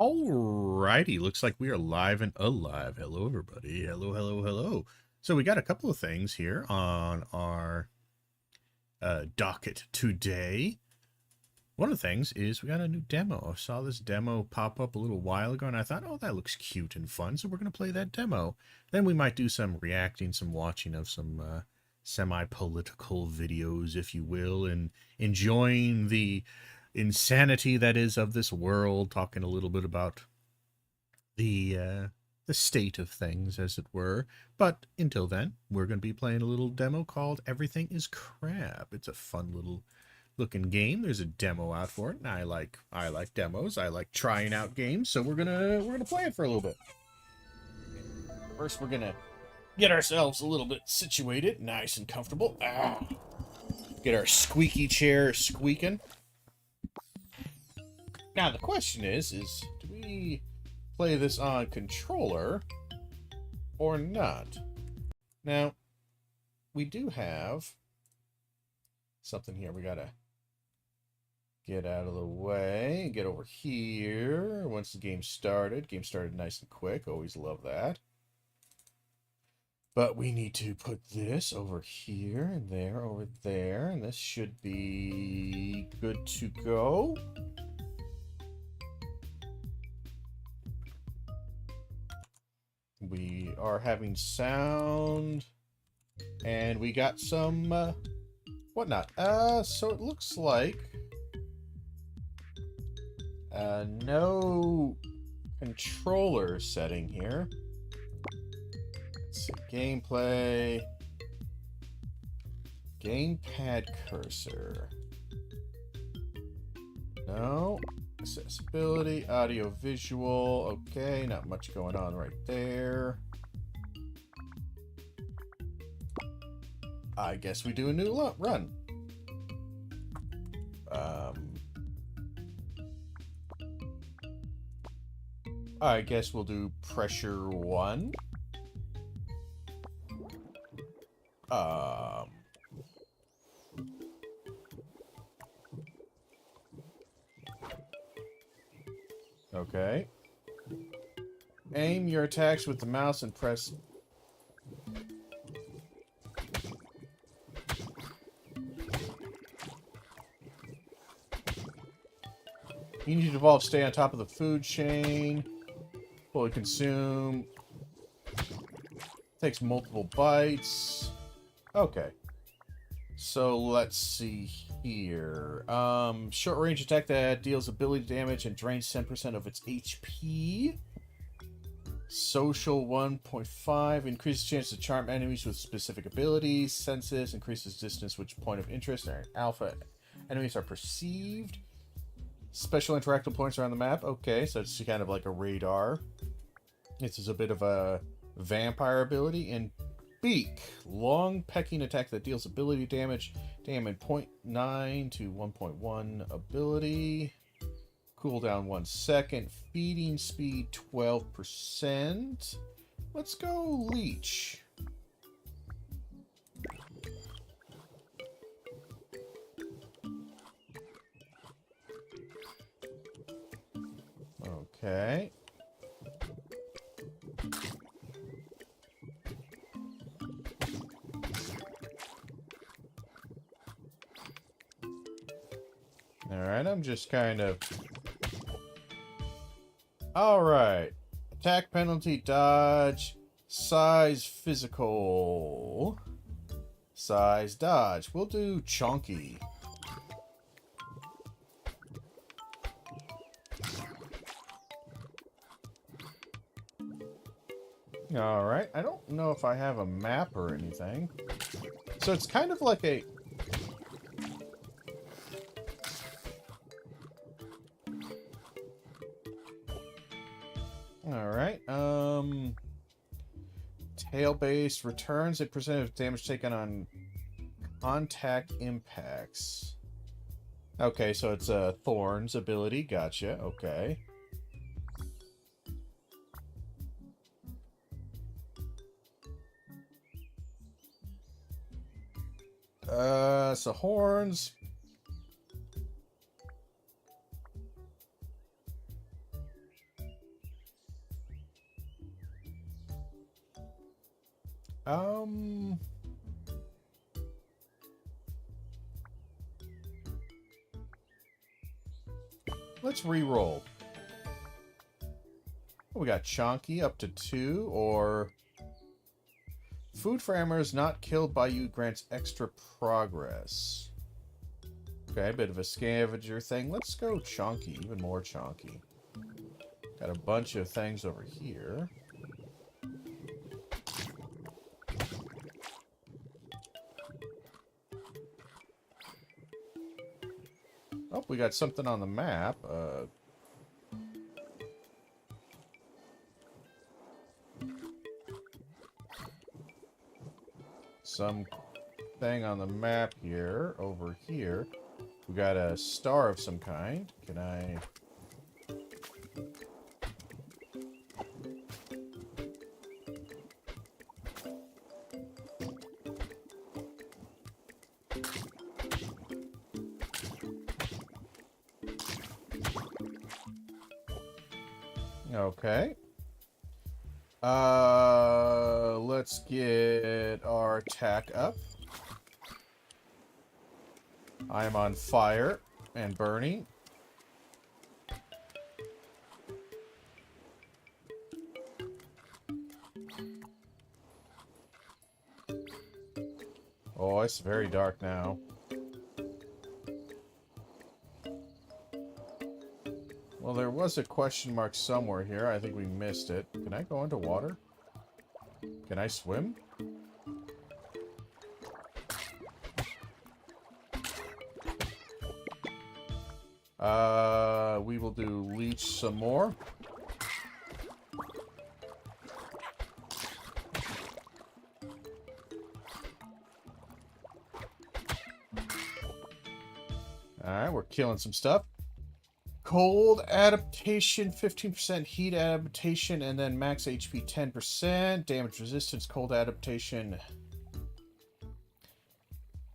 Alrighty, looks like we are live and alive. Hello, everybody. Hello, hello, hello. So we got a couple of things here on our docket today. One of the things is we got a new demo. I saw this demo pop up a little while ago, and I thought, oh, that looks cute and fun, so we're going to play that demo. Then we might do some reacting, some watching of some semi-political videos, if you will, and enjoying the insanity that is of this world, talking a little bit about the state of things, as it were. But until then, we're going to be playing a little demo called Everything is Crap. It's a fun little looking game. There's a demo out for it, and I like demos. I like trying out games, so we're gonna play it for a little bit. First, we're gonna get ourselves a little bit situated, nice and comfortable. Get our squeaky chair squeaking. Now the question is do we play this on controller or not? Now, we do have something here we gotta get out of the way, get over here once the game started. Game started nice and quick, always love that. But we need to put this over here and there, over there, and this should be good to go. We are having sound, and we got some whatnot. So it looks like no controller setting here. Let's see, gameplay, gamepad cursor. No. Accessibility, audio, visual. Okay, not much going on right there. I guess we do a new run. I guess we'll do pressure 1. Okay. Aim your attacks with the mouse and press. You need to evolve, stay on top of the food chain. Fully consume. Takes multiple bites. Okay. So let's see here. Short range attack that deals ability damage and drains 10% of its HP. Social 1.5 increases chance to charm enemies with specific abilities. Senses increases distance which point of interest and alpha enemies are perceived. Special interactive points around the map. Okay, so it's kind of like a radar. This is a bit of a vampire ability. And Beak, long pecking attack that deals ability damage. Damage 0.9 to 1.1 ability. Cooldown 1 second. Feeding speed 12%. Let's go Leech. Okay. Alright, I'm just kind of... Alright. Attack, penalty, dodge, size, physical. Size, dodge. We'll do chunky. Alright, I don't know if I have a map or anything. So it's kind of like a... Alright, tail-based returns a percentage of damage taken on contact impacts. Okay, so it's a Thorns ability, gotcha, okay. So horns. Let's re-roll. We got Chonky up to 2, or food for animals not killed by you grants extra progress. Okay, a bit of a scavenger thing. Let's go Chonky, even more Chonky. Got a bunch of things over here. Oh, we got something on the map. Some thing on the map here, over here. We got a star of some kind. Can I... Okay. Let's get our attack up. I am on fire and burning. Oh, it's very dark now. Well, there was a question mark somewhere here. I think we missed it. Can I go into water? Can I swim? We will do leech some more. Alright, we're killing some stuff. Cold adaptation, 15% heat adaptation, and then max HP 10%. Damage resistance, cold adaptation.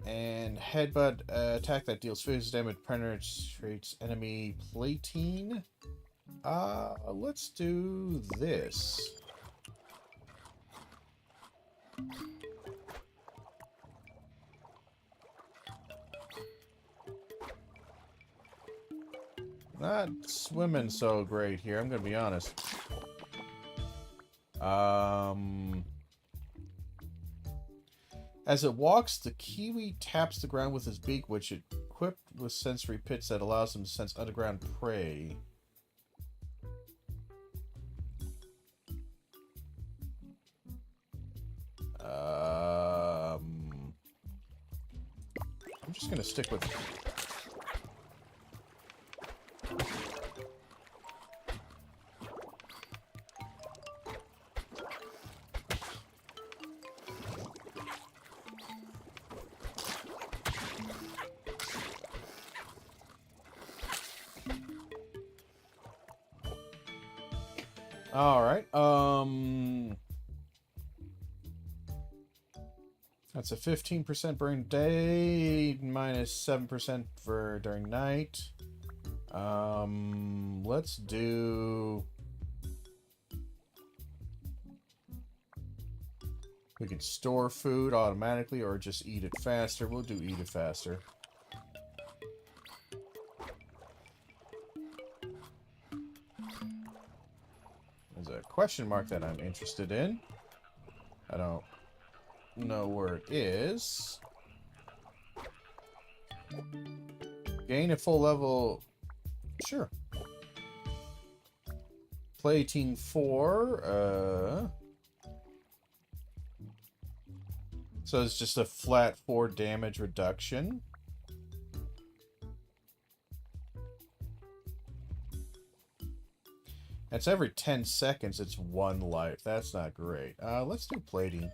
And headbutt attack that deals physical damage, penetrates enemy plating. Let's do this. Not swimming so great here, I'm gonna be honest. As it walks, the kiwi taps the ground with his beak, which is equipped with sensory pits that allows him to sense underground prey. I'm just gonna stick with... Alright, that's a 15% burn day, minus 7% for during night. Let's do... We can store food automatically or just eat it faster. We'll do eat it faster. There's a question mark that I'm interested in. I don't know where it is. Gain a full level. Sure. Plating 4. So it's just a flat 4 damage reduction. It's every 10 seconds, it's 1 life. That's not great. Let's do plating.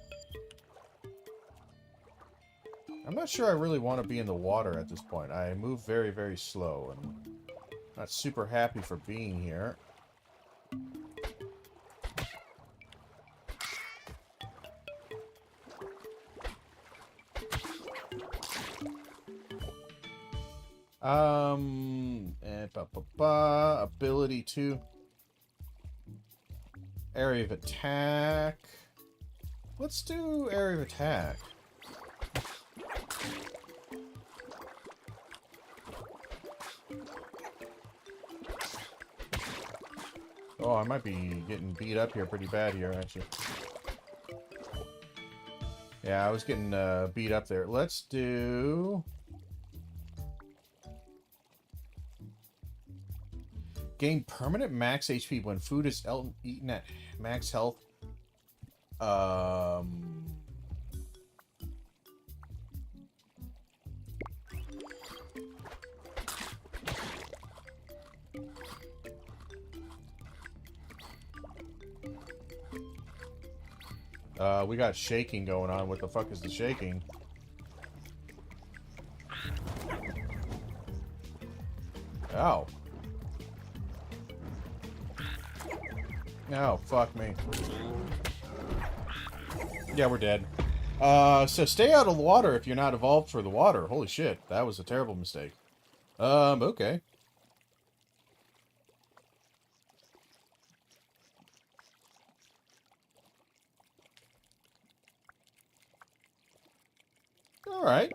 I'm not sure I really want to be in the water at this point. I move very, very slow, and not super happy for being here. And ability to area of attack. Let's do area of attack. Oh, I might be getting beat up here pretty bad here, actually. Yeah, I was getting beat up there. Let's do... Gain permanent max HP when food is eaten at max health. We got shaking going on. What the fuck is the shaking? Oh. Oh, fuck me. Yeah, we're dead. So stay out of the water if you're not evolved for the water. Holy shit, that was a terrible mistake. Okay. Alright.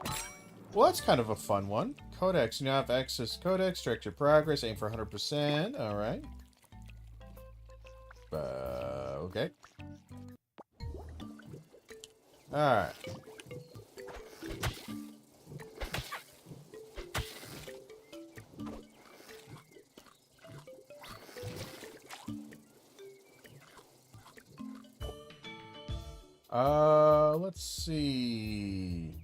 Well, that's kind of a fun one. Codex. You now have access to Codex. Direct your progress. Aim for 100%. Alright. Okay. Alright. Let's see.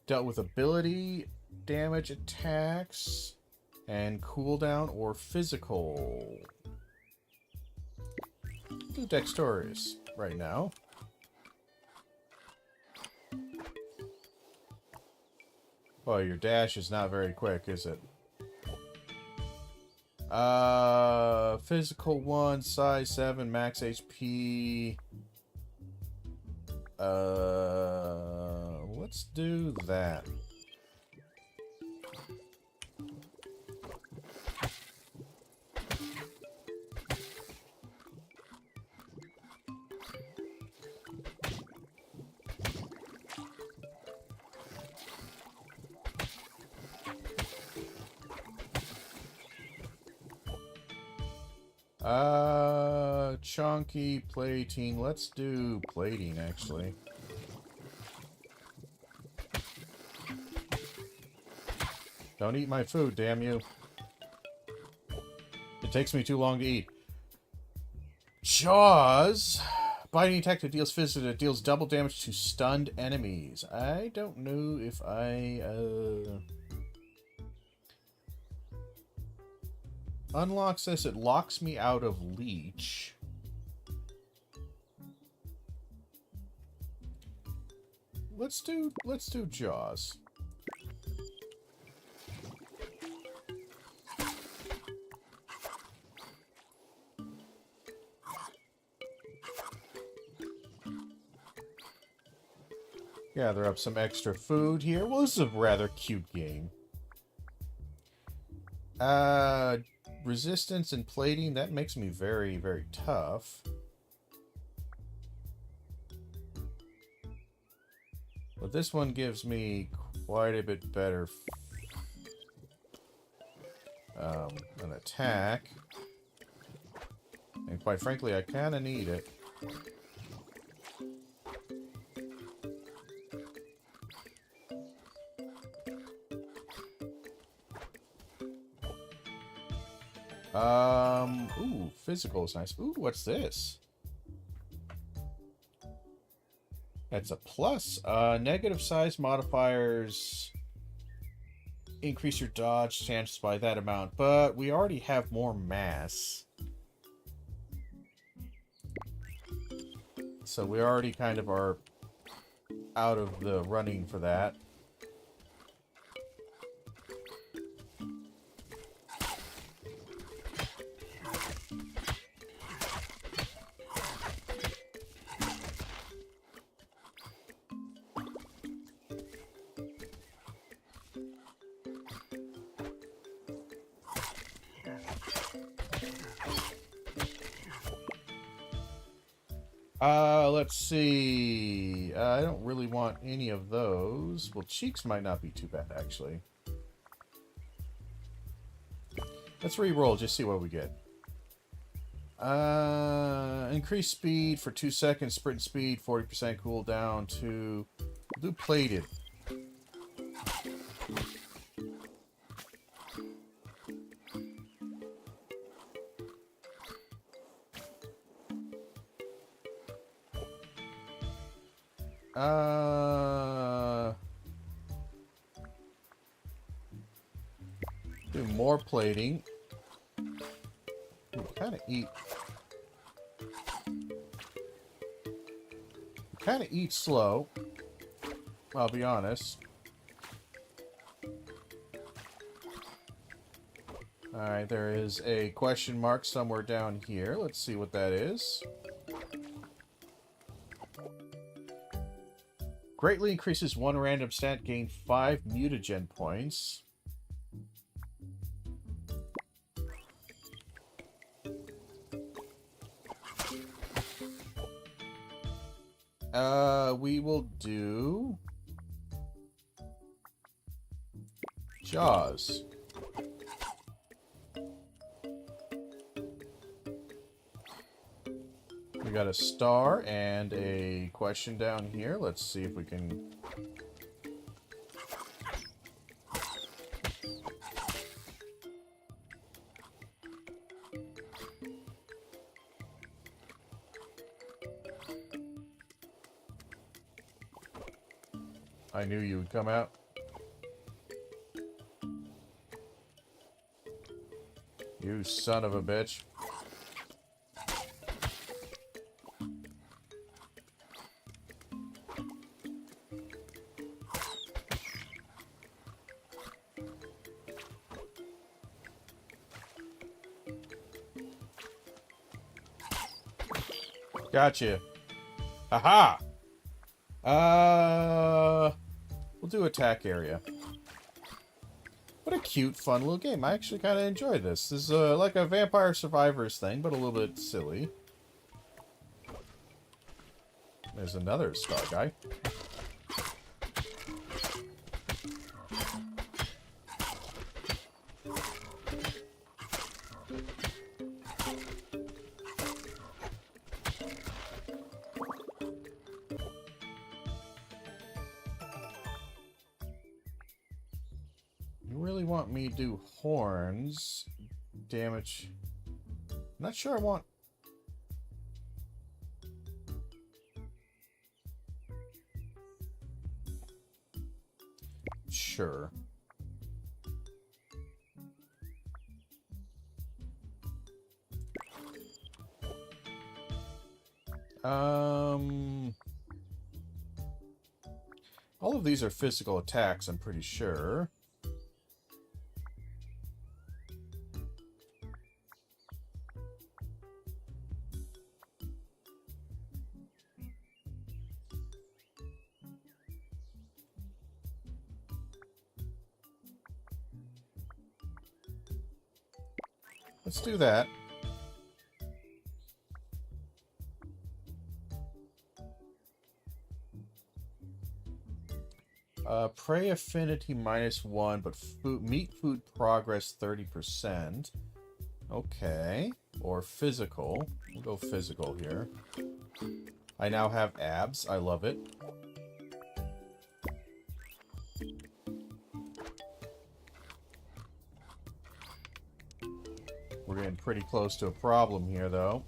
Dealt with ability, damage, attacks, and cooldown or physical. Do dexterous right now. Oh, your dash is not very quick, is it? Physical 1, size 7, max HP. Let's do that. Chunky plating. Let's do plating, actually. Don't eat my food, damn you. It takes me too long to eat. Jaws. Biting attack that deals physical, that deals double damage to stunned enemies. I don't know if I, unlocks this. It locks me out of leech. Let's do Jaws. Gather up some extra food here. Well, this is a rather cute game. Resistance and plating, that makes me very, very tough. But this one gives me quite a bit better an attack. And quite frankly, I kind of need it. Ooh, physical is nice. Ooh, what's this? That's a plus. Negative size modifiers increase your dodge chances by that amount, but we already have more mass. So we already kind of are out of the running for that. Let's see. I don't really want any of those. Well, cheeks might not be too bad, actually. Let's re-roll, just see what we get. Increase speed for 2 seconds, sprint speed, 40% cooldown to... We'll do plated. Do more plating. Kind of eat slow. I'll be honest. Alright, there is a question mark somewhere down here. Let's see what that is. Greatly increases one random stat, gain 5 mutagen points. We will do Jaws. We got a star and a question down here. Let's see if we can... I knew you would come out. You son of a bitch. Gotcha. Aha! We'll do attack area. What a cute, fun little game. I actually kind of enjoy this. This is like a Vampire Survivors thing, but a little bit silly. There's another star guy. Want me to do horns damage. I'm not sure I want... Sure. All of these are physical attacks, I'm pretty sure. Let's do that. Prey affinity -1, but meat food progress 30%. Okay. Or physical. We'll go physical here. I now have abs. I love it. We're getting pretty close to a problem here, though.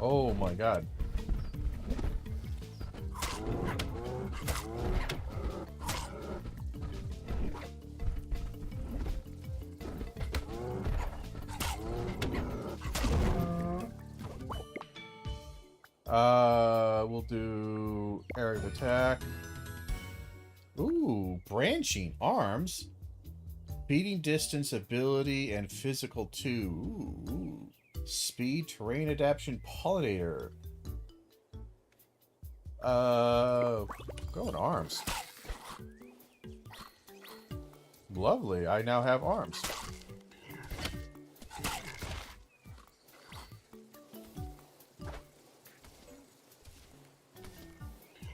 Oh my god. We'll do area of attack. Ooh, branching arms. Beating distance, ability, and physical 2. Ooh. Speed, terrain adaptation, pollinator. Go with arms. Lovely. I now have arms.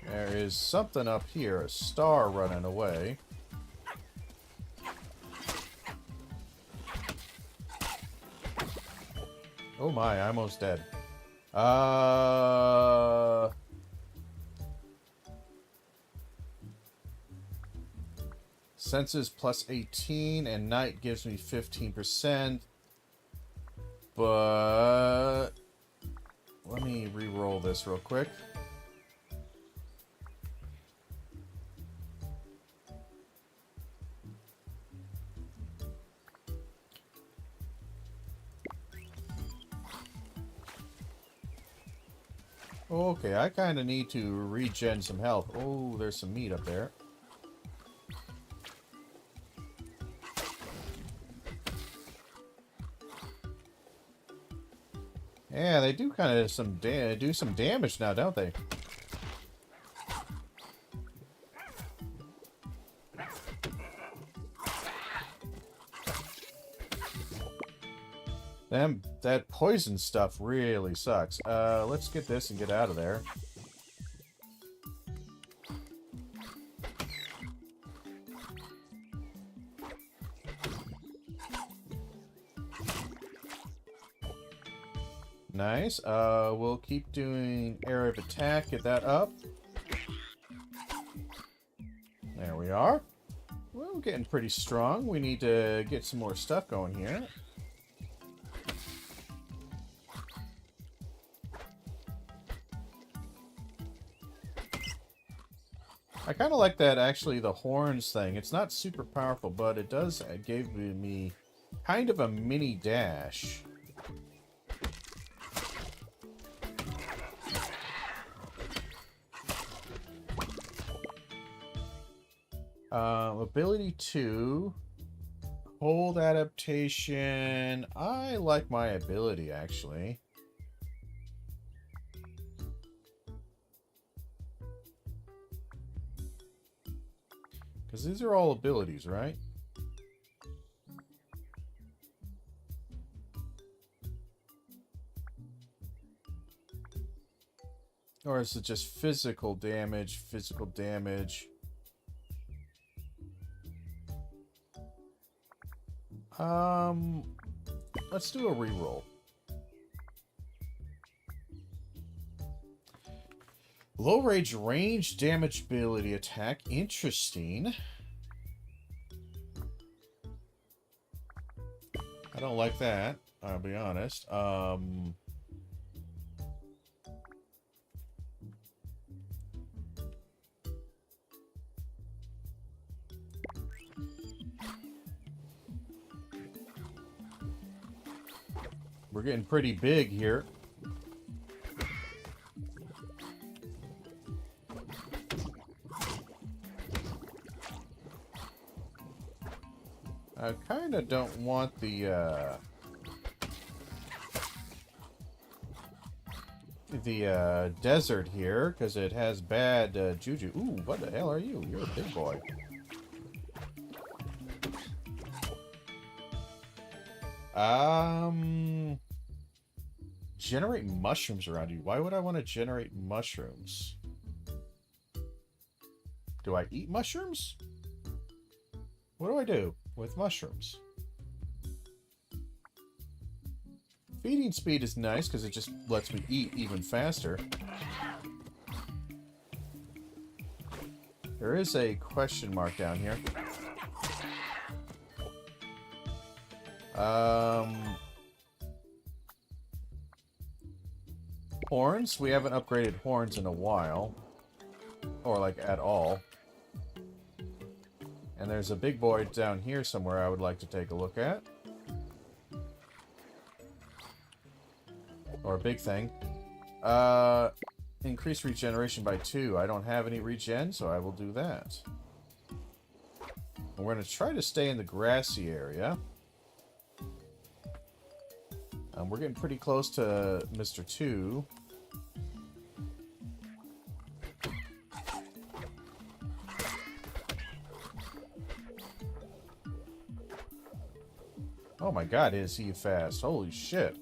There is something up here. A star running away. Oh my, I'm almost dead. Senses plus 18, and night gives me 15%. But let me re-roll this real quick. Okay, I kind of need to regen some health. Oh, there's some meat up there. Yeah, they do kind of do some damage now, don't they? That poison stuff really sucks. Let's get this and get out of there. Nice. We'll keep doing area of attack. Get that up. There we are. Well, we're getting pretty strong. We need to get some more stuff going here. I kind of like that, actually, the horns thing. It's not super powerful, but it does give me kind of a mini dash. Ability 2. Hold adaptation. I like my ability, actually. Because these are all abilities, right? Or is it just physical damage, physical damage? Let's do a reroll. Low range damage ability attack. Interesting. I don't like that, I'll be honest. We're getting pretty big here. I kind of don't want the desert here, because it has bad juju. Ooh, what the hell are you? You're a big boy. Generate mushrooms around you. Why would I want to generate mushrooms? Do I eat mushrooms? What do I do with mushrooms? Feeding speed is nice because it just lets me eat even faster. There is a question mark down here. Horns? We haven't upgraded horns in a while. Or, like, at all. And there's a big boy down here somewhere I would like to take a look at. Or a big thing. Increase regeneration by 2. I don't have any regen, so I will do that. And we're going to try to stay in the grassy area. We're getting pretty close to Mr. 2. Oh my god, is he fast? Holy shit.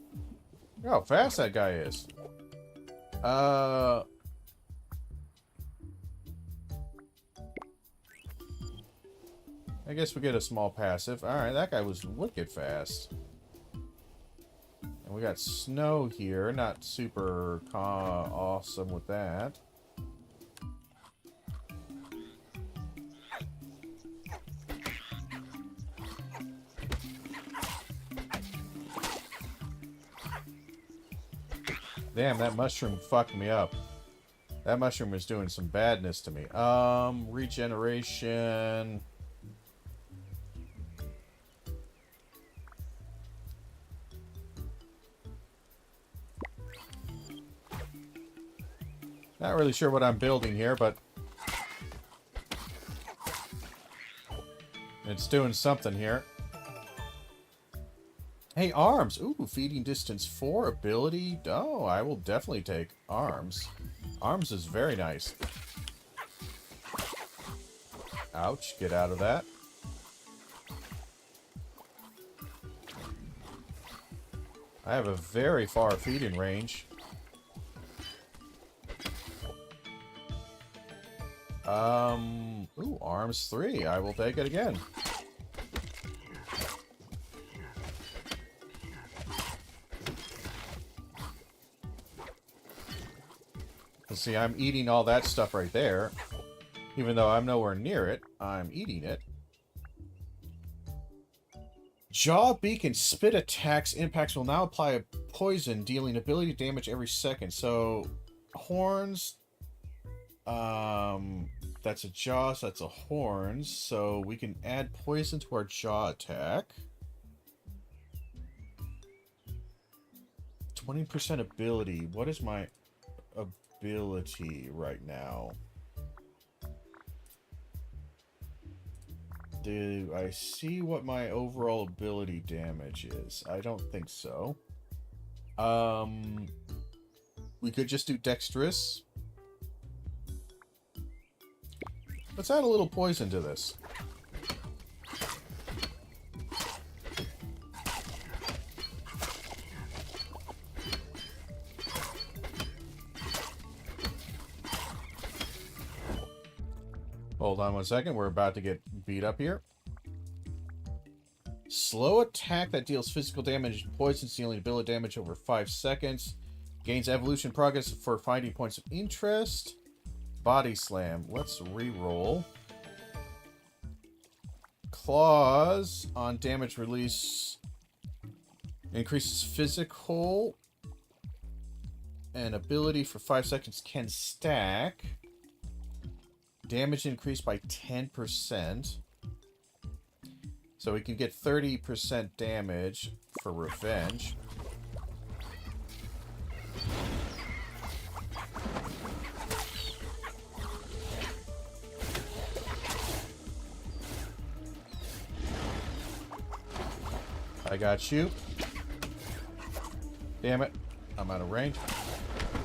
Look how fast that guy is. I guess we get a small passive. Alright, that guy was wicked fast. And we got snow here. Not super awesome with that. Damn, that mushroom fucked me up. That mushroom is doing some badness to me. Regeneration. Not really sure what I'm building here, but it's doing something here. Hey, arms! Ooh, feeding distance 4 ability. Oh, I will definitely take arms. Arms is very nice. Ouch, get out of that. I have a very far feeding range. Ooh, arms 3. I will take it again. See, I'm eating all that stuff right there. Even though I'm nowhere near it, I'm eating it. Jaw, beak, and spit attacks impacts will now apply a poison, dealing ability damage every second. So, horns... that's a jaw, so that's a horns. So, we can add poison to our jaw attack. 20% ability. What is my ability right now? Do I see what my overall ability damage is? I don't think so. We could just do dexterous. Let's add a little poison to this. Hold on 1 second. We're about to get beat up here. Slow attack that deals physical damage and poison, dealing ability damage over 5 seconds. Gains evolution progress for finding points of interest. Body slam. Let's re-roll. Claws on damage release increases physical and ability for 5 seconds can stack. Damage increased by 10%. So we can get 30% damage for revenge. I got you. Damn it. I'm out of range.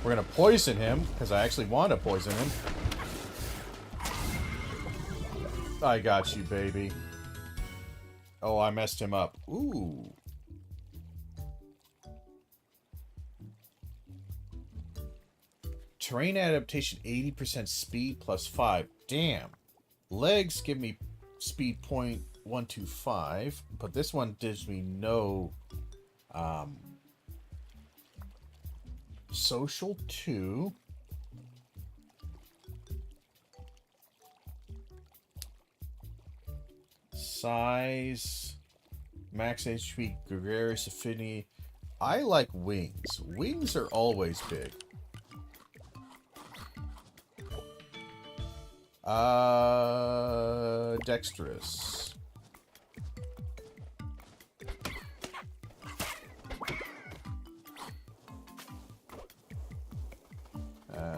We're going to poison him, because I actually want to poison him. I got you, baby. Oh, I messed him up. Ooh. Terrain adaptation, 80% speed plus 5. Damn. Legs give me speed 0.125, but this one gives me no social 2. Size, max HP, gregarious affinity. I like wings. Wings are always big. Dexterous.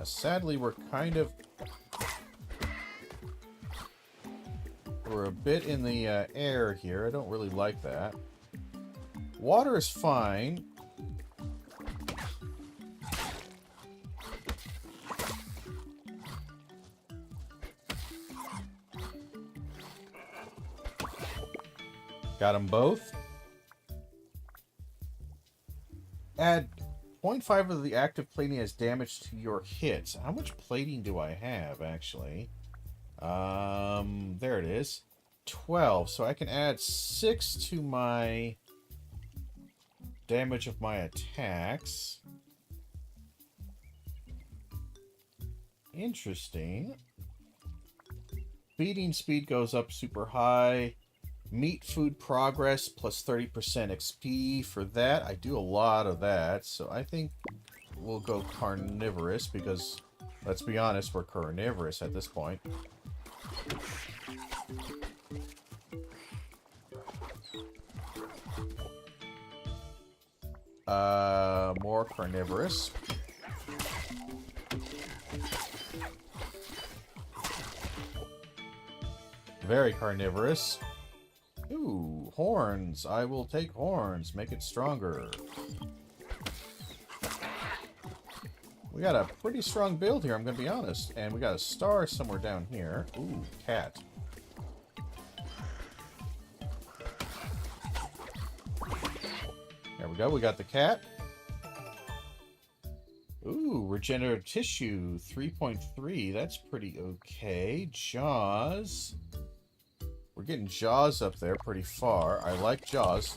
Sadly, we're a bit in the air here. I don't really like that. Water is fine. Got them both. Add 0.5 of the active plating as damage to your hits. How much plating do I have, actually? There it is. 12. So I can add 6 to my damage of my attacks. Interesting. Beating speed goes up super high. Meat food progress plus 30% XP for that. I do a lot of that, so I think we'll go carnivorous because, let's be honest, we're carnivorous at this point. More carnivorous. Very carnivorous. Ooh, horns. I will take horns. Make it stronger. We got a pretty strong build here, I'm going to be honest. And we got a star somewhere down here. Ooh, cat. There we go. We got the cat. Ooh, regenerative tissue. 3.3. That's pretty okay. Jaws. We're getting Jaws up there pretty far. I like Jaws.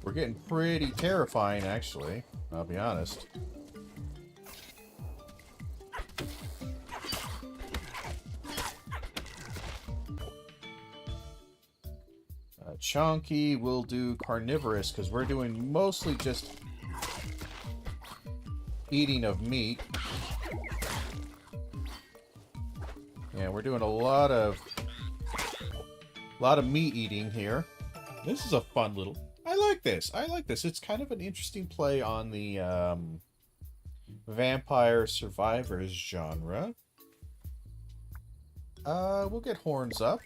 We're getting pretty terrifying, actually. I'll be honest. Chunky will do carnivorous, because we're doing mostly just eating of meat. Yeah, we're doing a lot of meat eating here. This is a fun little... I like this. I like this. It's kind of an interesting play on the Vampire Survivors genre. We'll get horns up.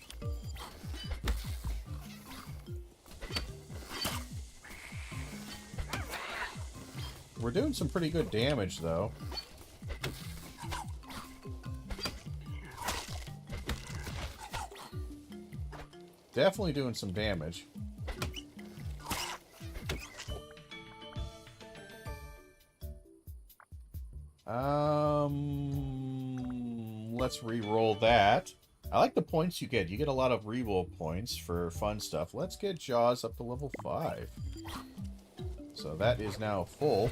We're doing some pretty good damage, though. Definitely doing some damage. Let's re-roll that. I like the points you get. You get a lot of re-roll points for fun stuff. Let's get Jaws up to level 5. So that is now full.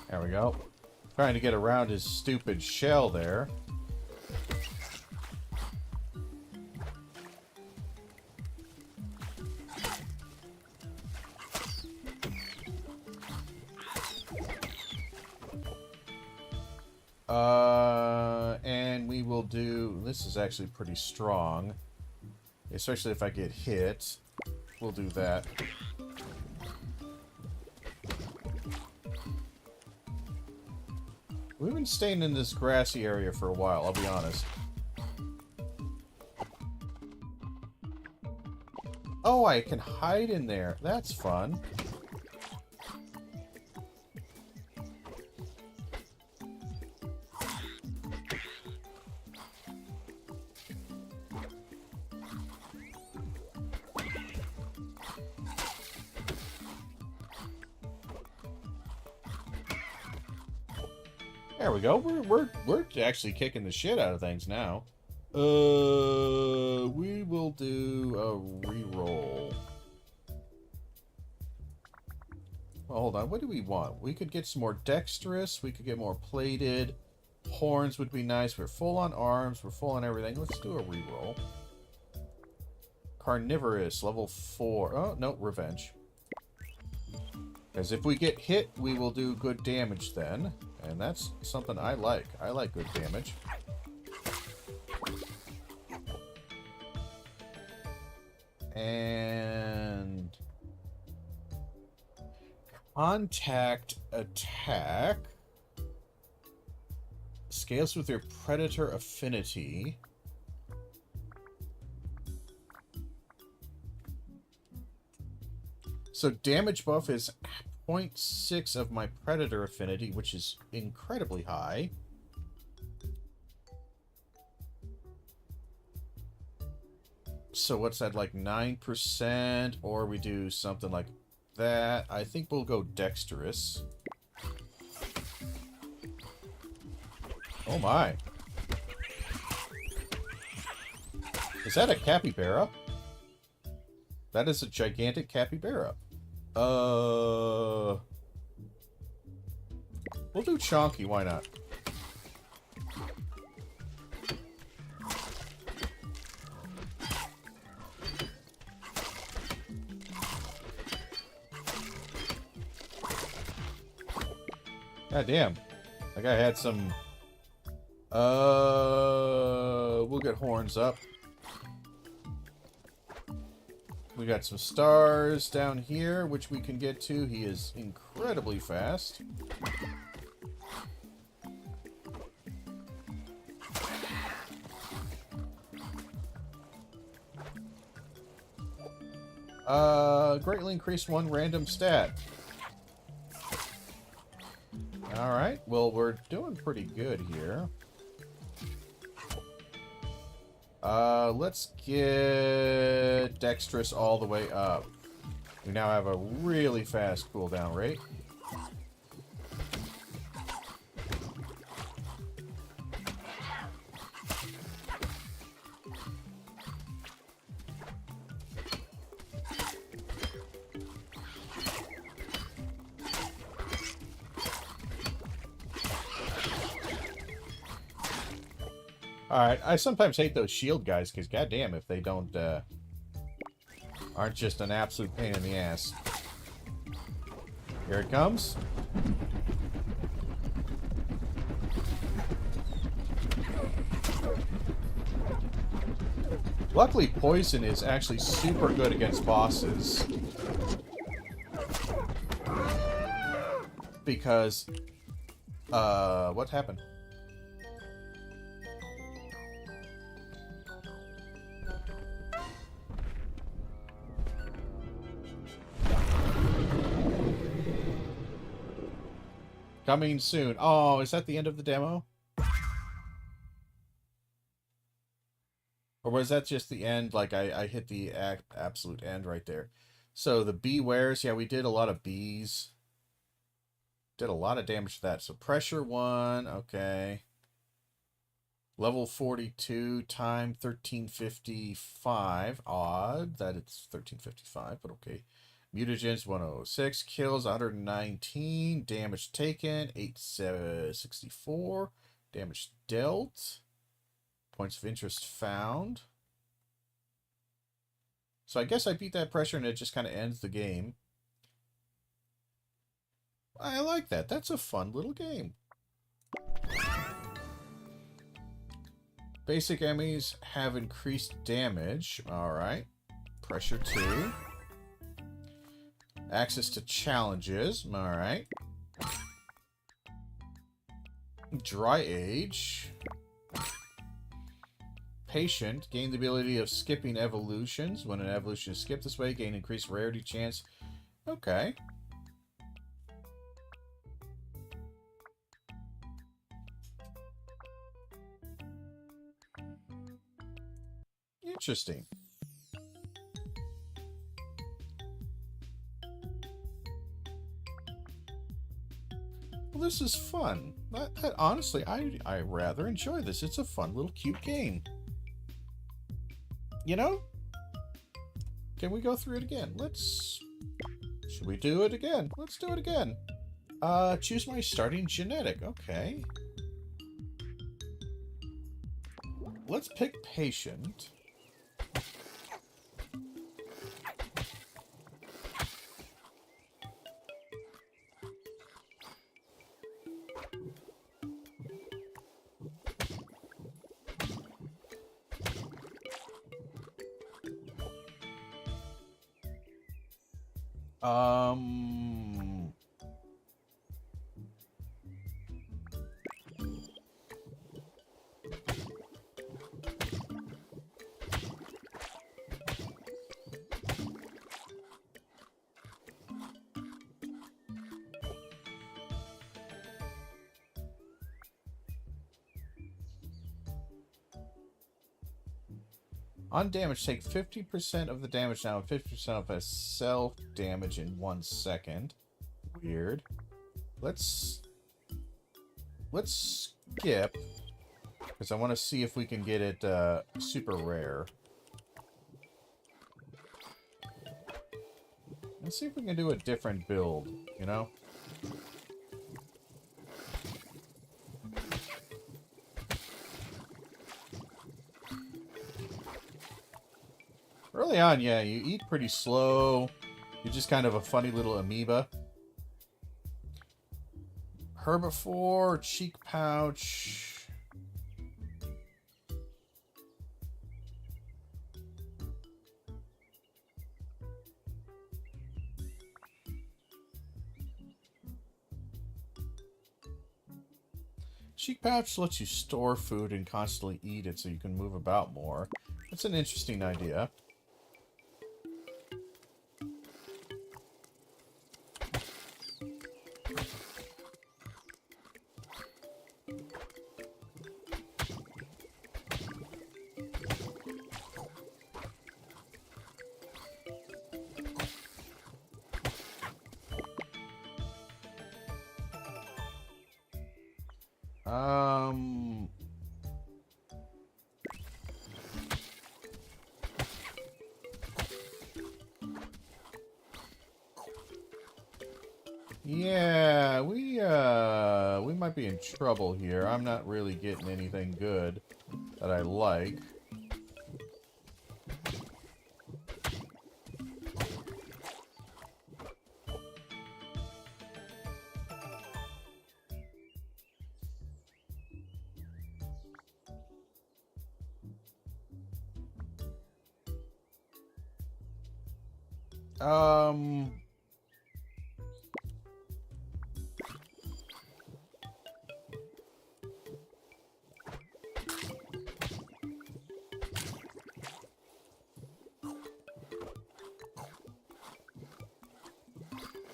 There we go. Trying to get around his stupid shell there. And we will do... This is actually pretty strong. Especially if I get hit. We'll do that. We've been staying in this grassy area for a while, I'll be honest. Oh, I can hide in there. That's fun. There we go. We're actually kicking the shit out of things now. We will do a reroll. Well, hold on. What do we want? We could get some more dexterous. We could get more plated. Horns would be nice. We're full on arms. We're full on everything. Let's do a reroll. Carnivorous, level 4. Oh, no, revenge. Because if we get hit, we will do good damage then. And that's something I like. I like good damage. And... Contact attack. Scales with your predator affinity. So damage buff is 0.6 of my predator affinity, which is incredibly high. So what's that, like 9%? Or we do something like that. I think we'll go dexterous. Oh my. Is that a capybara? That is a gigantic capybara. We'll do chonky, why not? God damn. That guy had some... we'll get horns up. We got some stars down here, which we can get to. He is incredibly fast. Greatly increase one random stat. Alright, well, we're doing pretty good here. Let's get dexterous all the way up. We now have a really fast cooldown rate. Alright, I sometimes hate those shield guys, because goddamn if they don't, aren't just an absolute pain in the ass. Here it comes. Luckily, poison is actually super good against bosses. Because, what happened? Coming soon. Oh, is that the end of the demo? Or was that just the end? Like, I hit the absolute end right there. So, the bee wares. Yeah, we did a lot of bees. Did a lot of damage to that. So, pressure 1. Okay. Level 42. Time 1355. Odd that it's 1355, but okay. Mutagens 106, kills 119, damage taken 864, damage dealt, points of interest found. So I guess I beat that pressure and it just kind of ends the game. I like that. That's a fun little game. Basic enemies have increased damage. Alright. Pressure 2. Access to challenges. Alright. Dry Age. Patient. Gain the ability of skipping evolutions. When an evolution is skipped this way, gain increased rarity chance. Okay. Interesting. Well, this is fun. Honestly, I rather enjoy this. It's a fun little cute game. You know? Can we go through it again? Should we do it again? Let's do it again. Choose my starting genetic. Okay. Let's pick patient. Undamaged, take 50% of the damage now and 50% of a self-damage in 1 second. Weird. Let's skip, because I want to see if we can get it super rare. Let's see if we can do a different build, you know? Early on, yeah, you eat pretty slow. You're just kind of a funny little amoeba. Herbivore, cheek pouch. Cheek pouch lets you store food and constantly eat it so you can move about more. That's an interesting idea. Yeah, we might be in trouble here. I'm not really getting anything good that I like.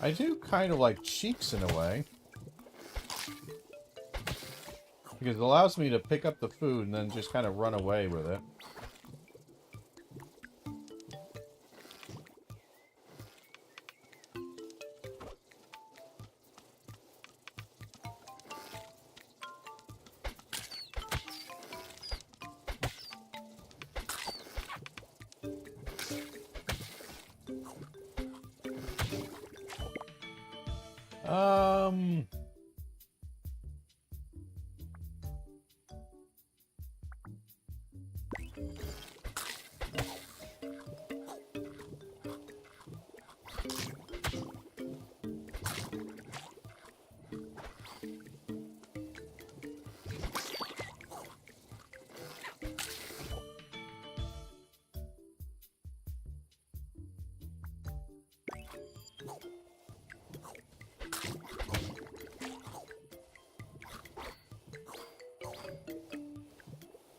I do kind of like cheeks in a way. Because it allows me to pick up the food and then just kind of run away with it.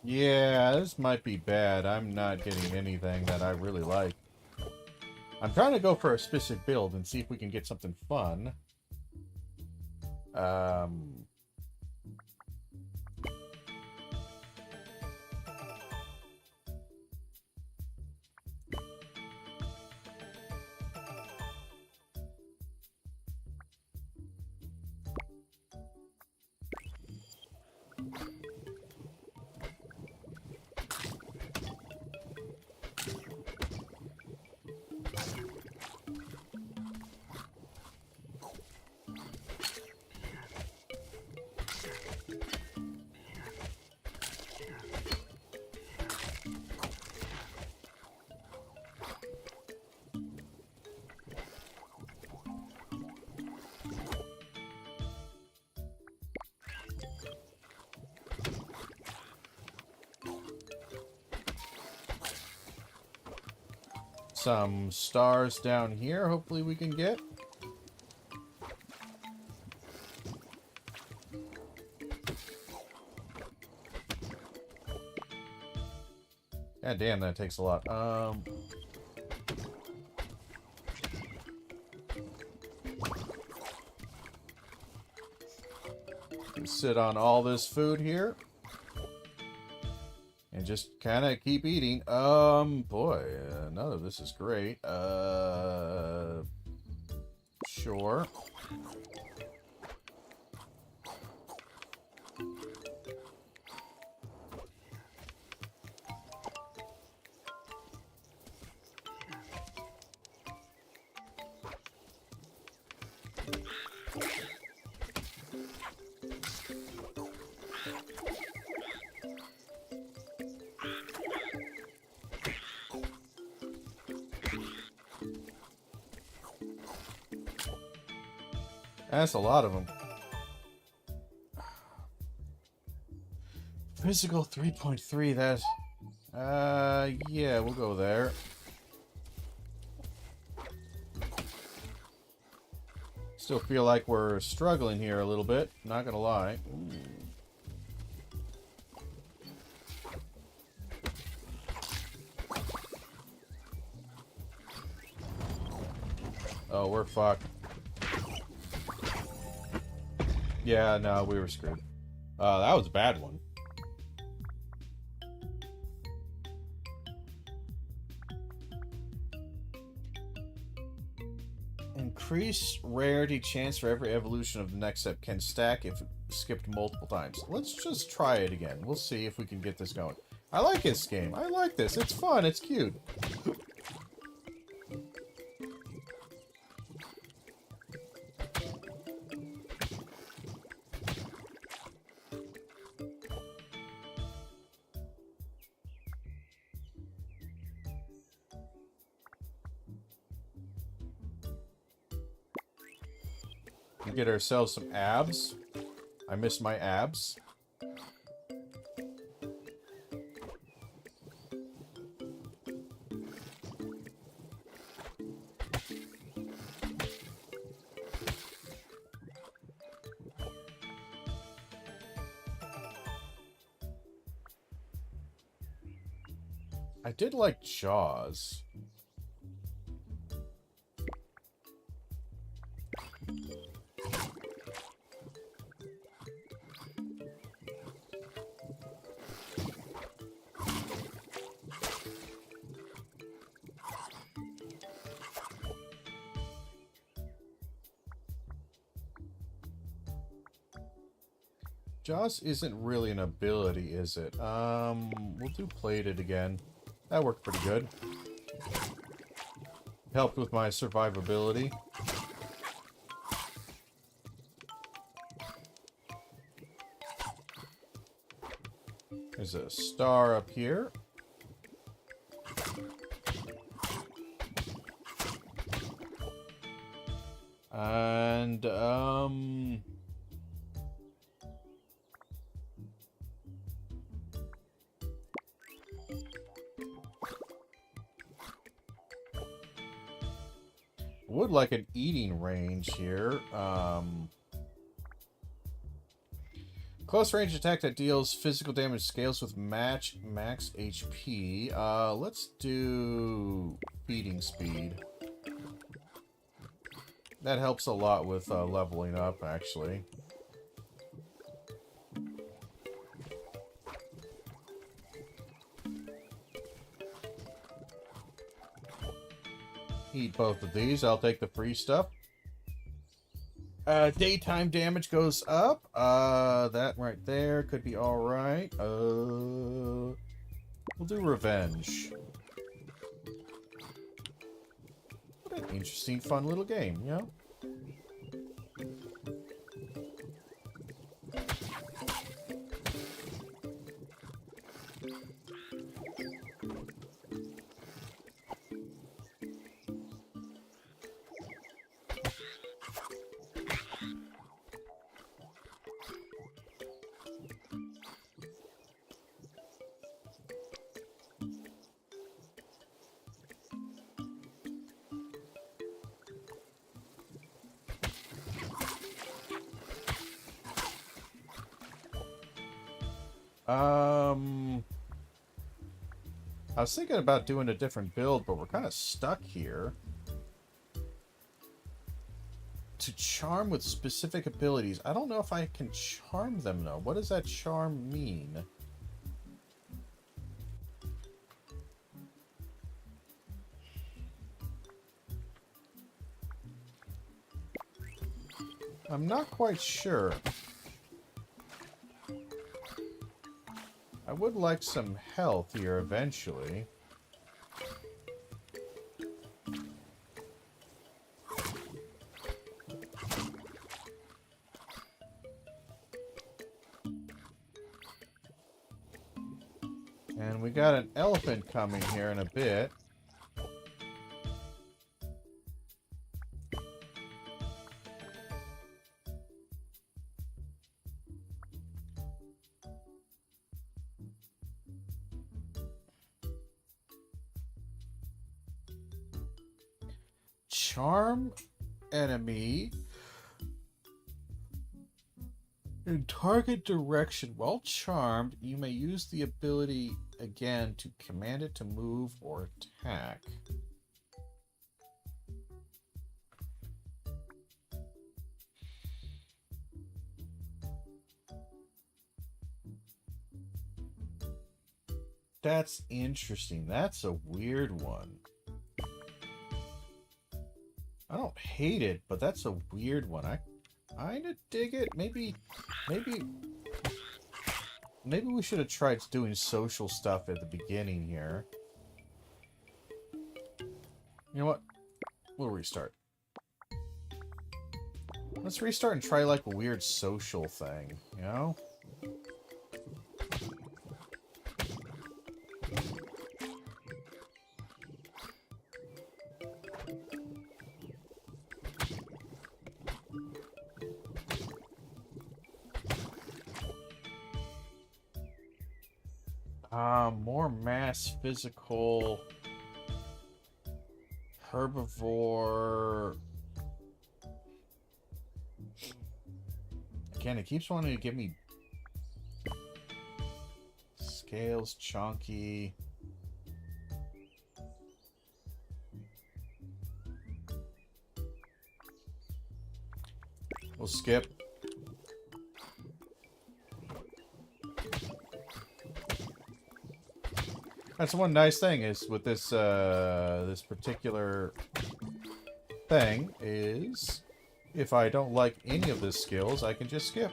Yeah, this might be bad. I'm not getting anything that I really like. I'm trying to go for a specific build and see if we can get something fun. Some stars down here, hopefully we can get. God damn, that takes a lot. Sit on all this food here. And just kind of keep eating. Boy, none of this is great. Sure. That's a lot of them. Physical 3.3, that's... yeah, we'll go there. Still feel like we're struggling here a little bit, not gonna lie. Ooh. Oh, we're fucked. Yeah, no, we were screwed. That was a bad one. Increase rarity chance for every evolution of the next step. Can stack if skipped multiple times. Let's just try it again. We'll see if we can get this going. I like this game. I like this. It's fun. It's cute. We get ourselves some abs. I miss my abs. I did like Jaws. Jaws isn't really an ability, is it? We'll do plated again. That worked pretty good. Helped with my survivability. There's a star up here. And, would like an eating range here. Close range attack that deals physical damage scales with max HP. Let's do feeding speed. That helps a lot with leveling up, actually. Eat both of these. I'll take the free stuff. Daytime damage goes up. That right there could be alright. We'll do revenge. What an interesting, fun little game, you know? I was thinking about doing a different build, but we're kind of stuck here. To charm with specific abilities. I don't know if I can charm them, though. What does that charm mean? I'm not quite sure. I would like some health here eventually. And we got an elephant coming here in a bit. Charm enemy in target direction. While charmed, you may use the ability again to command it to move or attack. That's interesting. That's a weird one. I don't hate it, but that's a weird one. I kind of dig it. Maybe we should have tried doing social stuff at the beginning here. You know what? We'll restart. Let's restart and try like a weird social thing, you know? More mass physical herbivore. Again, it keeps wanting to give me scales, chunky. We'll skip. That's one nice thing is with this this particular thing is if I don't like any of the skills, I can just skip.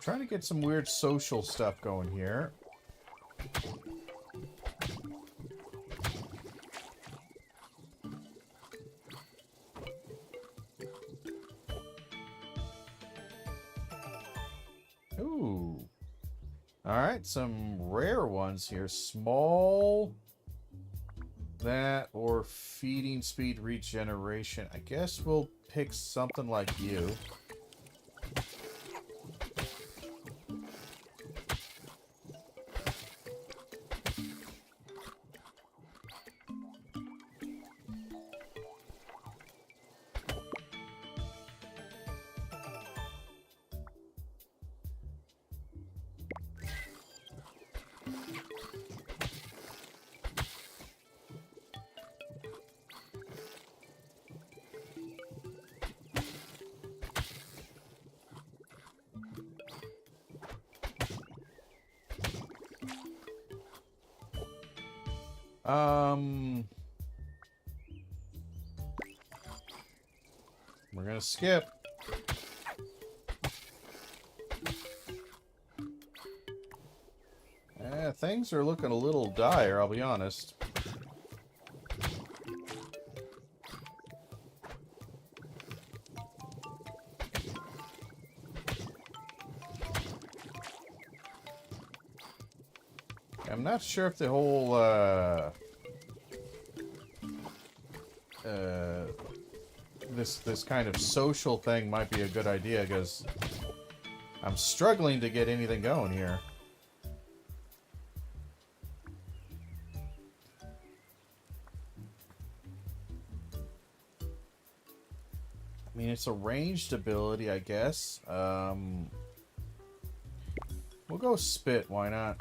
Trying to get some weird social stuff going here. Ooh. Alright, some rare ones here. Small. That or feeding speed regeneration. I guess we'll pick something like you. We're gonna skip. Things are looking a little dire, I'll be honest. I'm not sure if the whole, this kind of social thing might be a good idea, because I'm struggling to get anything going here. I mean, it's a ranged ability, I guess. We'll go spit, why not?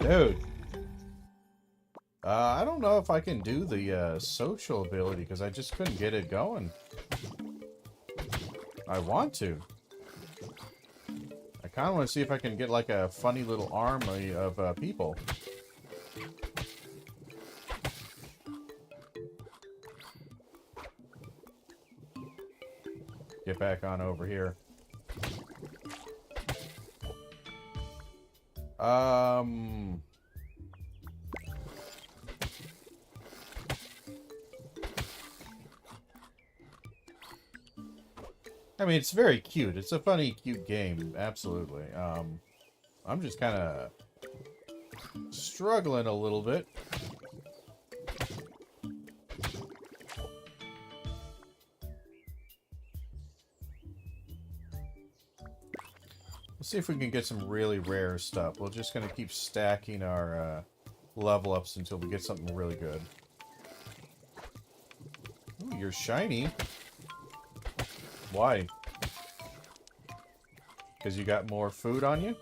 Dude. I don't know if I can do the social ability because I just couldn't get it going. I want to. I kind of want to see if I can get like a funny little army of people. Get back on over here. I mean, it's very cute. It's a funny, cute game. Absolutely. I'm just kind of struggling a little bit. Let's see if we can get some really rare stuff. We're just going to keep stacking our level ups until we get something really good. Ooh, you're shiny. Why? Because you got more food on you?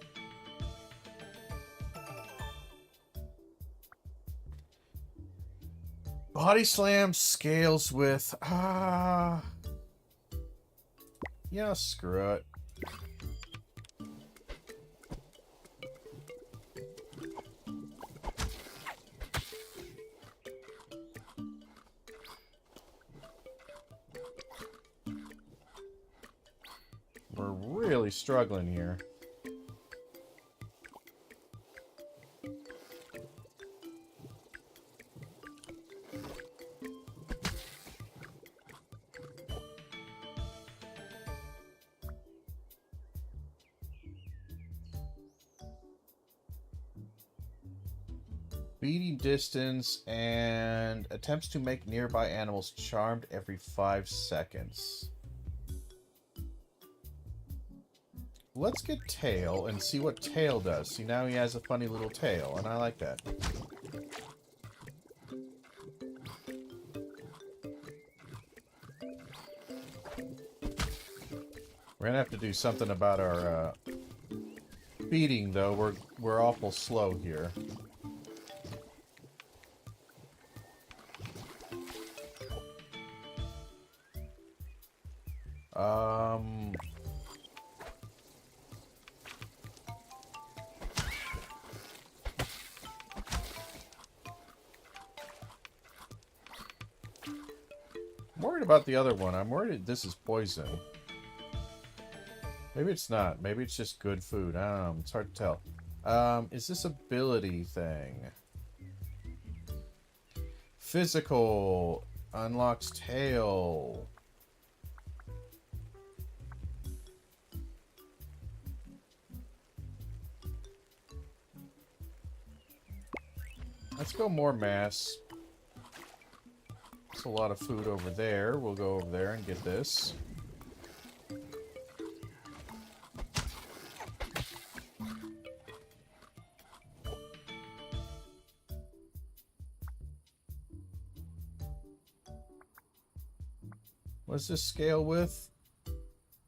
Body slam scales with... yeah, screw it. We're really struggling here. Beating distance and attempts to make nearby animals charmed every 5 seconds. Let's get Tail and see what Tail does. See, now he has a funny little tail, and I like that. We're gonna have to do something about our feeding, though. We're awful slow here. I'm worried about the other one. I'm worried this is poison. Maybe it's not. Maybe it's just good food. I don't know. It's hard to tell. Is this ability thing? Physical. Unlocks tail. Let's go more mass. There's a lot of food over there. We'll go over there and get this. What's this scale with?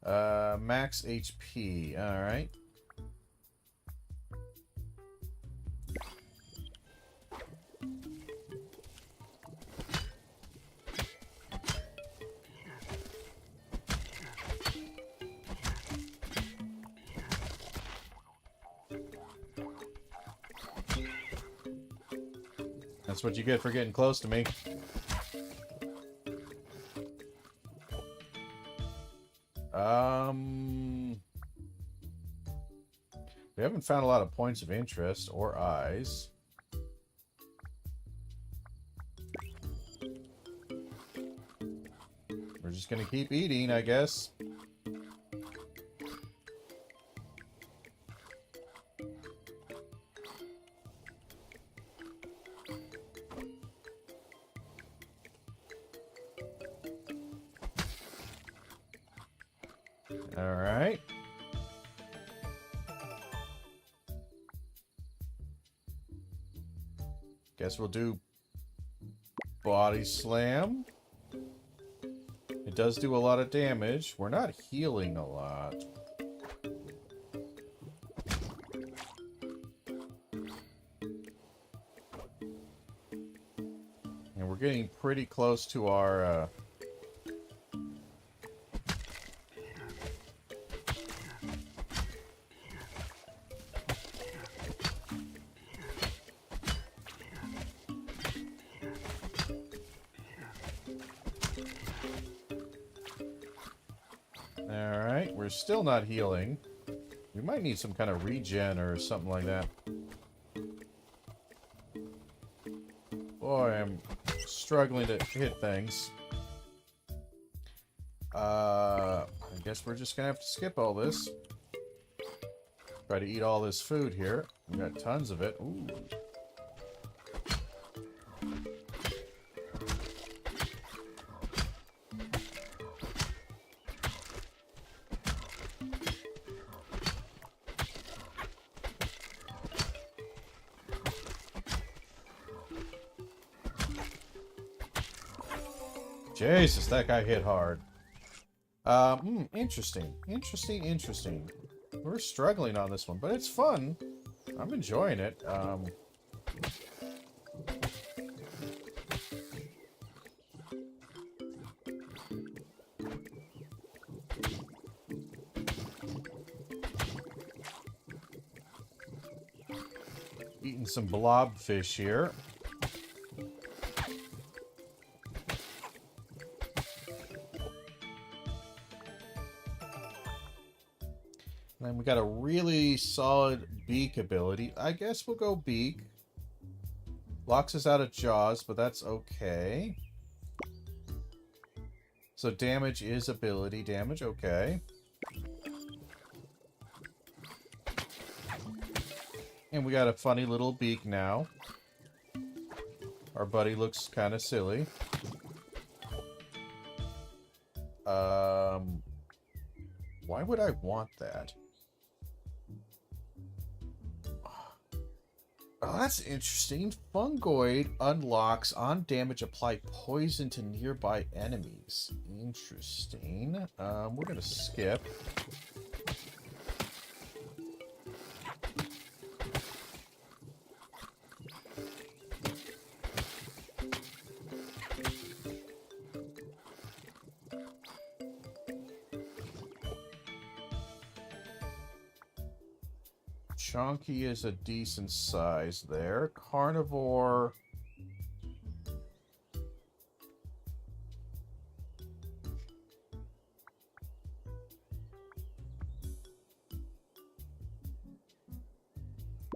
Max HP. Alright. That's what you get for getting close to me. We haven't found a lot of points of interest or eyes. We're just gonna keep eating, I guess. All right. Guess we'll do body slam. It does do a lot of damage. We're not healing a lot. we're getting pretty close to our... Alright, we're still not healing. We might need some kind of regen or something like that. Boy, I'm struggling to hit things. I guess we're just gonna have to skip all this. Try to eat all this food here. We got tons of it. Ooh. Jesus, that guy hit hard. Interesting. Interesting. We're struggling on this one, but it's fun. I'm enjoying it. Eating some blobfish here. And we got a really solid beak ability. I guess we'll go beak. Locks us out of jaws, but that's okay. So damage is ability damage, okay. And we got a funny little beak now. Our buddy looks kind of silly. Why would I want that? Oh, that's interesting. Fungoid unlocks on damage, apply poison to nearby enemies. Interesting. We're gonna skip. Chonky is a decent size there. Carnivore.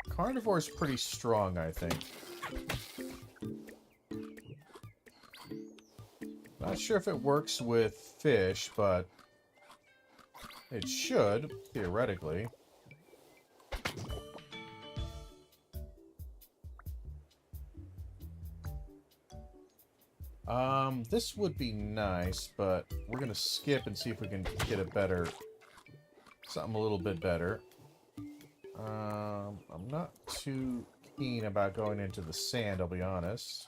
Carnivore's pretty strong, I think. Not sure if it works with fish, but it should, theoretically. This would be nice, but we're gonna skip and see if we can get a better... something a little bit better. I'm not too keen about going into the sand, I'll be honest.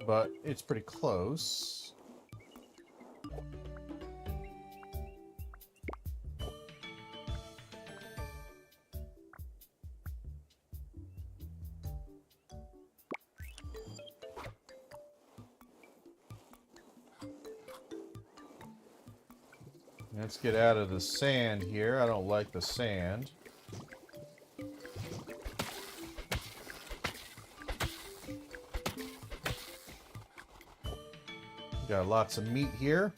But it's pretty close. Let's get out of the sand here. I don't like the sand. Got lots of meat here.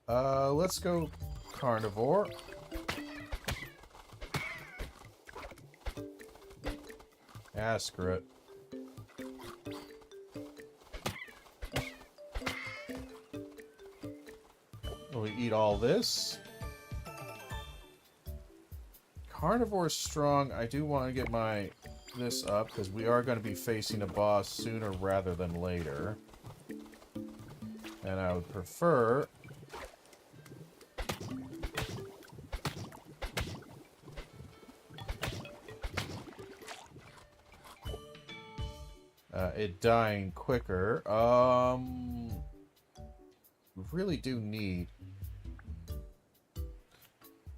Let's go carnivore. Ah, screw it. We eat all this. Carnivore strong. I do want to get this up because we are going to be facing a boss sooner rather than later. And I would prefer it dying quicker. We really do need...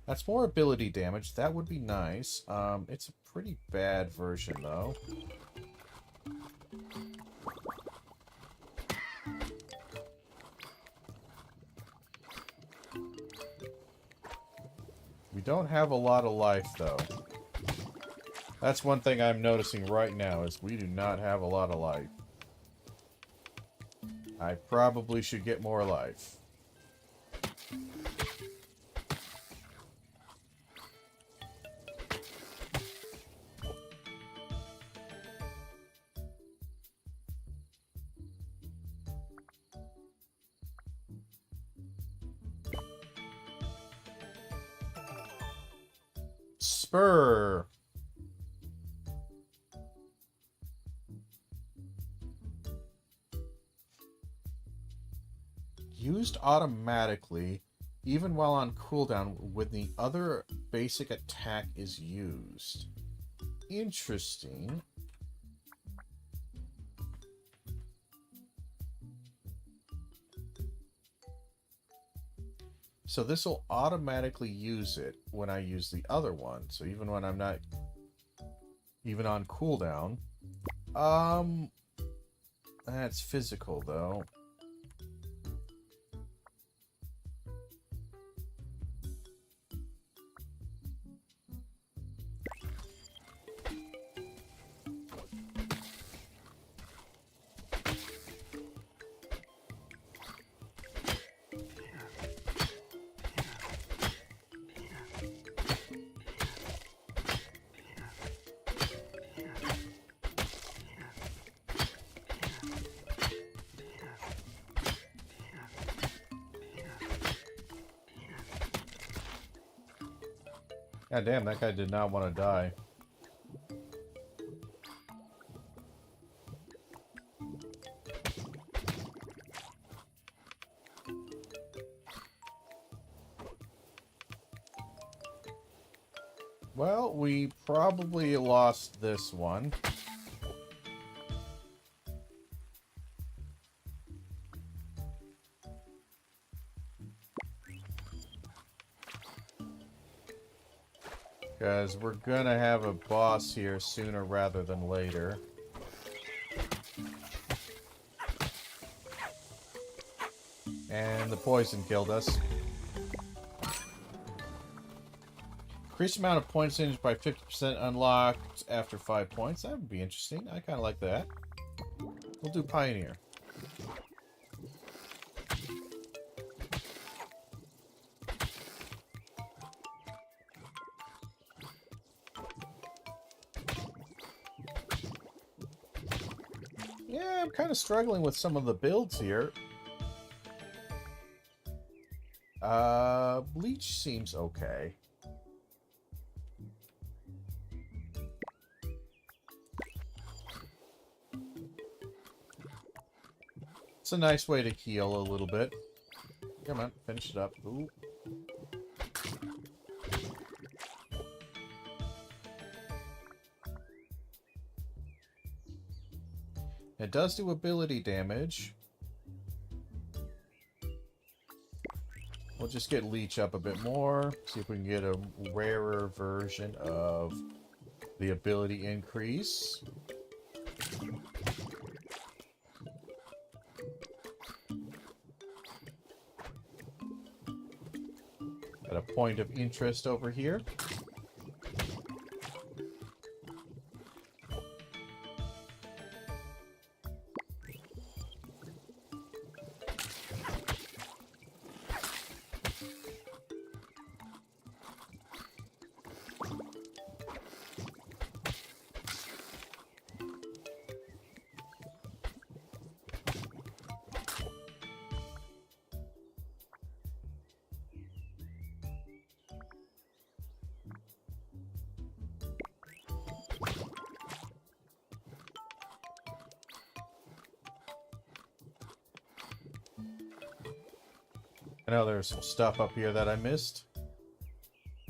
That's more ability damage. That would be nice. It's a pretty bad version, though. We don't have a lot of life, though. That's one thing I'm noticing right now, is we do not have a lot of life. I probably should get more life. Spur. Used automatically, even while on cooldown, when the other basic attack is used. Interesting. So this will automatically use it when I use the other one. So even when I'm not even on cooldown. That's physical though. God damn, that guy did not want to die. Well, we probably lost this one. Because we're gonna have a boss here sooner rather than later. And the poison killed us. Increased amount of points changed by 50% unlocked after 5 points. That would be interesting. I kind of like that. We'll do Pioneer. Yeah, I'm kind of struggling with some of the builds here. Bleach seems okay. It's a nice way to heal a little bit. Come on, finish it up. Ooh. It does do ability damage. We'll just get Leech up a bit more. See if we can get a rarer version of the ability increase. Got a point of interest over here. I know there's some stuff up here that I missed.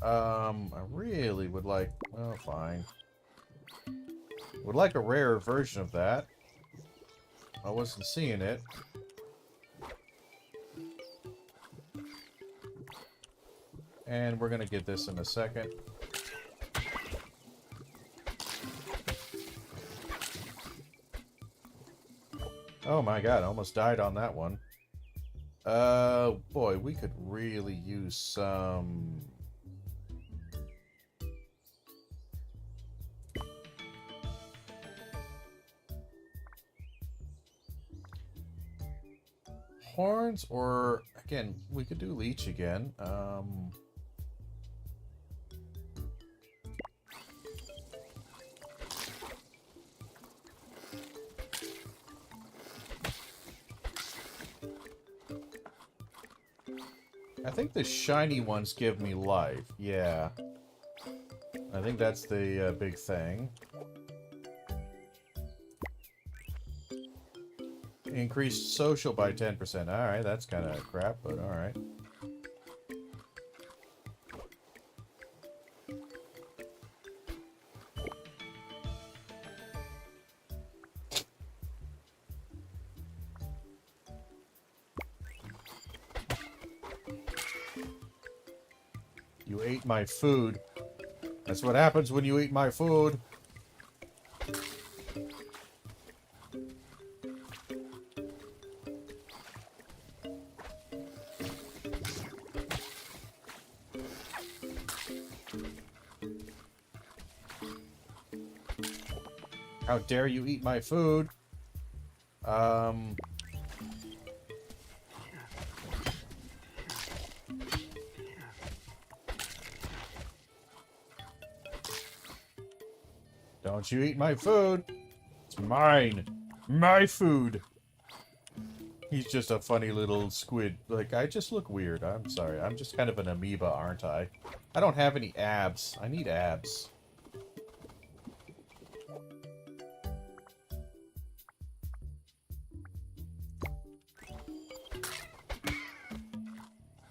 I really would like... Oh, fine. Would like a rarer version of that. I wasn't seeing it. And we're gonna get this in a second. Oh my god, I almost died on that one. Boy, we could really use some horns, or again, we could do leech again. I think the shiny ones give me life. Yeah. I think that's the big thing. Increased social by 10%. Alright, that's kind of crap, but alright. You ate my food. That's what happens when you eat my food. How dare you eat my food? Don't you eat my food. It's mine. My food. He's just a funny little squid. Like, I just look weird. I'm sorry. I'm just kind of an amoeba, aren't I? I don't have any abs. I need abs.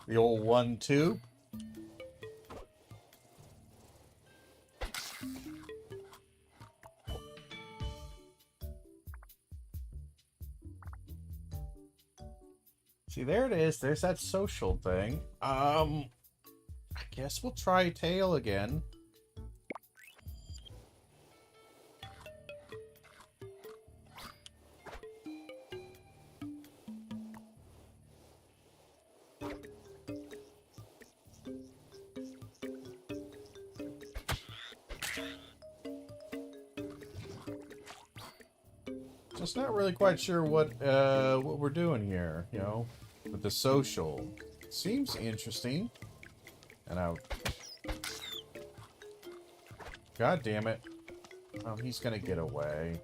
The old 1-2. See, there it is. There's that social thing. I guess we'll try tail again. Just not really quite sure what we're doing here, you know, with the social. Seems interesting. And God damn it. Oh, he's gonna get away.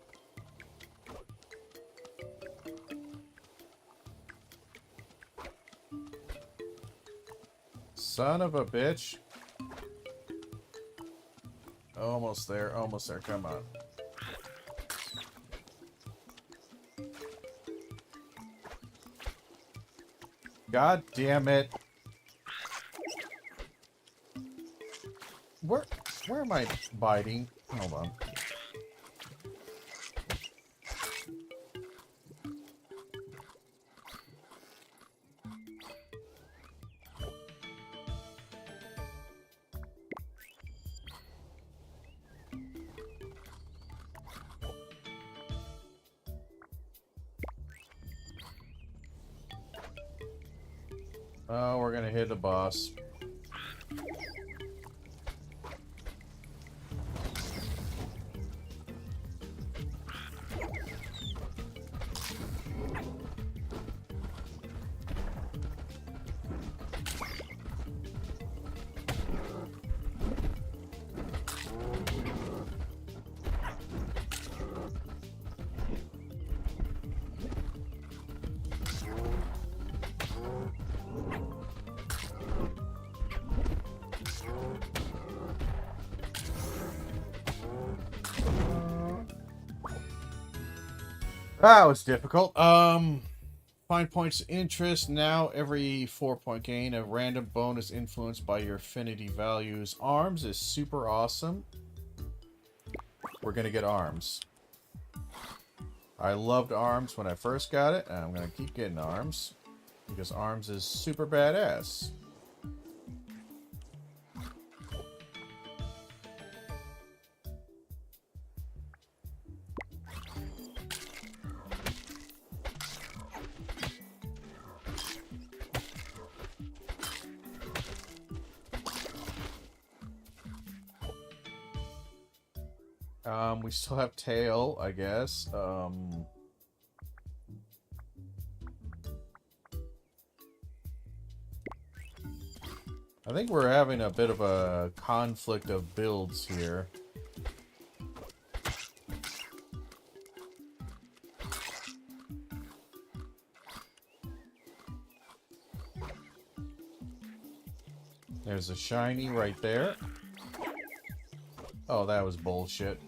Son of a bitch. Almost there, come on. God damn it. Where am I biting? Hold on. Oh, we're gonna hit the boss. That was difficult. Find points of interest. Now every 4-point gain, a random bonus influenced by your affinity values. Arms is super awesome. We're gonna get arms. I loved arms when I first got it, and I'm gonna keep getting arms. Because arms is super badass. We still have tail, I guess. I think we're having a bit of a conflict of builds here. There's a shiny right there. Oh, that was bullshit.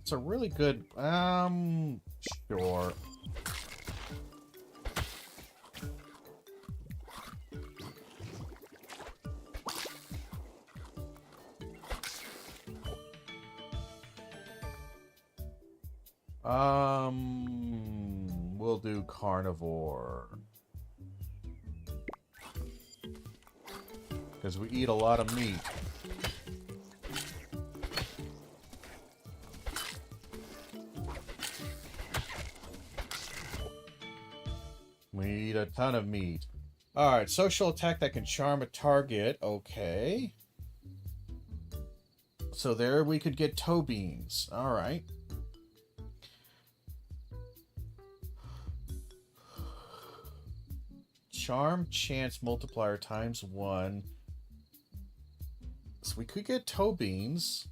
It's a really good, sure. We'll do carnivore. Because we eat a lot of meat. We eat a ton of meat. Alright, social attack that can charm a target. Okay. So there we could get toe beans. Alright. Charm chance multiplier times 1. So we could get toe beans.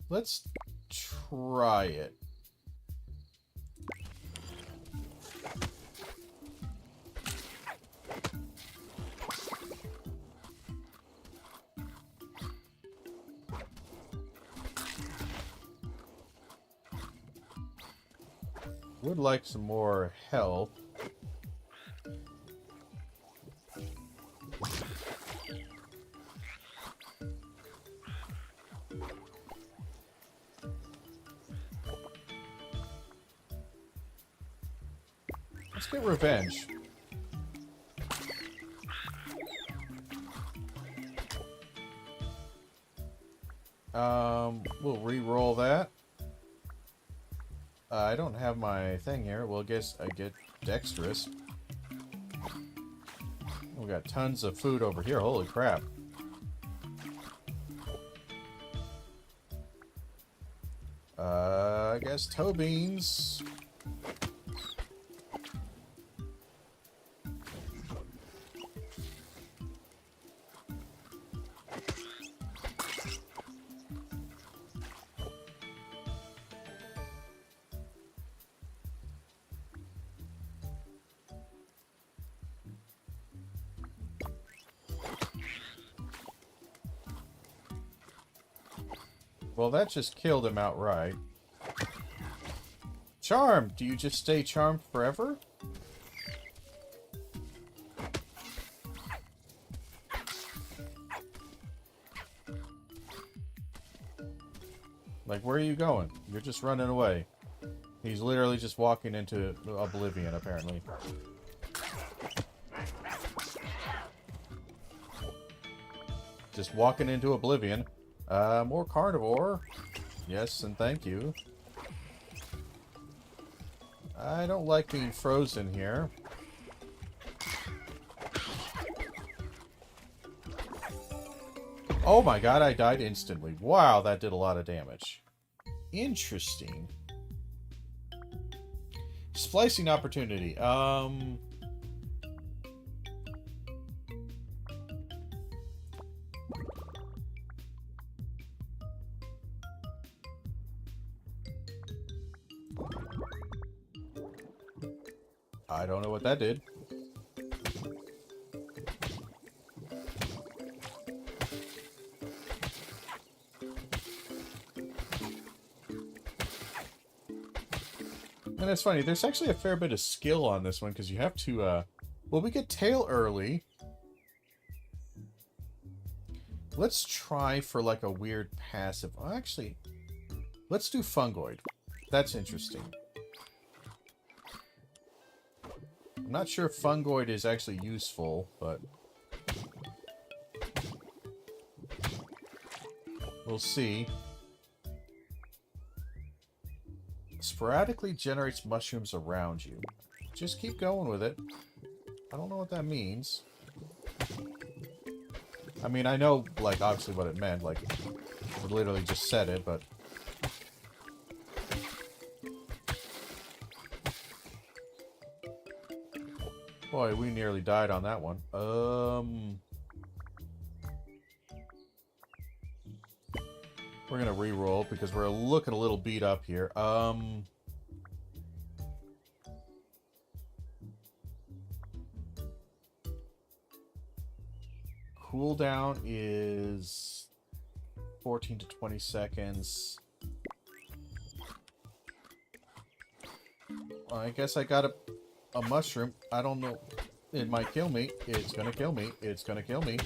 Let's try it. Would like some more help. Let's get revenge. We'll re-roll that. I don't have my thing here. Well, I guess I get dexterous. We got tons of food over here. Holy crap. I guess toe beans. Well, that just killed him outright. Charmed! Do you just stay charmed forever? Like, where are you going? You're just running away. He's literally just walking into oblivion, apparently. Just walking into oblivion. More carnivore. Yes, and thank you. I don't like being frozen here. Oh my god, I died instantly. Wow, that did a lot of damage. Interesting. Splicing opportunity. I don't know what that did. And it's funny, there's actually a fair bit of skill on this one, because you have to, well, we get tail early. Let's try for, like, a weird passive. Oh, actually, let's do fungoid. That's interesting. I'm not sure if fungoid is actually useful, but we'll see. Sporadically generates mushrooms around you. just keep going with it. I don't know what that means. I mean, I know, like, obviously what it meant. Like, I literally just said it, but... Boy, we nearly died on that one. We're gonna re-roll because we're looking a little beat up here. Cooldown is 14 to 20 seconds. I guess I got a mushroom. I don't know. It might kill me. It's gonna kill me. It's gonna kill me.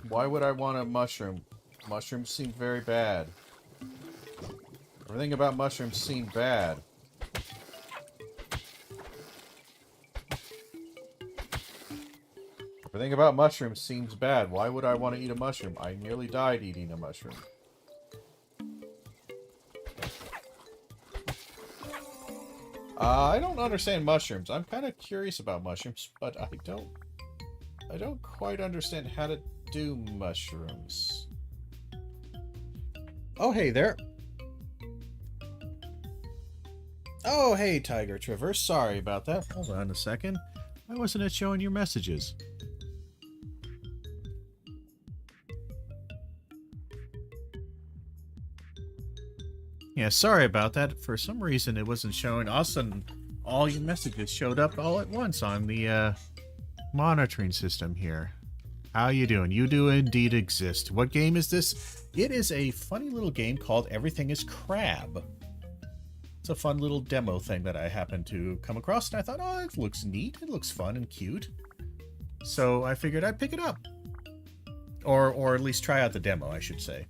Why would I want a mushroom? Mushrooms seem very bad. Everything about mushrooms seemed bad. Everything about mushrooms seems bad. Why would I want to eat a mushroom? I nearly died eating a mushroom. I don't understand mushrooms. I'm kind of curious about mushrooms, but I don't quite understand how to do mushrooms. Oh, hey there. Oh, hey, Tiger Traverse. Sorry about that. Hold on a second. Why wasn't it showing your messages? Yeah, sorry about that. For some reason, it wasn't showing. All of a sudden, all your messages showed up all at once on the monitoring system here. How you doing? You do indeed exist. What game is this? It is a funny little game called Everything is Crab. It's a fun little demo thing that I happened to come across, and I thought, oh, it looks neat. It looks fun and cute. So I figured I'd pick it up. Or at least try out the demo, I should say.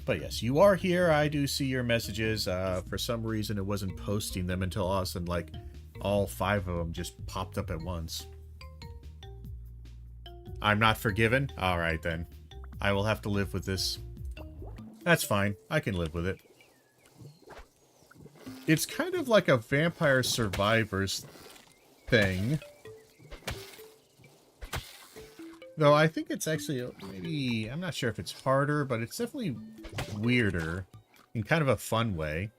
But yes, you are here. I do see your messages. For some reason, it wasn't posting them until all of a sudden, like, all 5 of them just popped up at once. I'm not forgiven? Alright then. I will have to live with this. That's fine. I can live with it. It's kind of like a Vampire Survivors thing. Though I think it's actually maybe... I'm not sure if it's harder, but it's definitely weirder. In kind of a fun way.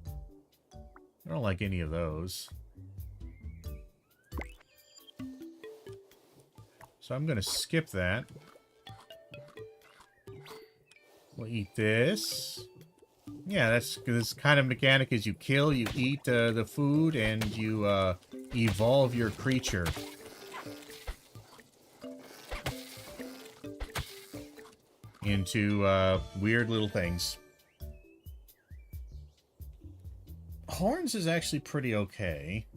I don't like any of those. So I'm going to skip that. We'll eat this. Yeah, that's this kind of mechanic is you kill, you eat the food, and you evolve your creature. Into weird little things. Horns is actually pretty okay.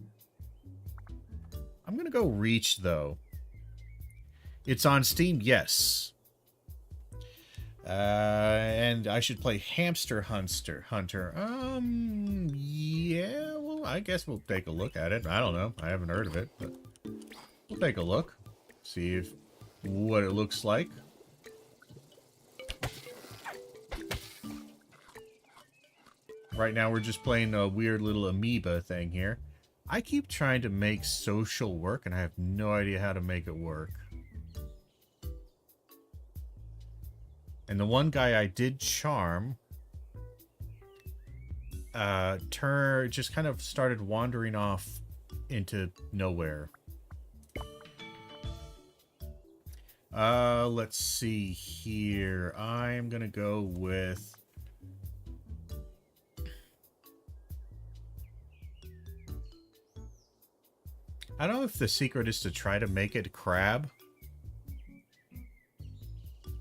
I'm going to go Reach, though. It's on Steam, yes. And I should play Hamster Hunter. Yeah, well, I guess we'll take a look at it. I don't know. I haven't heard of it, but we'll take a look. See what it looks like. Right now, we're just playing a weird little amoeba thing here. I keep trying to make social work, and I have no idea how to make it work. And the one guy I did charm just kind of started wandering off into nowhere. Let's see here. I'm gonna go with... I don't know if the secret is to try to make it crab.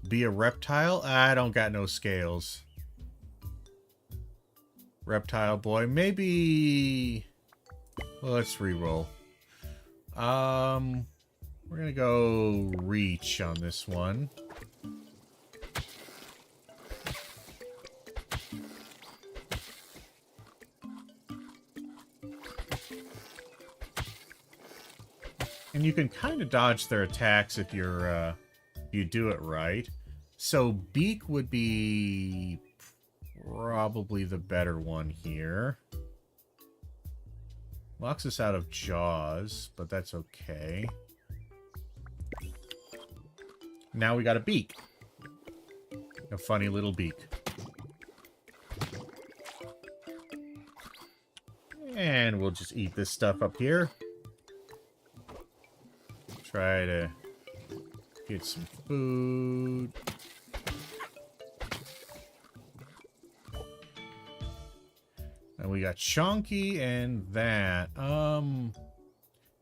Be a reptile? I don't got no scales. Reptile boy. Maybe... Well, let's reroll. We're gonna go Reach on this one. And you can kind of dodge their attacks if you're, you do it right. So beak would be probably the better one here. Locks us out of jaws, but that's okay. Now we got a beak. A funny little beak. And we'll just eat this stuff up here. Try to get some food. And we got Chonky and that.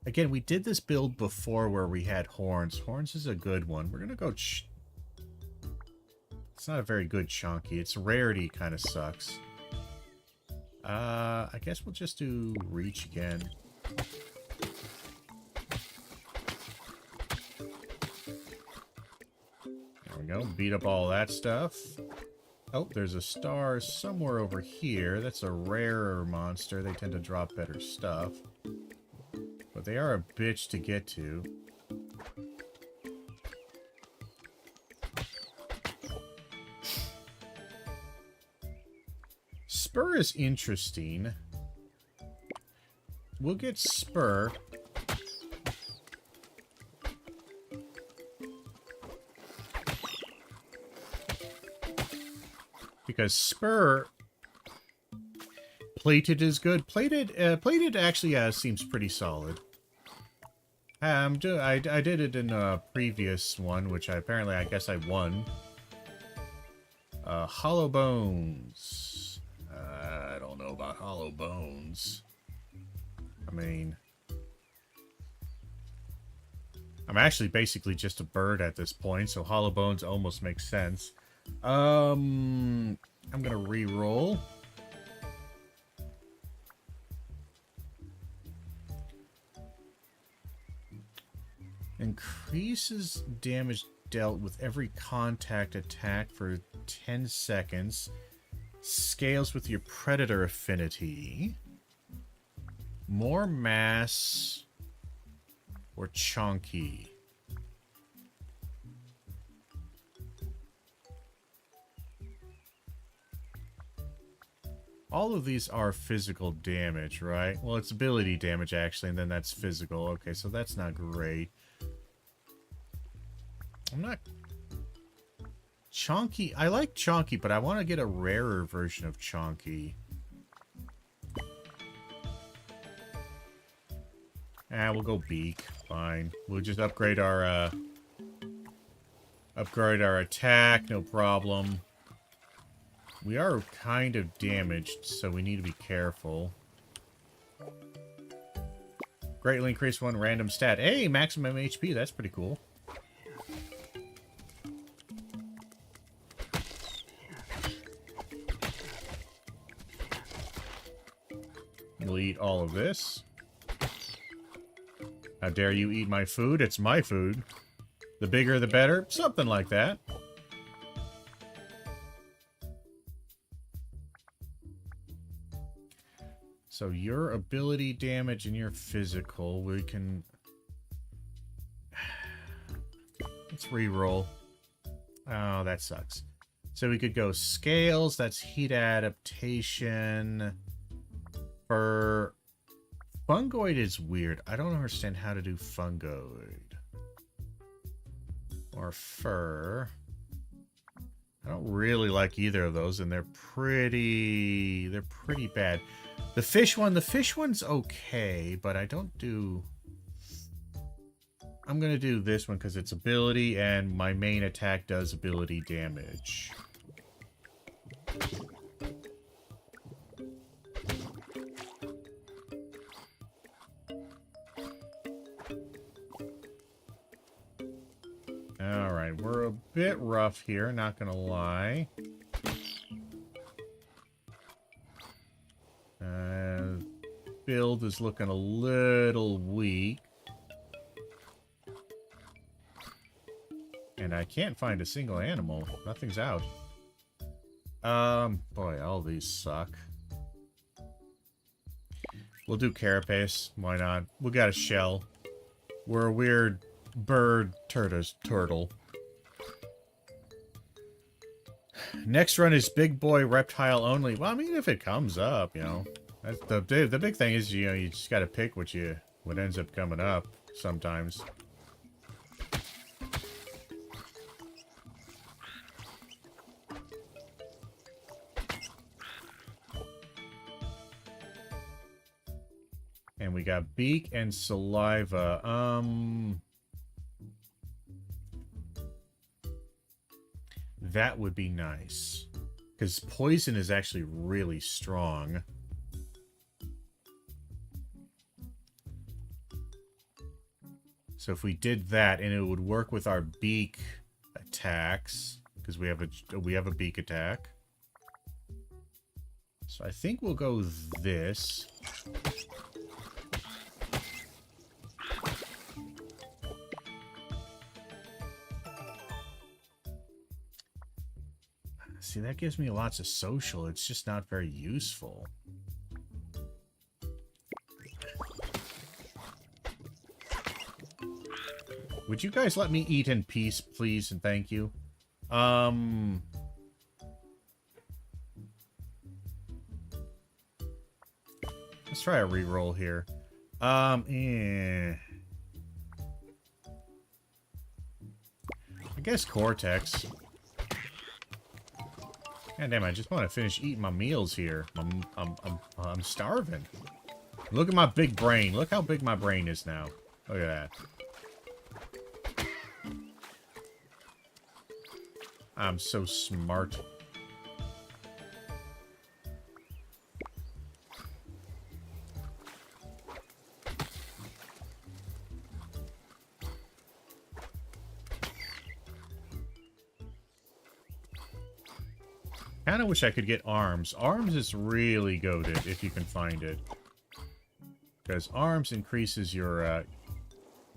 Again, we did this build before where we had horns. Horns is a good one. We're gonna go... It's not a very good Chonky. Its rarity kind of sucks. I guess we'll just do reach again. There we go. Beat up all that stuff. Oh, there's a star somewhere over here. That's a rarer monster. They tend to drop better stuff. But they are a bitch to get to. Spur is interesting. We'll get Spur. Because Spur... Plated is good. Plated actually seems pretty solid. I did it in a previous one, which I guess I won. Hollow Bones. I don't know about Hollow Bones. I mean... I'm actually basically just a bird at this point, so Hollow Bones almost makes sense. I'm gonna re-roll. Increases damage dealt with every contact attack for 10 seconds. Scales with your predator affinity. More mass or chonky. All of these are physical damage, right? Well, it's ability damage, actually, and then that's physical. Okay, so that's not great. I'm not... Chonky. I like Chonky, but I want to get a rarer version of Chonky. We'll go Beak. Fine. We'll just upgrade our attack. No problem. We are kind of damaged, so we need to be careful. Greatly increase one random stat. Hey, maximum HP. That's pretty cool. We'll eat all of this. How dare you eat my food? It's my food. The bigger the better. Something like that. So your ability damage and your physical, we can... Let's re-roll. Oh, that sucks. So we could go scales, that's heat adaptation. For fungoid is weird. I don't understand how to do fungoid. Or fur. I don't really like either of those, and they're pretty bad. The fish one's okay, but I don't do... I'm gonna do this one because it's ability, and my main attack does ability damage. Alright, we're a bit rough here, not gonna lie. Build is looking a little weak. And I can't find a single animal. Nothing's out. Boy, all these suck. We'll do carapace. Why not? We got a shell. We're a weird bird turtle. Next run is big boy reptile only. Well, I mean, if it comes up, you know, that's the big thing is, you know, you just got to pick what ends up coming up sometimes. And we got beak and saliva. That would be nice. Because poison is actually really strong. So if we did that, and it would work with our beak attacks, because we have a beak attack. So I think we'll go this. See, that gives me lots of social. It's just not very useful. Would you guys let me eat in peace, please, and thank you? Let's try a reroll here. I guess Cortex. God damn, I just want to finish eating my meals here. I'm starving. Look at my big brain. Look how big my brain is now. Look at that. I'm so smart. Kinda wish I could get arms. Arms is really goated if you can find it. Because arms increases your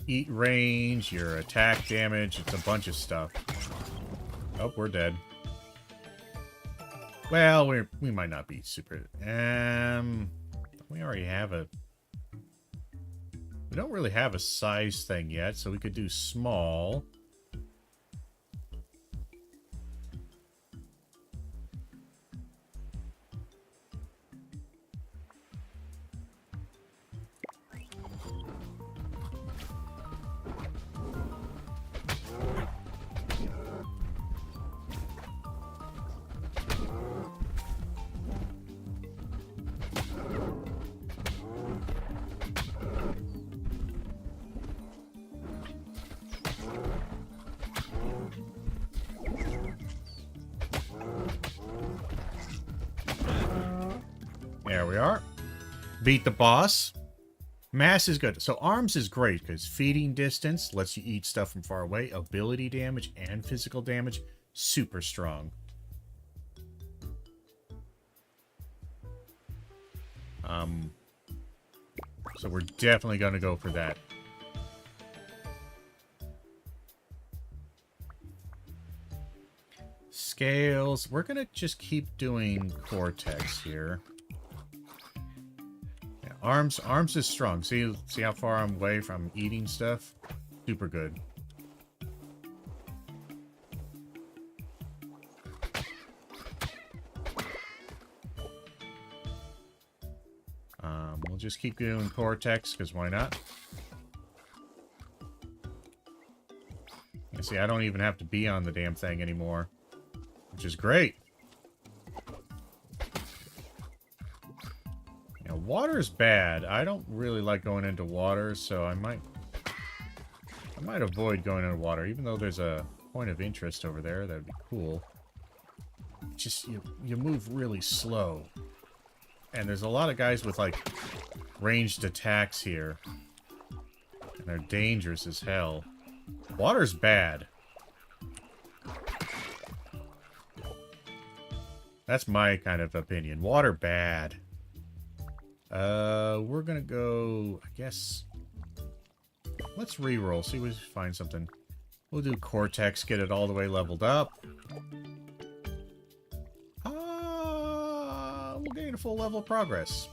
eat range, your attack damage, it's a bunch of stuff. Oh, we're dead. Well, we might not be super... we already have a... We don't really have a size thing yet, so we could do small. There we are. Beat the boss. Mass is good. So arms is great because feeding distance lets you eat stuff from far away. Ability damage and physical damage, super strong. So we're definitely going to go for that. Scales. We're going to just keep doing Cortex here. Yeah, arms is strong. See how far I'm away from eating stuff? Super good. We'll just keep doing Cortex, because why not? You see, I don't even have to be on the damn thing anymore. Which is great. Now, water is bad. I don't really like going into water, so I might avoid going into water, even though there's a point of interest over there. That'd be cool. Just, you move really slow. And there's a lot of guys with, like, ranged attacks here. And they're dangerous as hell. Water's bad. That's my kind of opinion. Water bad. We're gonna go, I guess... Let's reroll, see if we find something. We'll do Cortex, get it all the way leveled up. We'll gain a full level of progress.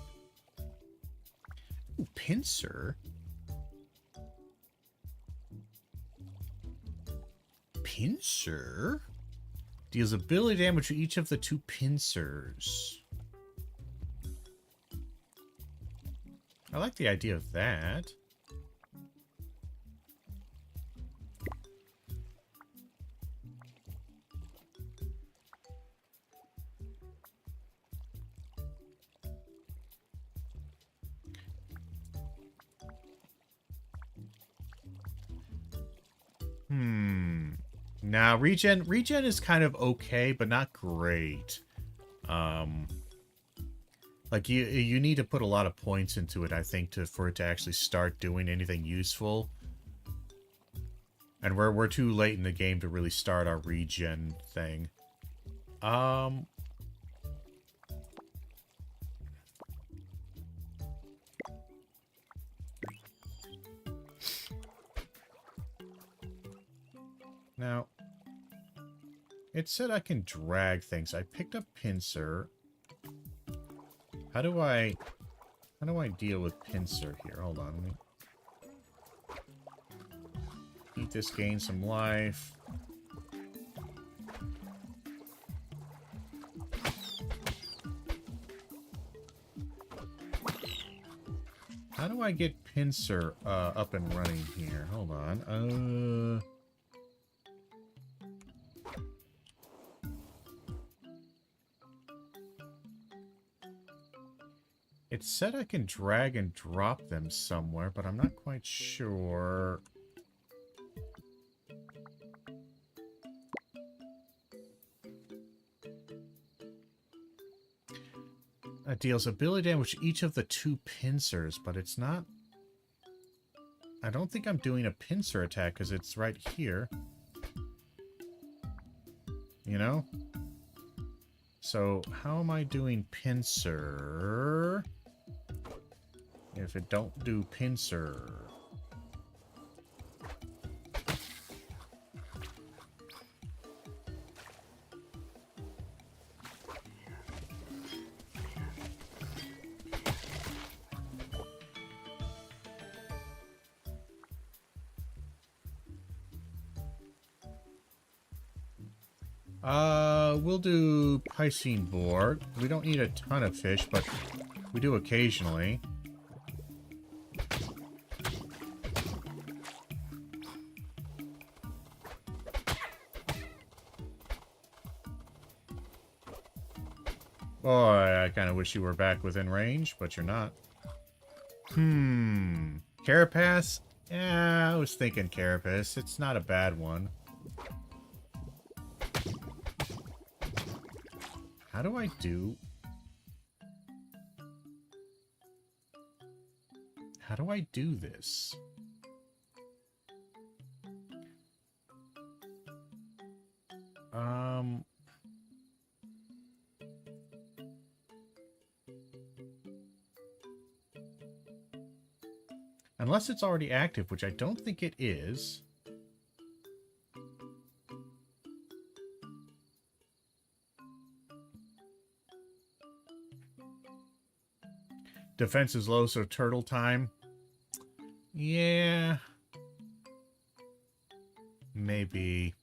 Ooh, pincer. pincer? Deals ability damage to each of the 2 pincers. I like the idea of that. Now, regen is kind of okay, but not great. Like you need to put a lot of points into it, I think, for it to actually start doing anything useful. And we're too late in the game to really start our regen thing. Now, it said I can drag things. I picked up pincer. How do I deal with pincer here? Hold on. Let me eat this, gain some life. How do I get pincer up and running here? Hold on. It said I can drag and drop them somewhere, but I'm not quite sure. It deals ability damage to each of the 2 pincers, but it's not... I don't think I'm doing a pincer attack because it's right here. You know? So, how am I doing pincer if it don't do pincer? We'll do Piscine board. We don't need a ton of fish, but we do occasionally. Boy, I kind of wish you were back within range, but you're not. Carapace? Yeah, I was thinking Carapace. It's not a bad one. How do I do... How do I do this? Unless it's already active, which I don't think it is. Defense is low, so turtle time. Yeah. Maybe.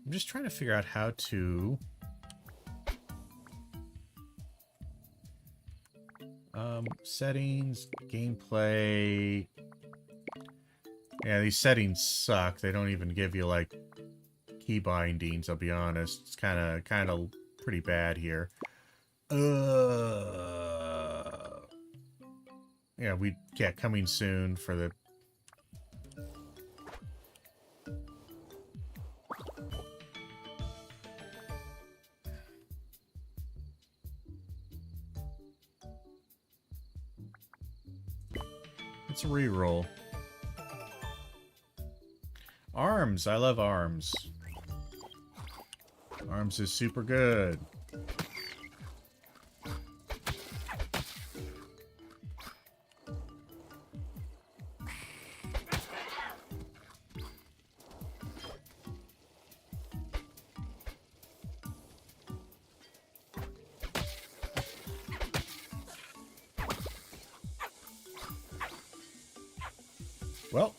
I'm just trying to figure out how to... settings, gameplay. Yeah, these settings suck. They don't even give you, like, key bindings, I'll be honest. It's kind of pretty bad here. Yeah, coming soon for the... It's a reroll. Arms. I love arms. Arms is super good. Well,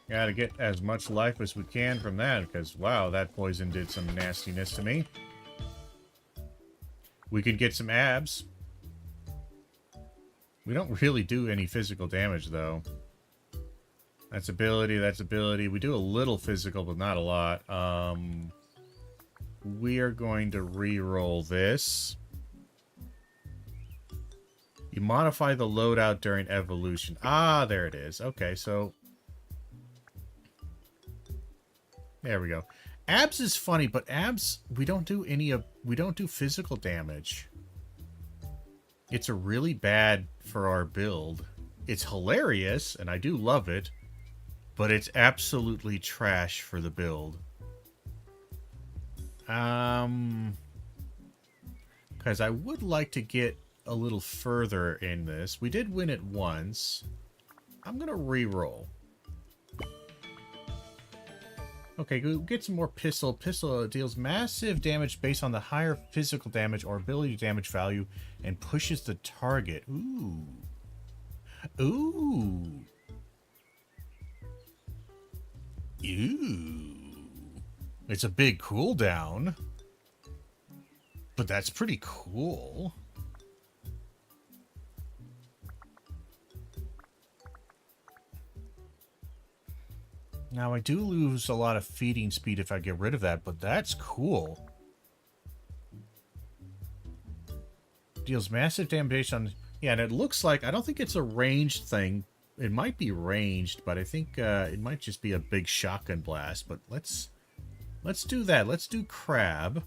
gotta get as much life as we can from that, because, wow, that poison did some nastiness to me. We could get some abs. We don't really do any physical damage, though. That's ability, that's ability. We do a little physical, but not a lot. We are going to re-roll this. You modify the loadout during evolution. Ah, there it is. Okay, so... there we go. Abs is funny, but abs, we don't do physical damage. It's a really bad for our build. It's hilarious, and I do love it, but it's absolutely trash for the build. Because I would like to get a little further in this. We did win it once. I'm gonna re-roll. Okay, go get some more pistol. Pistol deals massive damage based on the higher physical damage or ability damage value and pushes the target. Ooh. Ooh. Ooh. It's a big cooldown. But that's pretty cool. Now, I do lose a lot of feeding speed if I get rid of that, but that's cool. Deals massive damage on... yeah, and it looks like... I don't think it's a ranged thing. It might be ranged, but I think it might just be a big shotgun blast. But let's do that. Let's do crab.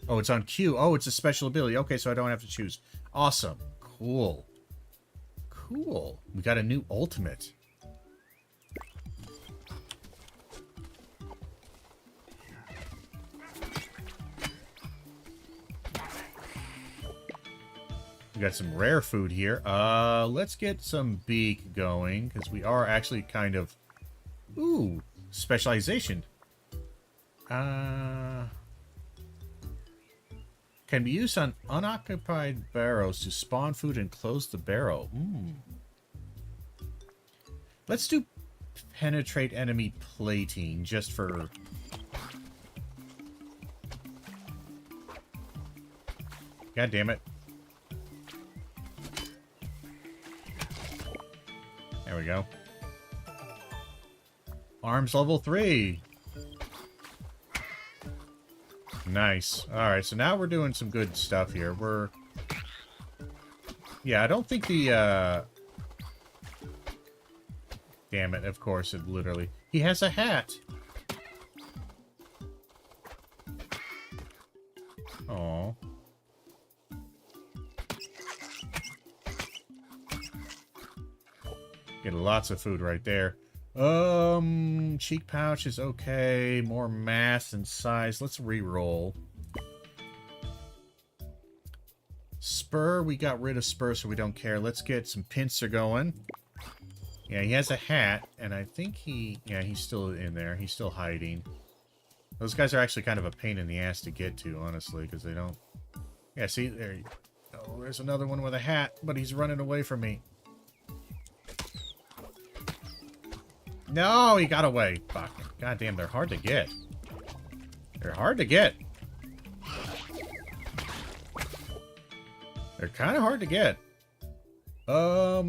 Oh, it's on Q. Oh, it's a special ability. Okay, so I don't have to choose. Awesome. Cool. Cool. We got a new ultimate. We got some rare food here. Let's get some beak going, because we are actually kind of... ooh, specialization. Can be used on unoccupied barrows to spawn food and close the barrow. Let's do penetrate enemy plating just for... god damn it. There we go. Arms level 3. Nice. Alright, so now we're doing some good stuff here. We're... yeah, I don't think the, damn it, of course, it literally... he has a hat! Aww. Get lots of food right there. Cheek pouch is okay. More mass and size. Let's re-roll. Spur, we got rid of Spur, so we don't care. Let's get some pincer going. Yeah, he has a hat, and I think he... yeah, he's still in there. He's still hiding. Those guys are actually kind of a pain in the ass to get to, honestly, because they don't... yeah, see? There you go. Oh, there's another one with a hat, but he's running away from me. No, he got away. Fuck. God damn, they're hard to get. They're hard to get. They're kind of hard to get. We're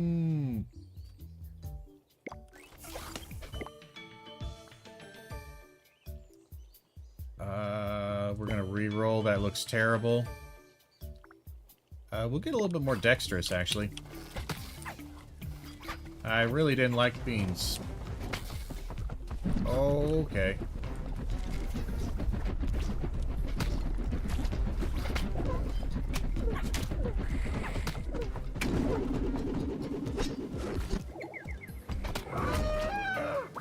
gonna re-roll. That looks terrible. We'll get a little bit more dexterous, actually. I really didn't like beans. Okay.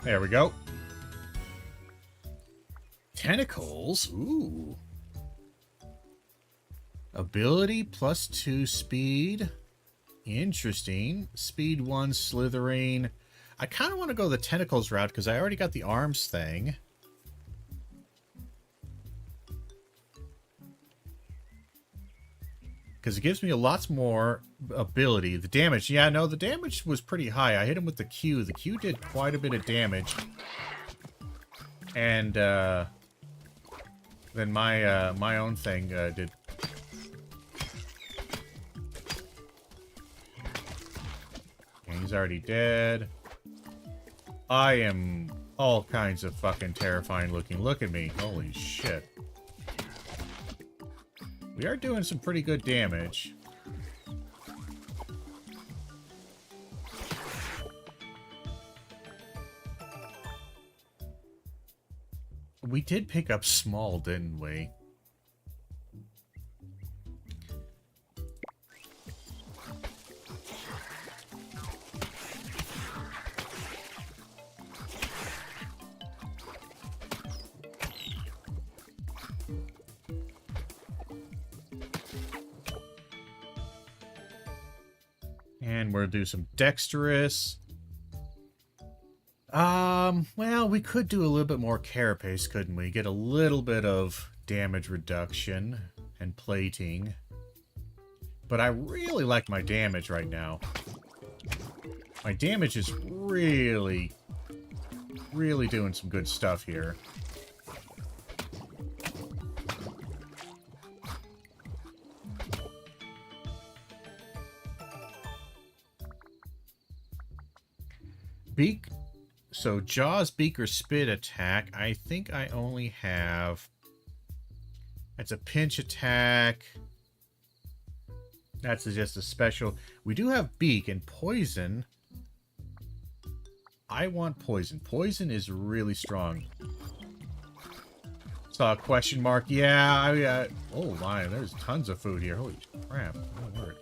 There we go. Tentacles? Ooh. Ability +2 speed. Interesting. Speed 1 slithering. I kind of want to go the tentacles route because I already got the arms thing. because it gives me a lot more ability. The damage, yeah, no, the damage was pretty high. I hit him with the Q. The Q did quite a bit of damage. And then my own thing did. And he's already dead. I am all kinds of fucking terrifying looking. Look at me. Holy shit. We are doing some pretty good damage. We did pick up small, didn't we? And we'll do some dexterous. Well, we could do a little bit more carapace, couldn't we? Get a little bit of damage reduction and plating. But I really like my damage right now. My damage is really doing some good stuff here. Beak. So, Jaws, Beak, or Spit attack. I think I only have... That's a pinch attack. That's just a special. We do have Beak and Poison. I want Poison. Poison is really strong. Saw a question mark. Yeah, oh my, there's tons of food here. Holy crap. Oh, word.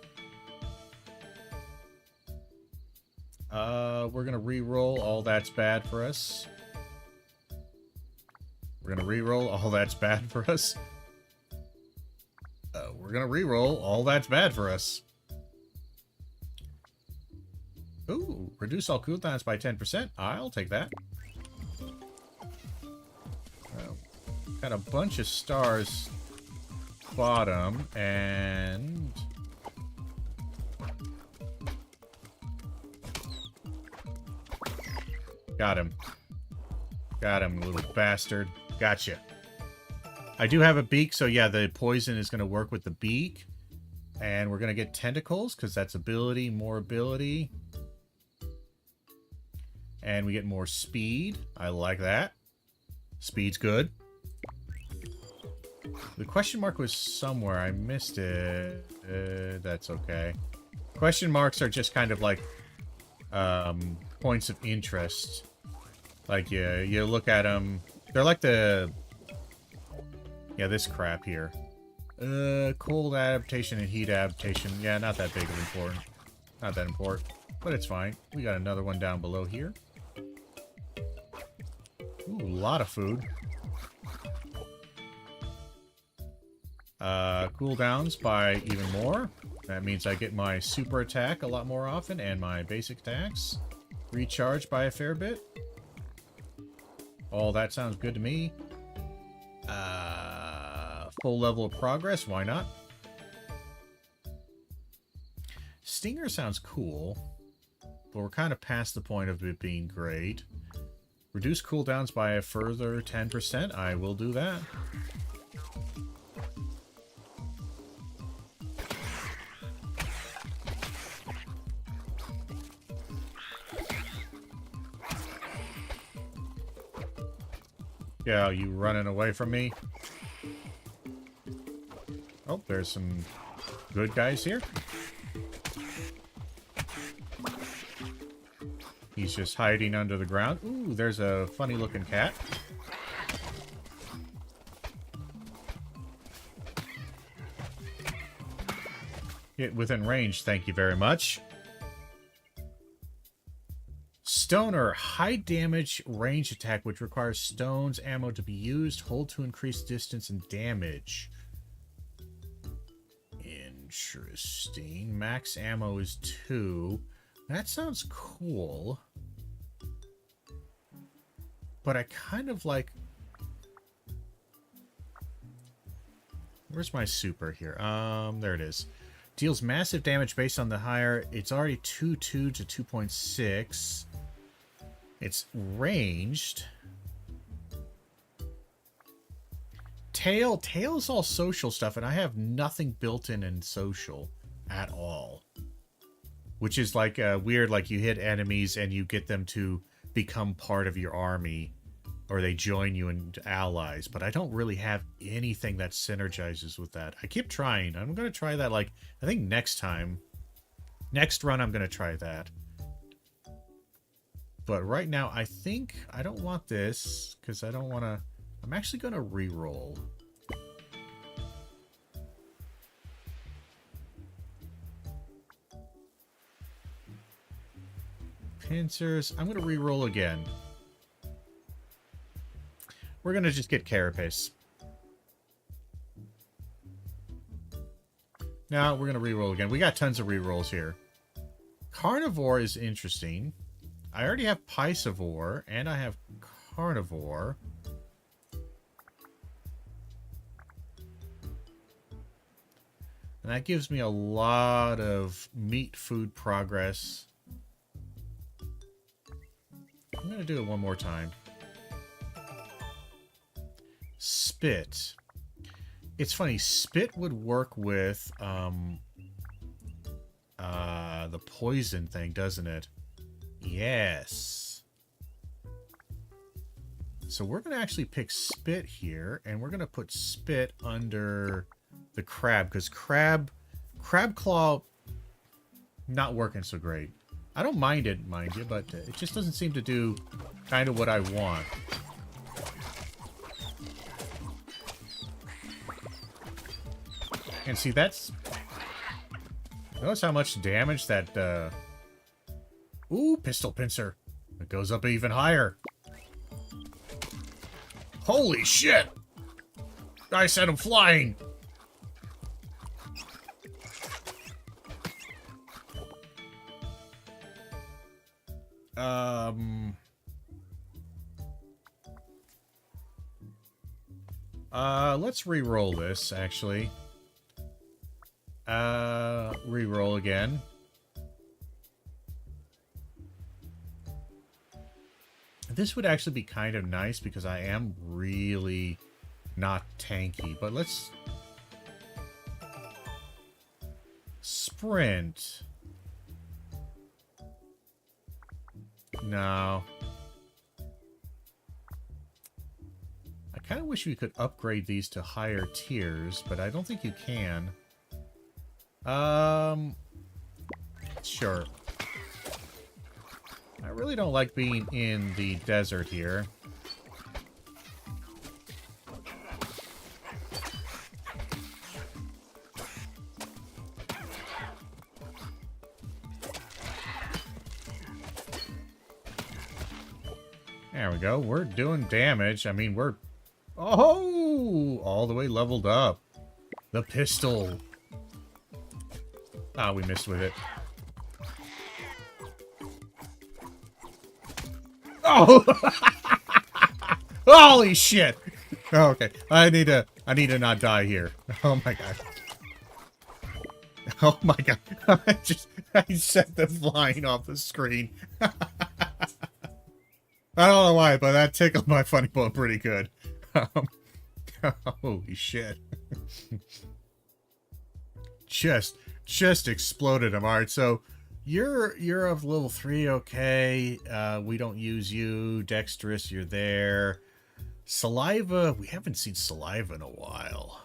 We're gonna re-roll all that's bad for us. We're gonna re-roll all that's bad for us. We're gonna re-roll all that's bad for us. Ooh, reduce all cooldowns by 10%. I'll take that. Got a bunch of stars bottom, and... Got him. Got him, little bastard. Gotcha. I do have a beak, so yeah, the poison is going to work with the beak. And we're going to get tentacles, because that's ability, more ability. And we get more speed. I like that. Speed's good. The question mark was somewhere. I missed it. That's okay. Question marks are just kind of like points of interest. Like, yeah, you look at them. They're like the... Yeah, this crap here. Cold adaptation and heat adaptation. Yeah, not that big of important. Not that important. But it's fine. We got another one down below here. Ooh, a lot of food. Cooldowns by even more. That means I get my super attack a lot more often, and my basic attacks. Recharge by a fair bit. All that sounds good to me. Full level of progress, why not? Stinger sounds cool, but we're kind of past the point of it being great. Reduce cooldowns by a further 10%. I will do that. Yeah, you running away from me? Oh, there's some good guys here. He's just hiding under the ground. Ooh, there's a funny looking cat. Get within range, thank you very much. Stoner, high damage range attack, which requires stones ammo to be used. Hold to increase distance and damage. Interesting. Max ammo is 2. That sounds cool. But I kind of like... Where's my super here? There it is. Deals massive damage based on the higher. It's already 2.2 to 2.6. It's ranged. Tail is all social stuff, and I have nothing built in social at all. Which is like weird, like you hit enemies and you get them to become part of your army, or they join you and allies, but I don't really have anything that synergizes with that. I keep trying. I'm going to try that, like, I think next time. Next run, I'm going to try that. But right now, I think I don't want this, because I don't want to... I'm actually going to re-roll. Pincers. I'm going to re-roll again. We're going to just get Carapace. Now we're going to re-roll again. We got tons of re-rolls here. Carnivore is interesting. I already have Piscivore, and I have Carnivore. And that gives me a lot of meat food progress. I'm going to do it one more time. Spit. It's funny, Spit would work with the poison thing, doesn't it? Yes. So we're going to actually pick Spit here, and we're going to put Spit under the Crab, because Crab Claw not working so great. I don't mind it, mind you, but it just doesn't seem to do kind of what I want. And see, that's... Notice how much damage that, Ooh, Pistol Pincer. It goes up even higher. Holy shit! I sent him flying! Let's re-roll this, actually. Re-roll again. This would actually be kind of nice because I am really not tanky, but let's... Sprint. No. I kind of wish we could upgrade these to higher tiers, but I don't think you can. Sure. I really don't like being in the desert here. There we go. We're doing damage. I mean, we're... Oh! All the way leveled up. The pistol. Ah, we missed with it. Oh! Holy shit! Oh, okay. I need to not die here. Oh my god. Oh my god. I set them flying off the screen. I don't know why, but that tickled my funny bone pretty good. Holy shit. Just exploded him. Alright, so you're of level 3, okay. We don't use you. Dexterous, you're there. Saliva, we haven't seen Saliva in a while.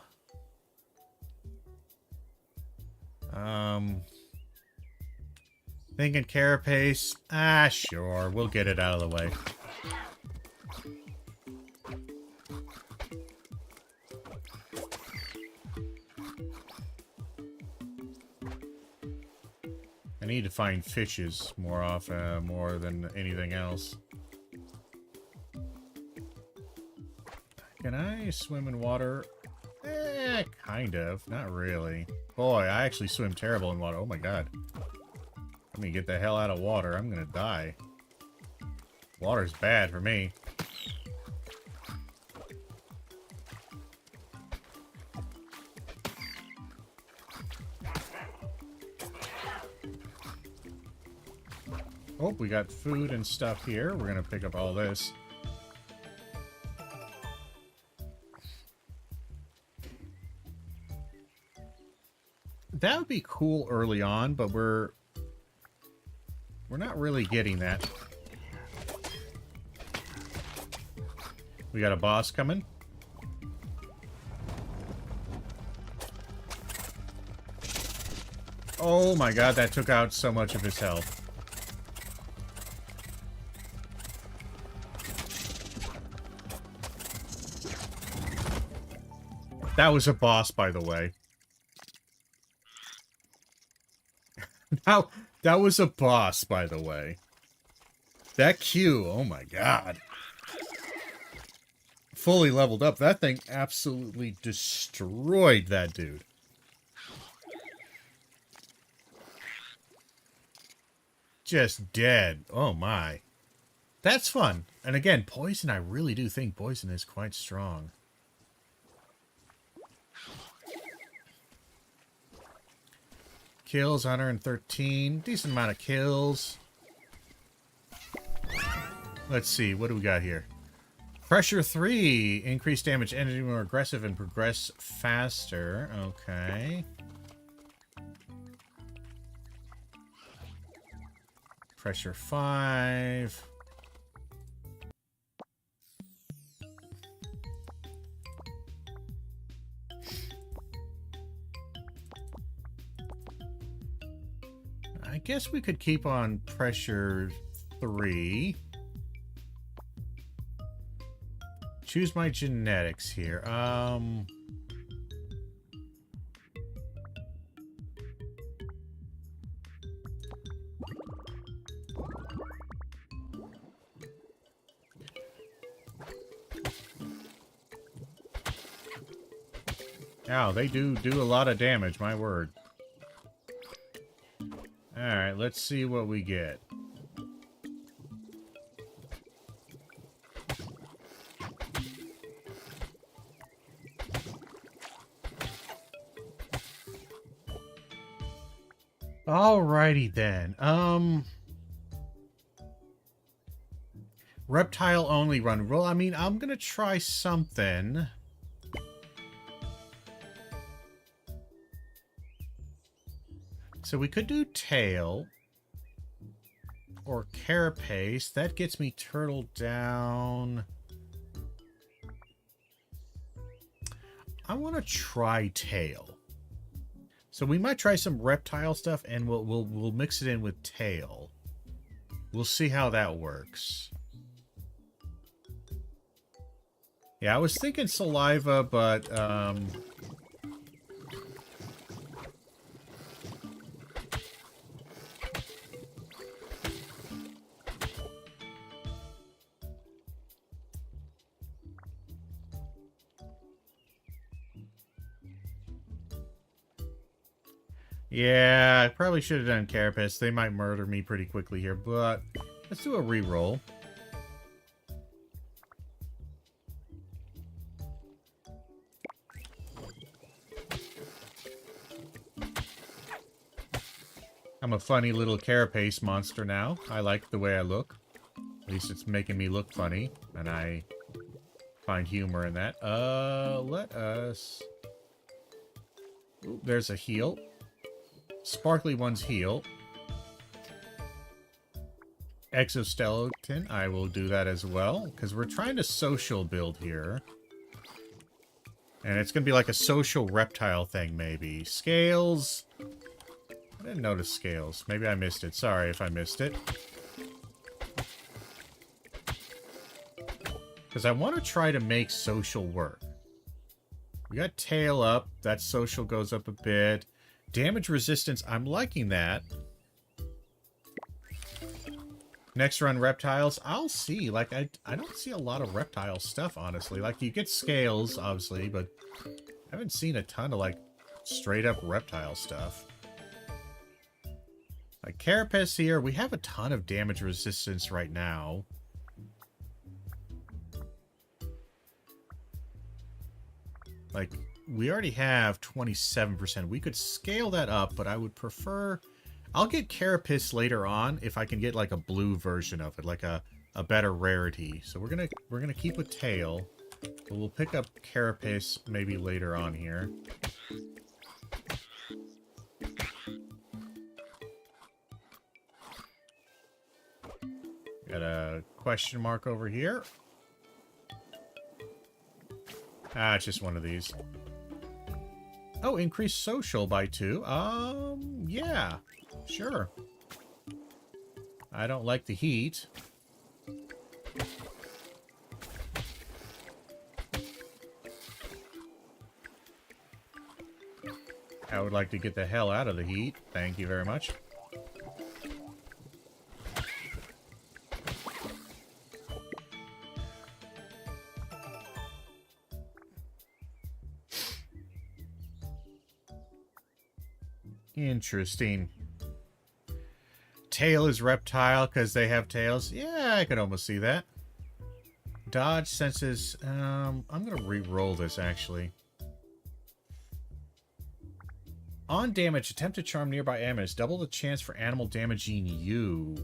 Thinking Carapace. Ah, sure. We'll get it out of the way. I need to find fishes more often, more than anything else. Can I swim in water? Kind of. Not really. Boy, I actually swim terrible in water. Oh my god. Let me get the hell out of water. I'm gonna die. Water's bad for me. Oh, we got food and stuff here. We're gonna pick up all this. That would be cool early on, but we're not really getting that. We got a boss coming. Oh my god, that took out so much of his health. That was a boss, by the way. That was a boss, by the way. That Q, oh my god. Fully leveled up. That thing absolutely destroyed that dude. Just dead. Oh my. That's fun. And again, poison, I really do think poison is quite strong. Kills, 113. Decent amount of kills. Let's see. What do we got here? Pressure 3. Increased damage, energy more aggressive, and progress faster. Okay. Pressure 5. I guess we could keep on pressure 3. Choose my genetics here. Ow, they do a lot of damage, my word. Alright, let's see what we get. Alrighty then. Reptile only run. Well, I mean, I'm gonna try something. So we could do tail or carapace. That gets me turtle down. I want to try tail. So we might try some reptile stuff, and we'll mix it in with tail. We'll see how that works. Yeah, I was thinking saliva, but yeah, I probably should have done carapace. They might murder me pretty quickly here, but let's do a reroll. I'm a funny little carapace monster now. I like the way I look. At least it's making me look funny, and I find humor in that. Let us... Ooh, there's a heal. Sparkly ones heal. Exoskeleton, I will do that as well, because we're trying to social build here. And it's going to be like a social reptile thing, maybe. Scales. I didn't notice scales. Maybe I missed it. Sorry if I missed it. Because I want to try to make social work. We got tail up. That social goes up a bit. Damage resistance, I'm liking that. Next run reptiles, I'll see. Like, I don't see a lot of reptile stuff, honestly. Like, you get scales, obviously, but I haven't seen a ton of, like, straight-up reptile stuff. Like, carapace here, we have a ton of damage resistance right now. Like... we already have 27%. We could scale that up, but I would prefer... I'll get Carapace later on if I can get like a blue version of it, like a better rarity. So we're gonna keep with tail, but we'll pick up Carapace maybe later on here. Got a question mark over here. Ah, it's just one of these. Oh, increase social by 2. Yeah, sure. I don't like the heat. I would like to get the hell out of the heat. Thank you very much. Interesting. Tail is reptile because they have tails. Yeah, I could almost see that. Dodge senses. I'm going to re-roll this, actually. On damage, attempt to charm nearby enemies. Double the chance for animal damaging you.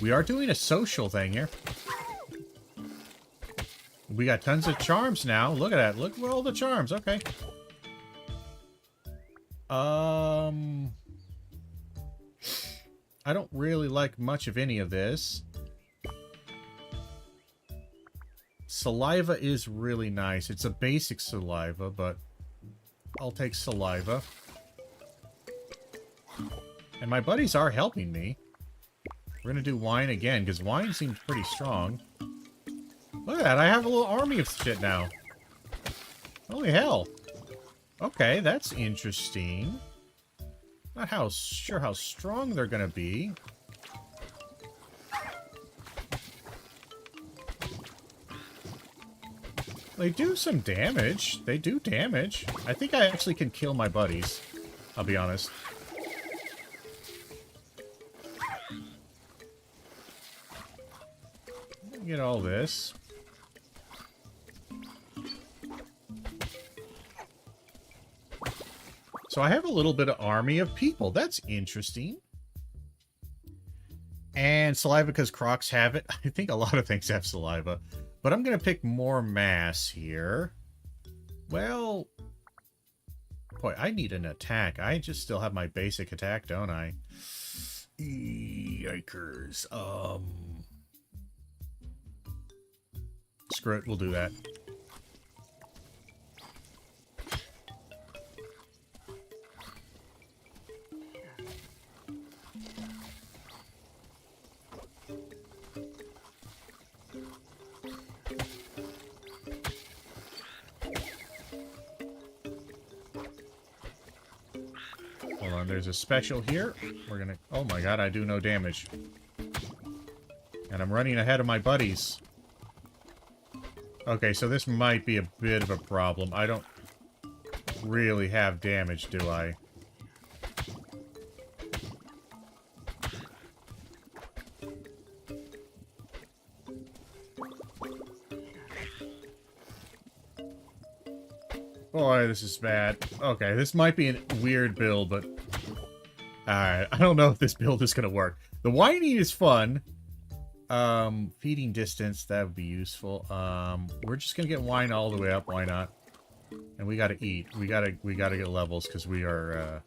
We are doing a social thing here. We got tons of charms now. Look at that. Look at all the charms. Okay. I don't really like much of any of this. Saliva is really nice. It's a basic saliva, but I'll take saliva. And my buddies are helping me. We're going to do wine again, because wine seems pretty strong. Look at that. I have a little army of shit now. Holy hell. Okay, that's interesting. Not sure how strong they're going to be. They do some damage. They do damage. I think I actually can kill my buddies. I'll be honest. Get all this. So I have a little bit of army of people. That's interesting. And saliva because crocs have it. I think a lot of things have saliva. But I'm going to pick more mass here. Well, boy, I need an attack. I just still have my basic attack, don't I? Yikers. Screw it, we'll do that. Hold on, there's a special here. We're gonna... Oh my god, I do no damage. And I'm running ahead of my buddies. Okay, so this might be a bit of a problem. I don't really have damage, do I? Boy, this is bad. Okay, this might be a weird build, but... Alright, I don't know if this build is going to work. The whining is fun. Feeding distance, that would be useful. We're just going to get wine all the way up, why not? And we got to eat. We got to get levels, because we are,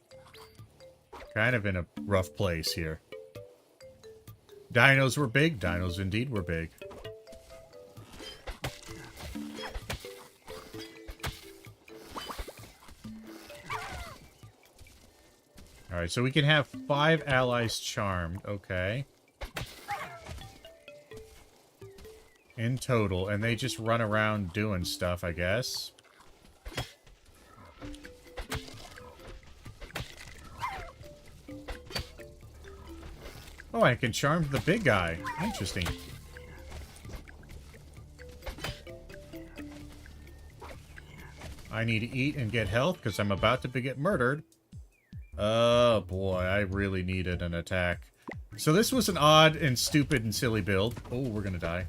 kind of in a rough place here. Dinos were big. Dinos indeed were big. Alright, so we can have 5 allies charmed. Okay. In total. And they just run around doing stuff, I guess. Oh, I can charm the big guy. Interesting. I need to eat and get health because I'm about to get murdered. Oh boy, I really needed an attack. So this was an odd and stupid and silly build. Oh, we're gonna die.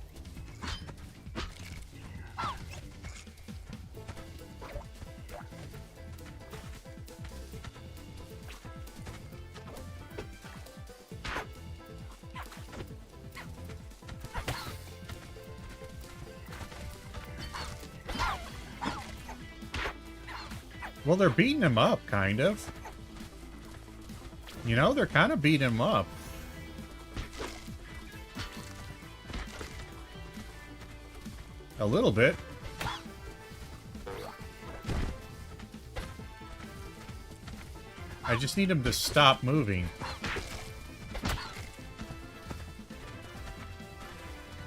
Well, they're beating him up, kind of. You know, they're kind of beating him up. A little bit. I just need him to stop moving.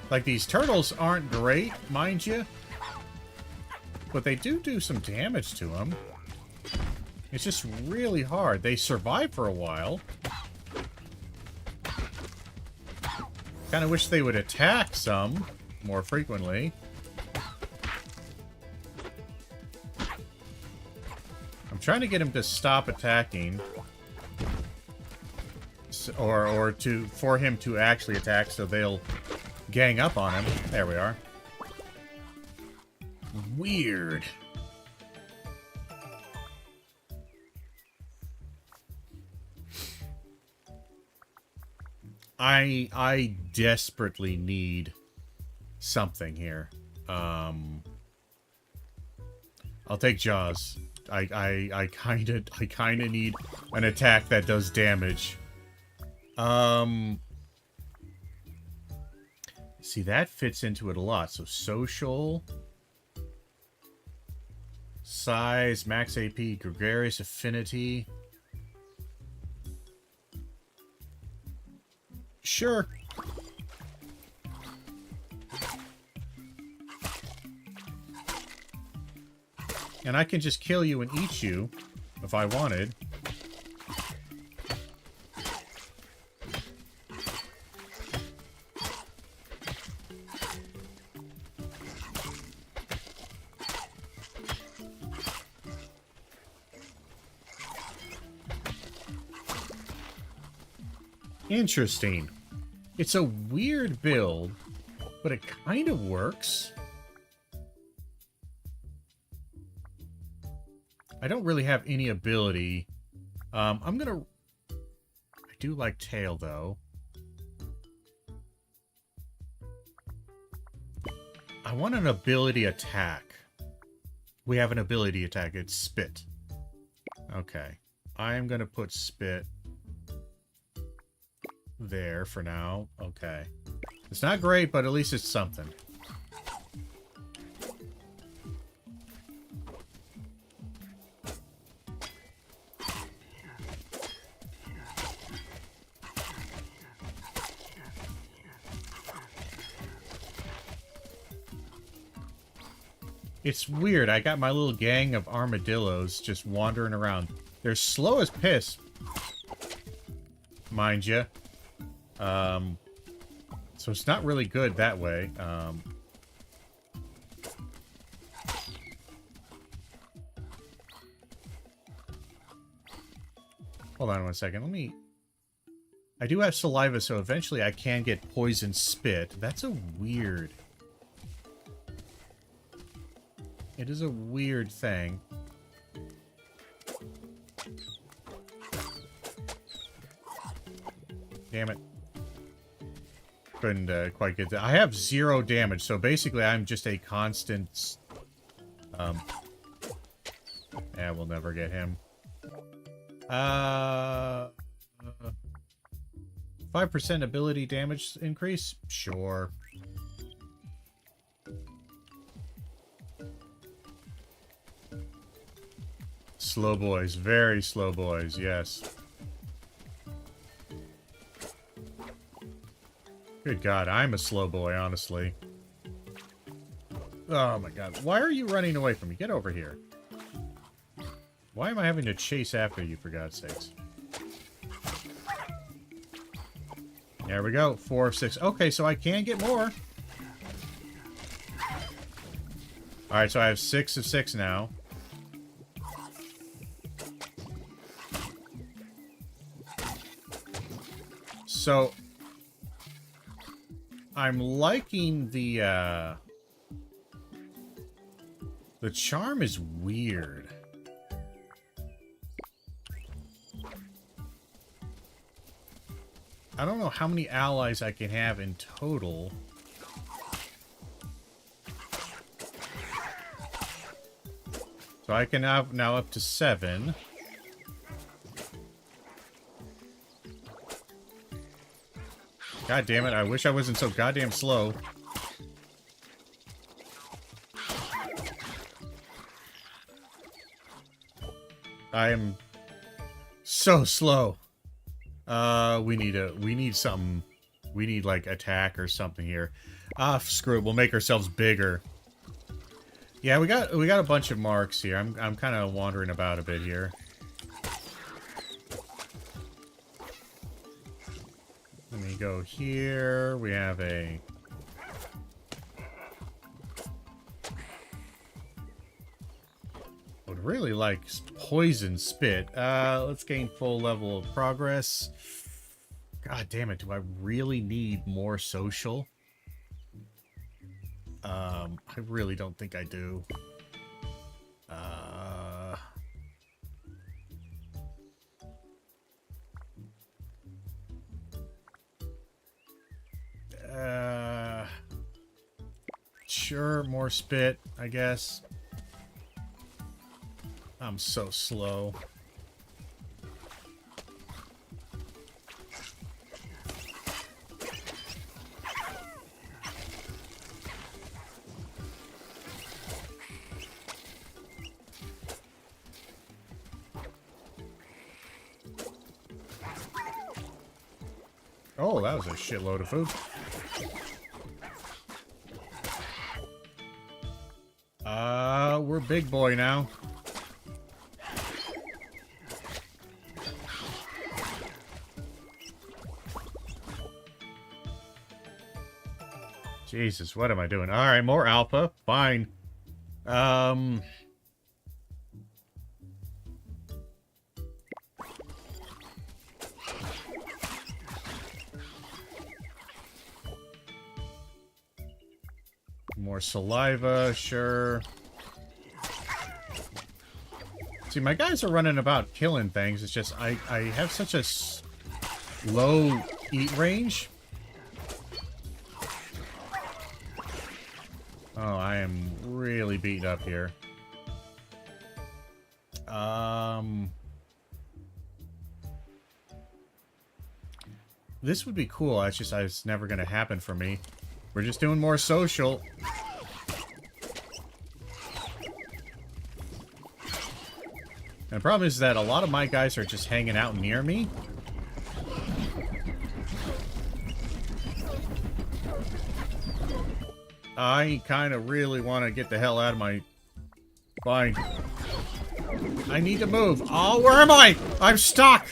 Like, these turtles aren't great, mind you. But they do some damage to him. It's just really hard. They survive for a while. Kind of wish they would attack some more frequently. I'm trying to get him to stop attacking. Or for him to actually attack so they'll gang up on him. There we are. Weird. I desperately need something here. I'll take Jaws. I kinda need an attack that does damage. See, that fits into it a lot. So social, size, max AP, gregarious affinity. Sure. And I can just kill you and eat you if I wanted. Interesting. It's a weird build, but it kind of works. I don't really have any ability. I do like tail, though. I want an ability attack. We have an ability attack. It's spit. Okay. I am going to put spit there for now. Okay. It's not great, but at least it's something. It's weird. I got my little gang of armadillos just wandering around. They're slow as piss, mind you. So it's not really good that way. Hold on one second. Let me... I do have saliva, so eventually I can get poison spit. That's a weird... It is a weird thing. Damn it. Couldn't quite get that. I have 0 damage, so basically I'm just a constant... Yeah, we'll never get him. 5% ability damage increase? Sure. Slow boys. Very slow boys, yes. Good God, I'm a slow boy, honestly. Oh my God. Why are you running away from me? Get over here. Why am I having to chase after you, for God's sakes? There we go. 4 of 6. Okay, so I can get more. Alright, so I have 6 of 6 now. So... I'm liking the charm is weird. I don't know how many allies I can have in total. So So I can have now up to 7. God damn it, I wish I wasn't so goddamn slow. I am so slow. We need something. We need like attack or something here. Ah, screw it. We'll make ourselves bigger. Yeah, we got a bunch of marks here. I'm kind of wandering about a bit here. Let me go here. We have a would really like poison spit. Let's gain full level of progress. God damn it, do I really need more social? I really don't think I do. Sure, more spit, I guess. I'm so slow. Oh, that was a shitload of food. We're big boy now. Jesus, what am I doing? Alright, more alpha. Fine. More saliva, sure. See, my guys are running about killing things. It's just, I have such a low eat range. Oh, I am really beat up here. This would be cool. It's just, it's never going to happen for me. We're just doing more social. And the problem is that a lot of my guys are just hanging out near me. I kind of really want to get the hell out of my... Fine. I need to move. Oh, where am I? I'm stuck!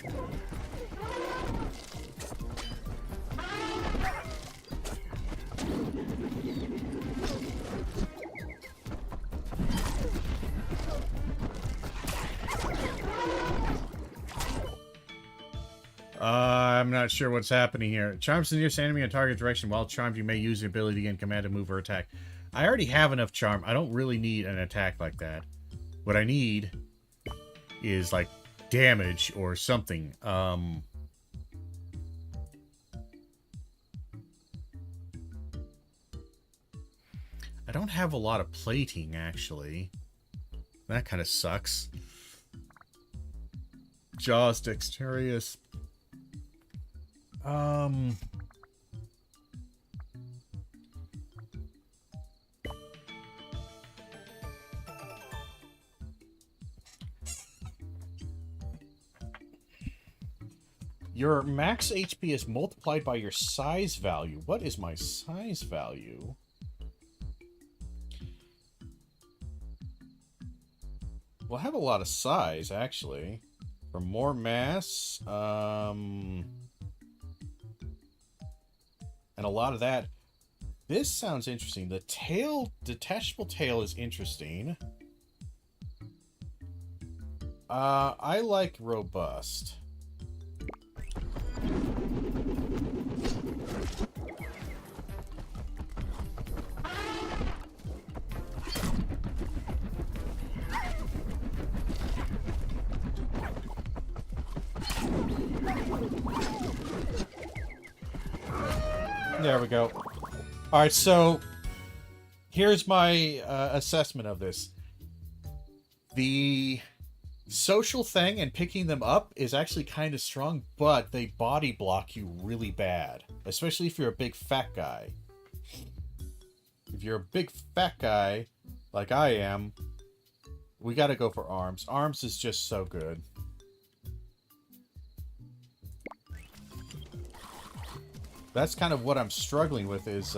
I'm not sure what's happening here. Charms the nearest enemy in target direction. While charmed, you may use the ability to gain command to move or attack. I already have enough charm. I don't really need an attack like that. What I need is, like, damage or something. I don't have a lot of plating, actually. That kind of sucks. Jaws, dexterous. Your max HP is multiplied by your size value. What is my size value? Well, I have a lot of size, actually. For more mass, and a lot of that. This sounds interesting. The tail, detachable tail is interesting. I like robust. There we go. Alright, so here's my assessment of this. The social thing and picking them up is actually kind of strong, but they body block you really bad, especially if you're a big fat guy. If you're a big fat guy, like I am, we gotta go for arms. Arms is just so good. That's kind of what I'm struggling with is,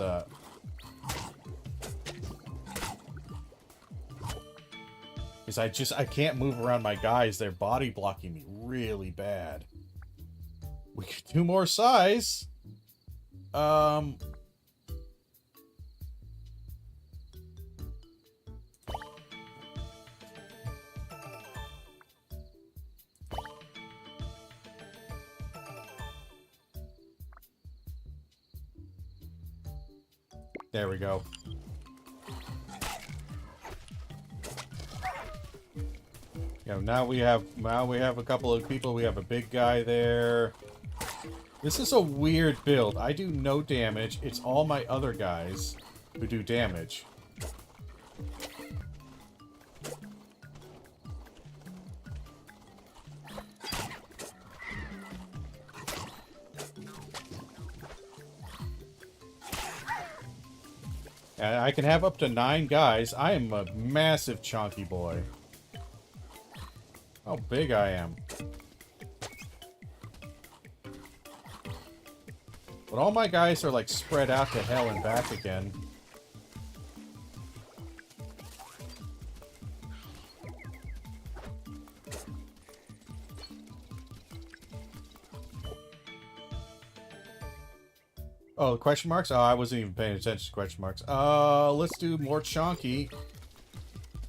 I can't move around my guys. They're body blocking me really bad. We could do more size. There we go. You know, now we have a couple of people. We have a big guy there. This is a weird build. I do no damage. It's all my other guys who do damage. And I can have up to 9 guys. I am a massive chunky boy. How big I am. But all my guys are like spread out to hell and back again. Oh, question marks? Oh, I wasn't even paying attention to question marks. Let's do more chunky.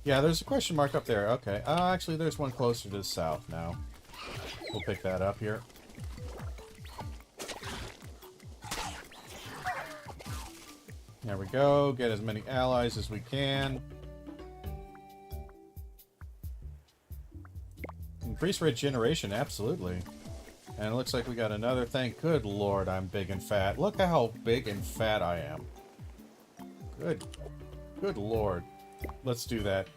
Yeah, there's a question mark up there. Okay. Actually, there's one closer to the south now. We'll pick that up here. There we go. Get as many allies as we can. Increase regeneration, absolutely. And it looks like we got another thing. Good lord, I'm big and fat. Look at how big and fat I am. Good lord. Let's do that.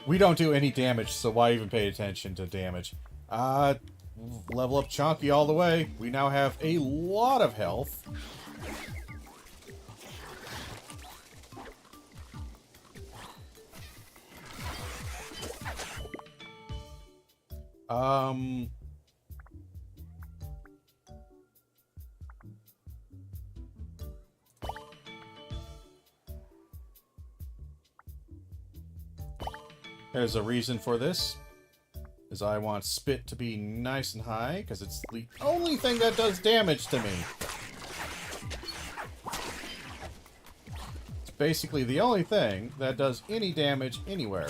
We don't do any damage, so why even pay attention to damage? Level up Chonky all the way. We now have a lot of health. There's a reason for this, is I want Spit to be nice and high, because it's the only thing that does damage to me. It's basically the only thing that does any damage anywhere.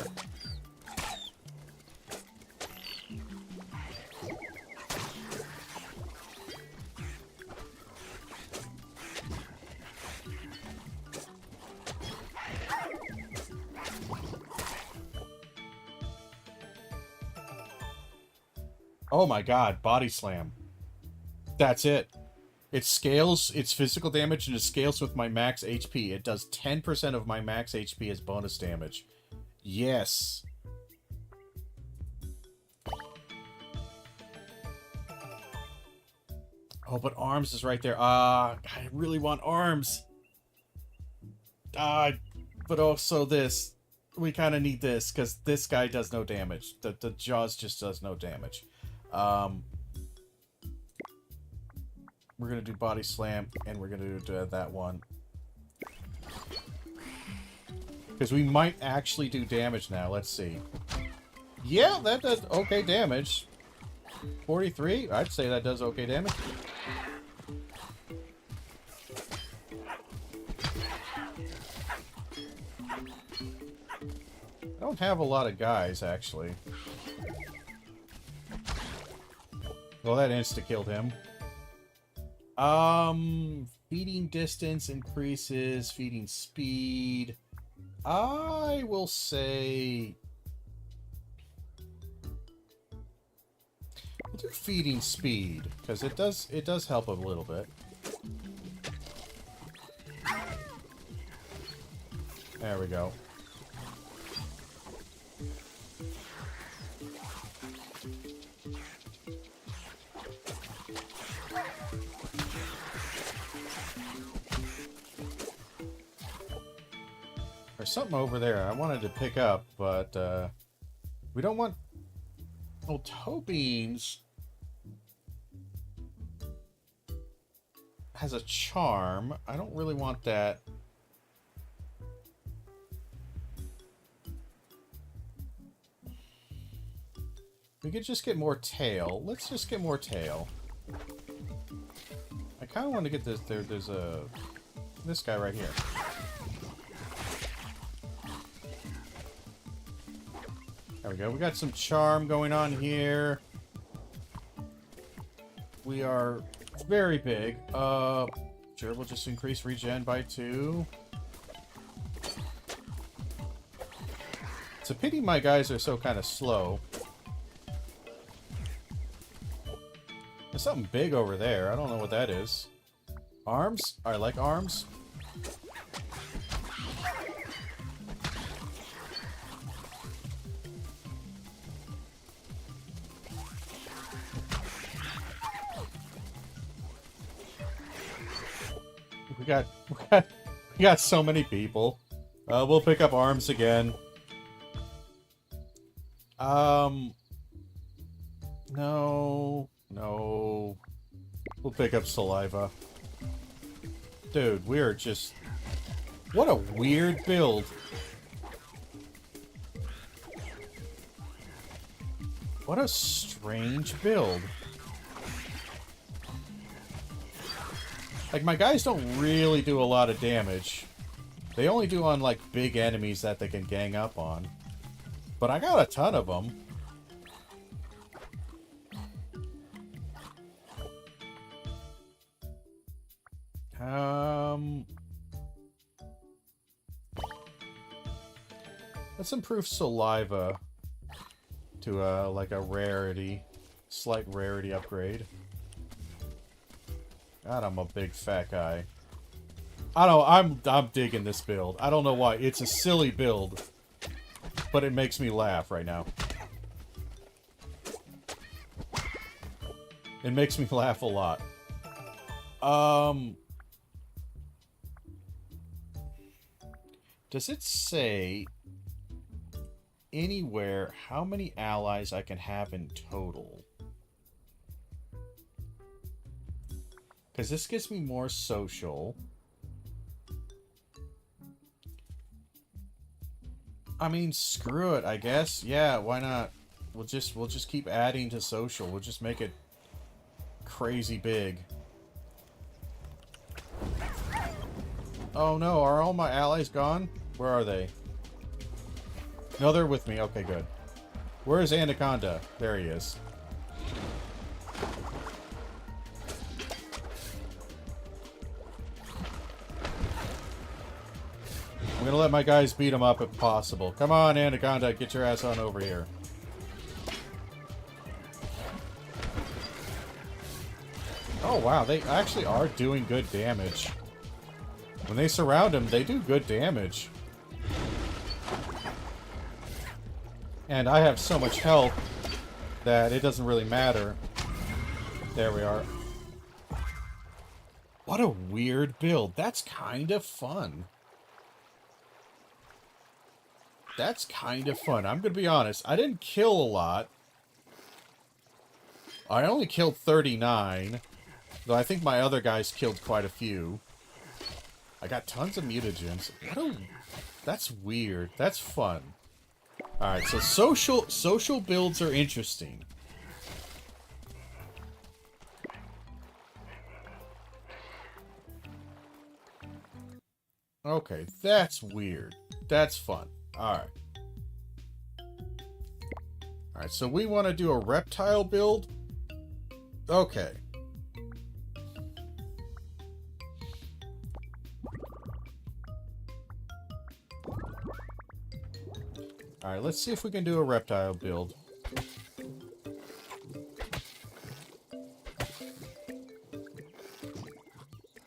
Oh my god, body slam. That's it. It scales its physical damage and it scales with my max HP. It does 10% of my max HP as bonus damage. Yes. Oh, but arms is right there. I really want arms. But also this. We kind of need this, because this guy does no damage. The Jaws just does no damage. We're gonna do body slam, and we're gonna do that one. Because we might actually do damage now. Let's see. Yeah, that does okay damage. 43? I'd say that does okay damage. I don't have a lot of guys, actually. Well, that insta-killed him. Feeding distance increases, feeding speed. I will say... we'll do feeding speed, because it does help a little bit. There we go. There's something over there I wanted to pick up, but we don't want... Well, toe beans has a charm. I don't really want that. We could just get more tail. Let's just get more tail. I kind of want to get this. There's this guy right here. There we go. We got some charm going on here. We are very big. Sure, we'll just increase regen by 2. It's a pity my guys are so kind of slow. There's something big over there. I don't know what that is. Arms? I like arms. We got so many people. We'll pick up arms again. No. We'll pick up saliva. Dude, we are just... What a weird build. What a strange build. Like, my guys don't really do a lot of damage. They only do on, like, big enemies that they can gang up on. But I got a ton of them. Let's improve saliva to, like a rarity. Slight rarity upgrade. God, I'm a big fat guy. I'm digging this build. I don't know why. It's a silly build. But it makes me laugh right now. It makes me laugh a lot. Does it say anywhere how many allies I can have in total? Because this gives me more social. I mean, screw it, I guess. Yeah, why not? We'll just keep adding to social. We'll just make it crazy big. Oh no, are all my allies gone? Where are they? No, they're with me. Okay, good. Where is Anaconda? There he is. I'm gonna let my guys beat him up if possible. Come on, Anaconda, get your ass on over here. Oh wow, they actually are doing good damage. When they surround him, they do good damage. And I have so much health that it doesn't really matter. There we are. What a weird build. That's kind of fun. That's kind of fun. I'm going to be honest. I didn't kill a lot. I only killed 39. Though I think my other guys killed quite a few. I got tons of mutagens. That's weird. That's fun. Alright, so social builds are interesting. Okay, that's weird. That's fun. Alright. Alright, so we want to do a reptile build? Okay. Alright, let's see if we can do a reptile build.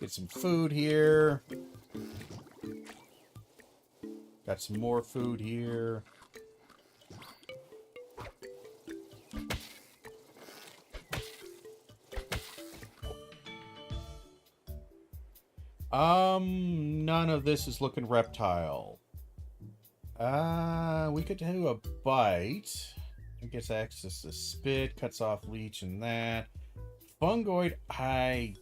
Get some food here. Got some more food here. None of this is looking reptile. We could do a bite. It gets access to spit, cuts off leech and that. Fungoid, I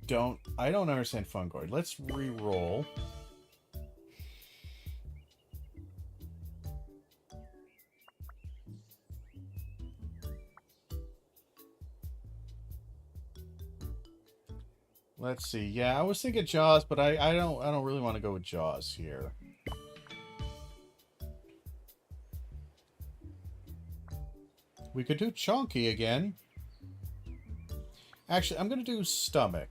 don't understand Fungoid. Let's re-roll. Let's see. Yeah, I was thinking Jaws, but I don't really want to go with Jaws here. We could do Chonky again. Actually, I'm going to do Stomach.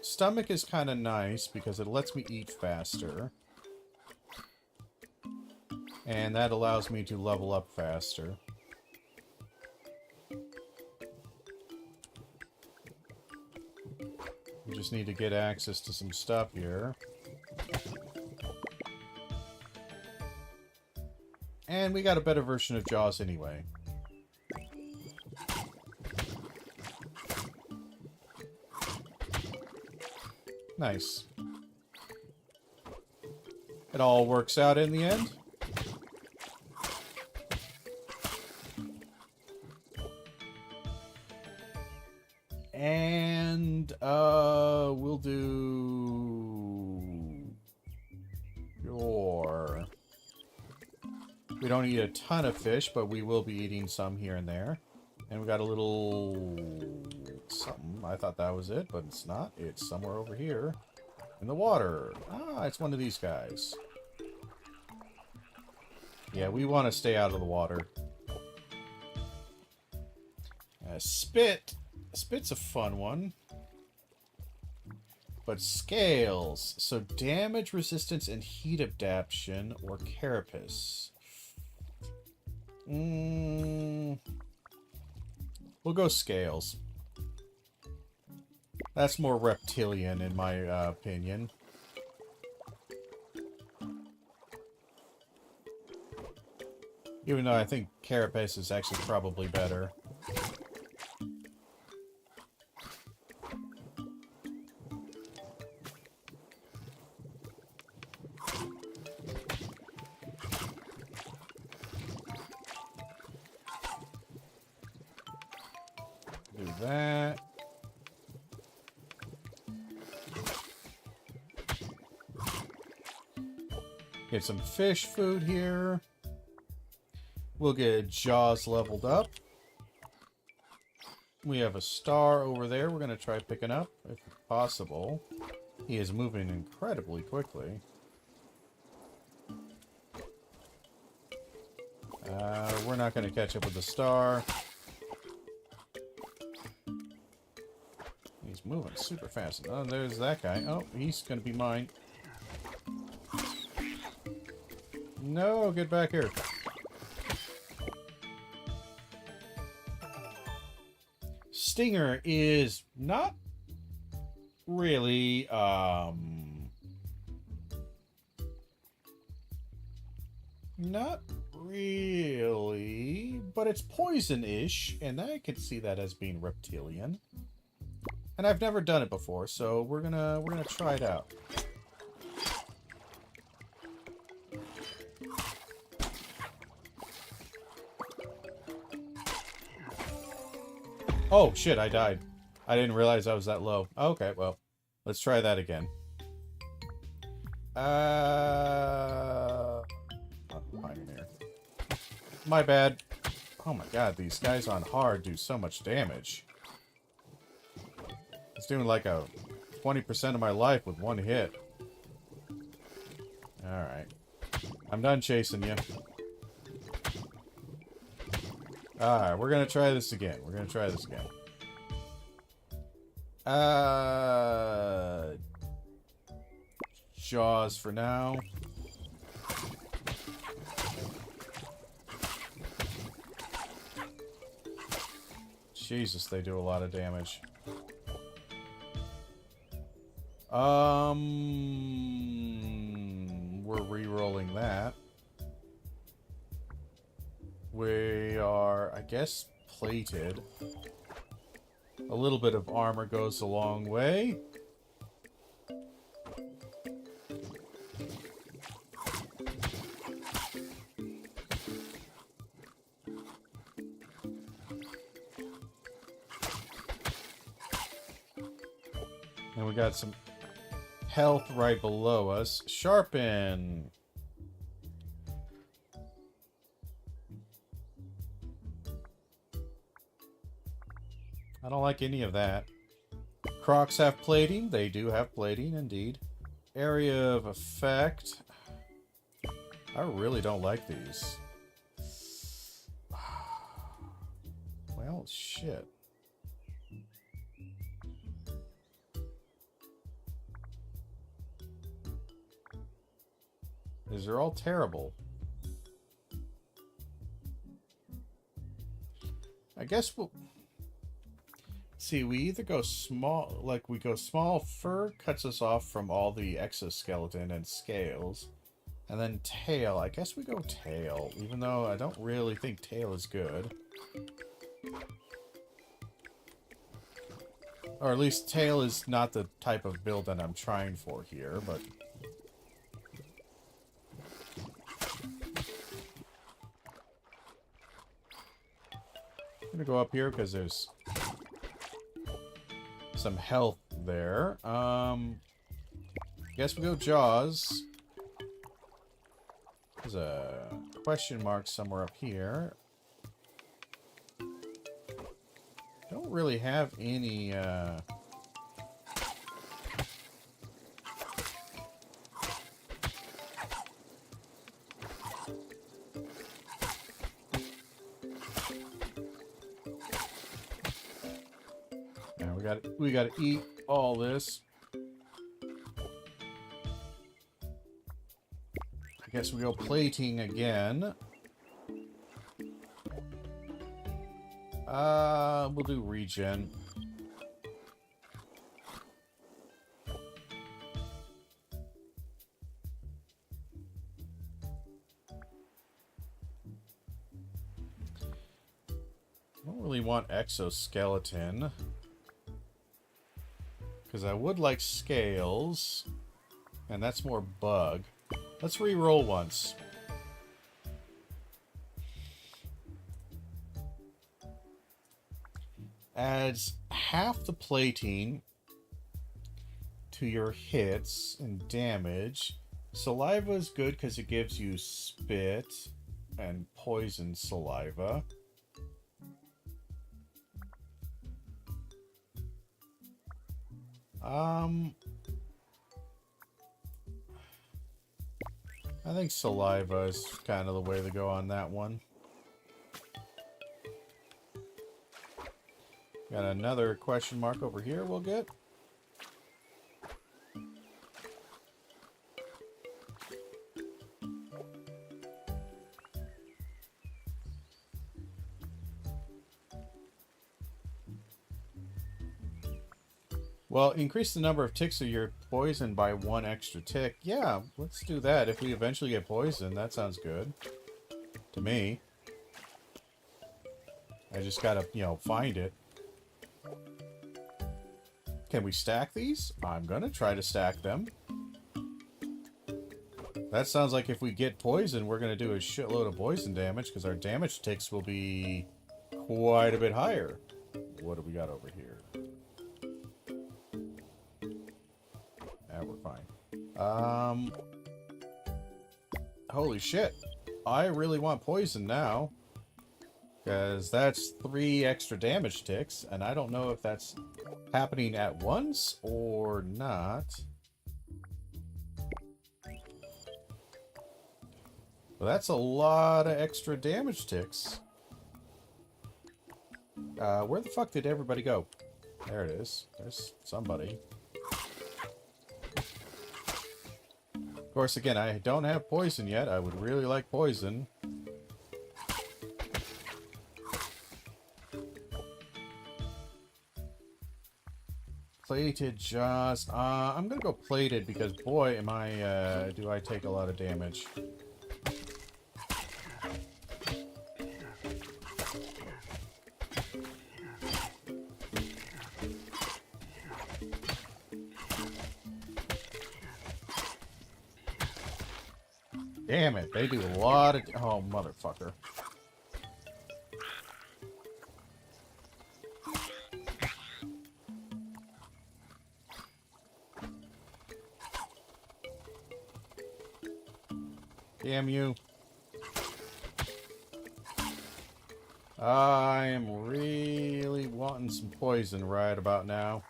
Stomach is kind of nice because it lets me eat faster. And that allows me to level up faster. We just need to get access to some stuff here. And we got a better version of Jaws anyway. Nice. It all works out in the end. And we'll do your... We don't eat a ton of fish, but we will be eating some here and there. And we got a little something. I thought that was it, but it's not. It's somewhere over here in the water. Ah, it's one of these guys. Yeah, we want to stay out of the water. Spit. Spit's a fun one. But scales. So damage, resistance, and heat adaptation or carapace. We'll go scales. That's more reptilian in my opinion. Even though I think carapace is actually probably better. Do that. Get some fish food here. We'll get Jaws leveled up. We have a star over there we're going to try picking up, if possible. He is moving incredibly quickly. We're not going to catch up with the star. He's moving super fast. Oh, there's that guy. Oh, he's going to be mine. No, get back here. Stinger is not really, not really, but it's poison-ish, and I could see that as being reptilian. And I've never done it before, so we're gonna try it out. Oh, shit, I died. I didn't realize I was that low. Okay, well, let's try that again. Pioneer. My bad. Oh my god, these guys on hard do so much damage. It's doing like a 20% of my life with one hit. Alright. I'm done chasing you. Alright, we're gonna try this again. Jaws for now. Jesus, they do a lot of damage. We're re-rolling that. We are, I guess, plated. A little bit of armor goes a long way. And we got some health right below us. Sharpen. I don't like any of that. Crocs have plating. They do have plating, indeed. Area of effect. I really don't like these. Well, shit. These are all terrible. I guess we'll... See, we either go small... Like, we go small. Fur cuts us off from all the exoskeleton and scales. And then tail. I guess we go tail. Even though I don't really think tail is good. Or at least tail is not the type of build that I'm trying for here, but... I'm gonna go up here because there's some health there. Guess we go jaws. There's a question mark somewhere up here. Don't really have any we gotta eat all this. I guess we go plating again. We'll do regen. I don't really want exoskeleton. Because I would like scales. And that's more bug. Let's re-roll once. Adds half the plating to your hits and damage. Saliva is good because it gives you spit and poison saliva. I think saliva is kind of the way to go on that one. Got another question mark over here we'll get. Well, increase the number of ticks of your poison by 1 extra tick. Yeah, let's do that. If we eventually get poisoned, that sounds good. To me. I just gotta, you know, find it. Can we stack these? I'm gonna try to stack them. That sounds like if we get poison, we're gonna do a shitload of poison damage, because our damage ticks will be quite a bit higher. What do we got over here? We're fine. Holy shit. I really want poison now. Because that's 3 extra damage ticks, and I don't know if that's happening at once or not. But that's a lot of extra damage ticks. Where the fuck did everybody go? There it is. There's somebody. Of course, again, I don't have poison yet. I would really like poison. Plated jaws. I'm gonna go plated because, boy, am I, do I take a lot of damage. Damn it, they do a lot of... Oh, motherfucker. Damn you. I am really wanting some poison right about now.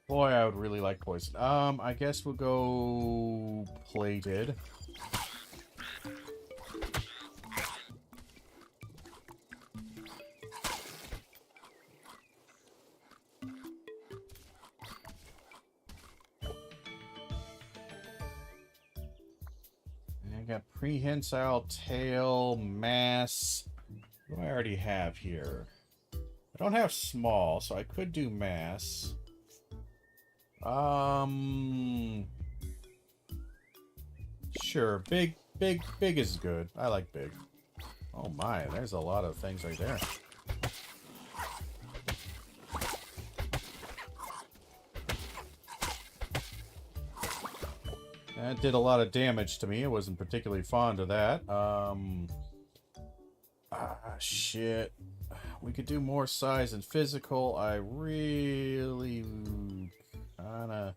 Boy, I would really like poison. I guess we'll go plated. I got prehensile, tail, mass. What do I already have here? I don't have small, so I could do mass. Sure. Big is good. I like big. Oh my, there's a lot of things right there. That did a lot of damage to me. I wasn't particularly fond of that. Shit. We could do more size and physical. I really kinda...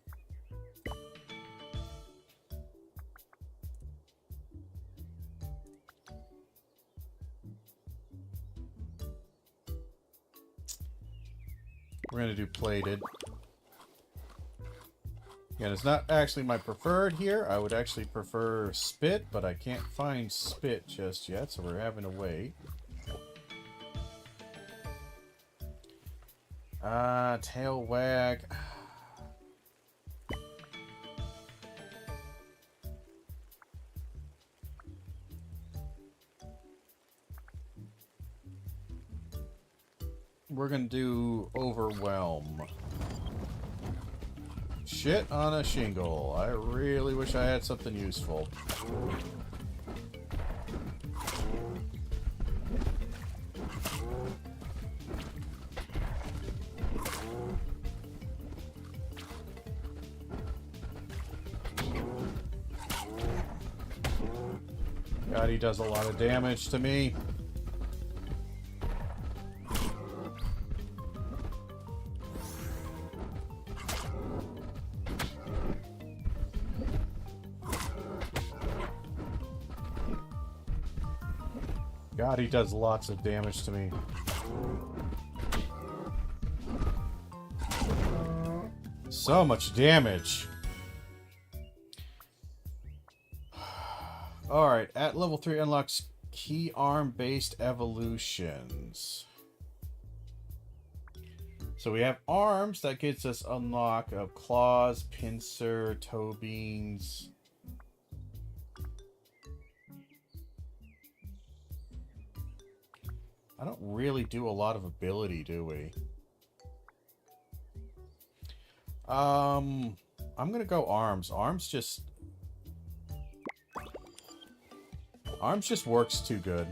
We're gonna do plated. Again, it's not actually my preferred here. I would actually prefer spit, but I can't find spit just yet, so we're having to wait. Tail wag. We're gonna do overwhelm. Shit on a shingle. I really wish I had something useful. God, he does a lot of damage to me. God, he does lots of damage to me. So much damage. Alright, at level 3 unlocks key arm-based evolutions. So we have arms, that gets us unlock of claws, pincer, toe beans. I don't really do a lot of ability, do we? I'm gonna go arms. Arms just works too good.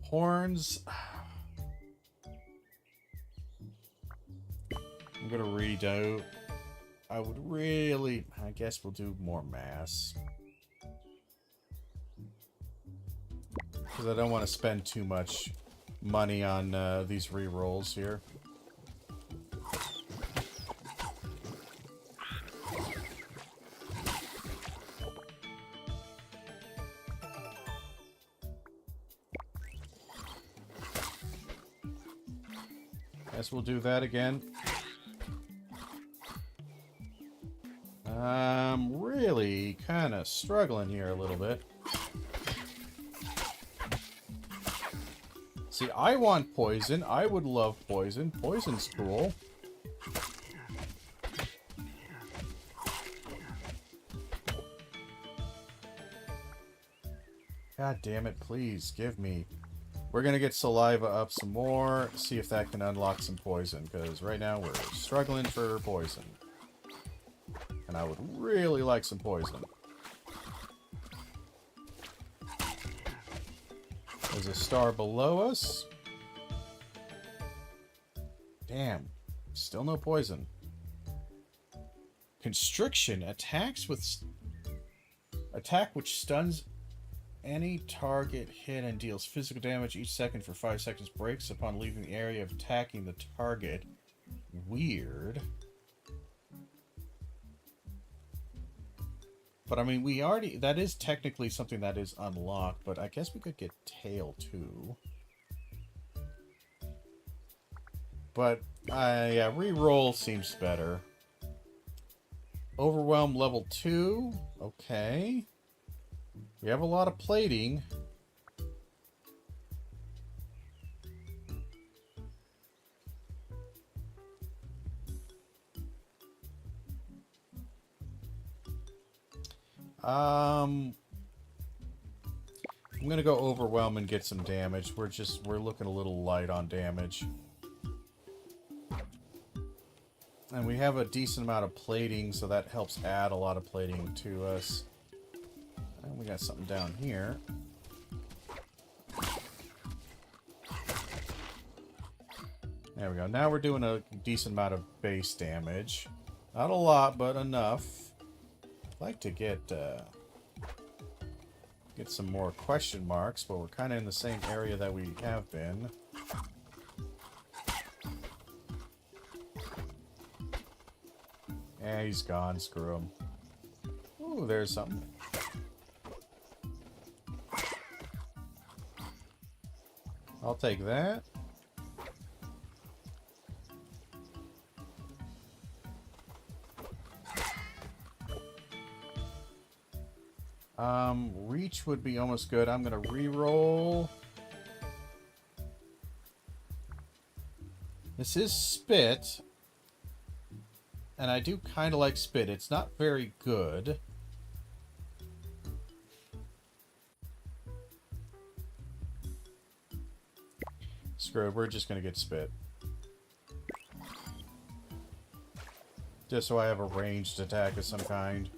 Horns. I'm gonna redo. I would really... I guess we'll do more mass. Because I don't want to spend too much money on these rerolls here. Guess we'll do that again. I'm really kind of struggling here a little bit. See, I want poison. I would love poison. Poison's cool. God damn it, please, give me... We're gonna get saliva up some more, see if that can unlock some poison, because right now we're struggling for poison. And I would really like some poison. There's a star below us. Damn. Still no poison. Constriction. Attacks with... Attack which stuns any target hit and deals physical damage each second for 5 seconds. Breaks upon leaving the area of attacking the target. Weird. But I mean, we already... That is technically something that is unlocked, but I guess we could get tail too. But, yeah, reroll seems better. Overwhelm level 2. Okay. We have a lot of plating. I'm gonna go overwhelm and get some damage. We're looking a little light on damage. And we have a decent amount of plating, so that helps add a lot of plating to us. And we got something down here. There we go. Now we're doing a decent amount of base damage. Not a lot, but enough. I'd like to get some more question marks, but we're kind of in the same area that we have been. Yeah, he's gone. Screw him. Ooh, there's something. I'll take that. Reach would be almost good. I'm gonna re-roll. This is spit. And I do kind of like spit. It's not very good. Screw it, we're just gonna get spit. Just so I have a ranged attack of some kind.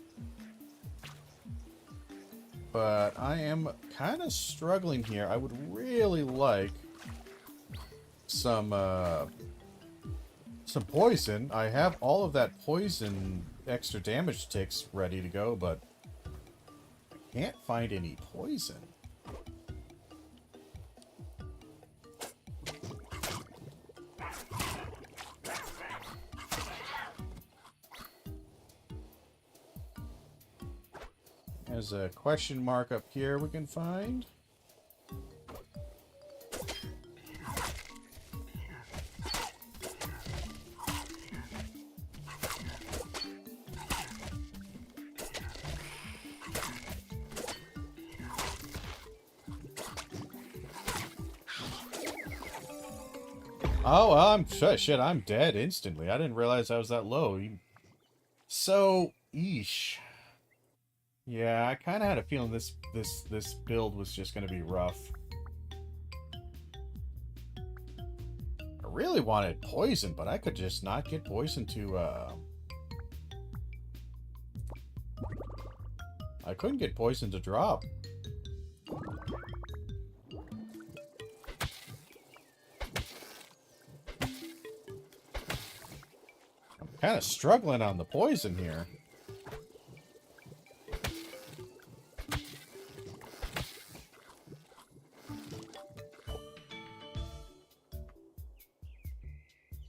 But I am kind of struggling here. I would really like some poison. I have all of that poison extra damage ticks ready to go, but I can't find any poison. There's a question mark up here we can find. Oh, shit, I'm dead instantly. I didn't realize I was that low. So, eesh. Yeah, I kind of had a feeling this build was just going to be rough. I really wanted poison, but I could just not get poison to, I couldn't get poison to drop. I'm kind of struggling on the poison here.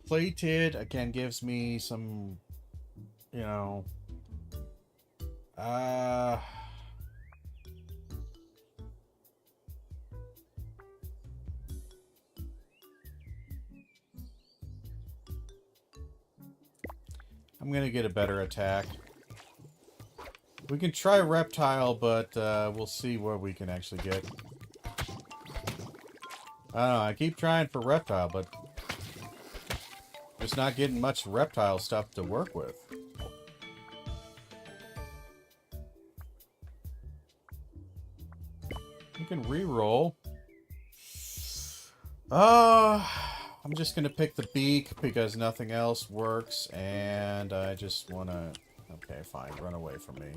Plated, again, gives me some, you know, I'm gonna get a better attack. We can try reptile, but we'll see what we can actually get. I don't know, I keep trying for reptile, but just not getting much reptile stuff to work with. You can re-roll. I'm just gonna pick the beak because nothing else works, and I just wanna... Okay, fine, run away from me.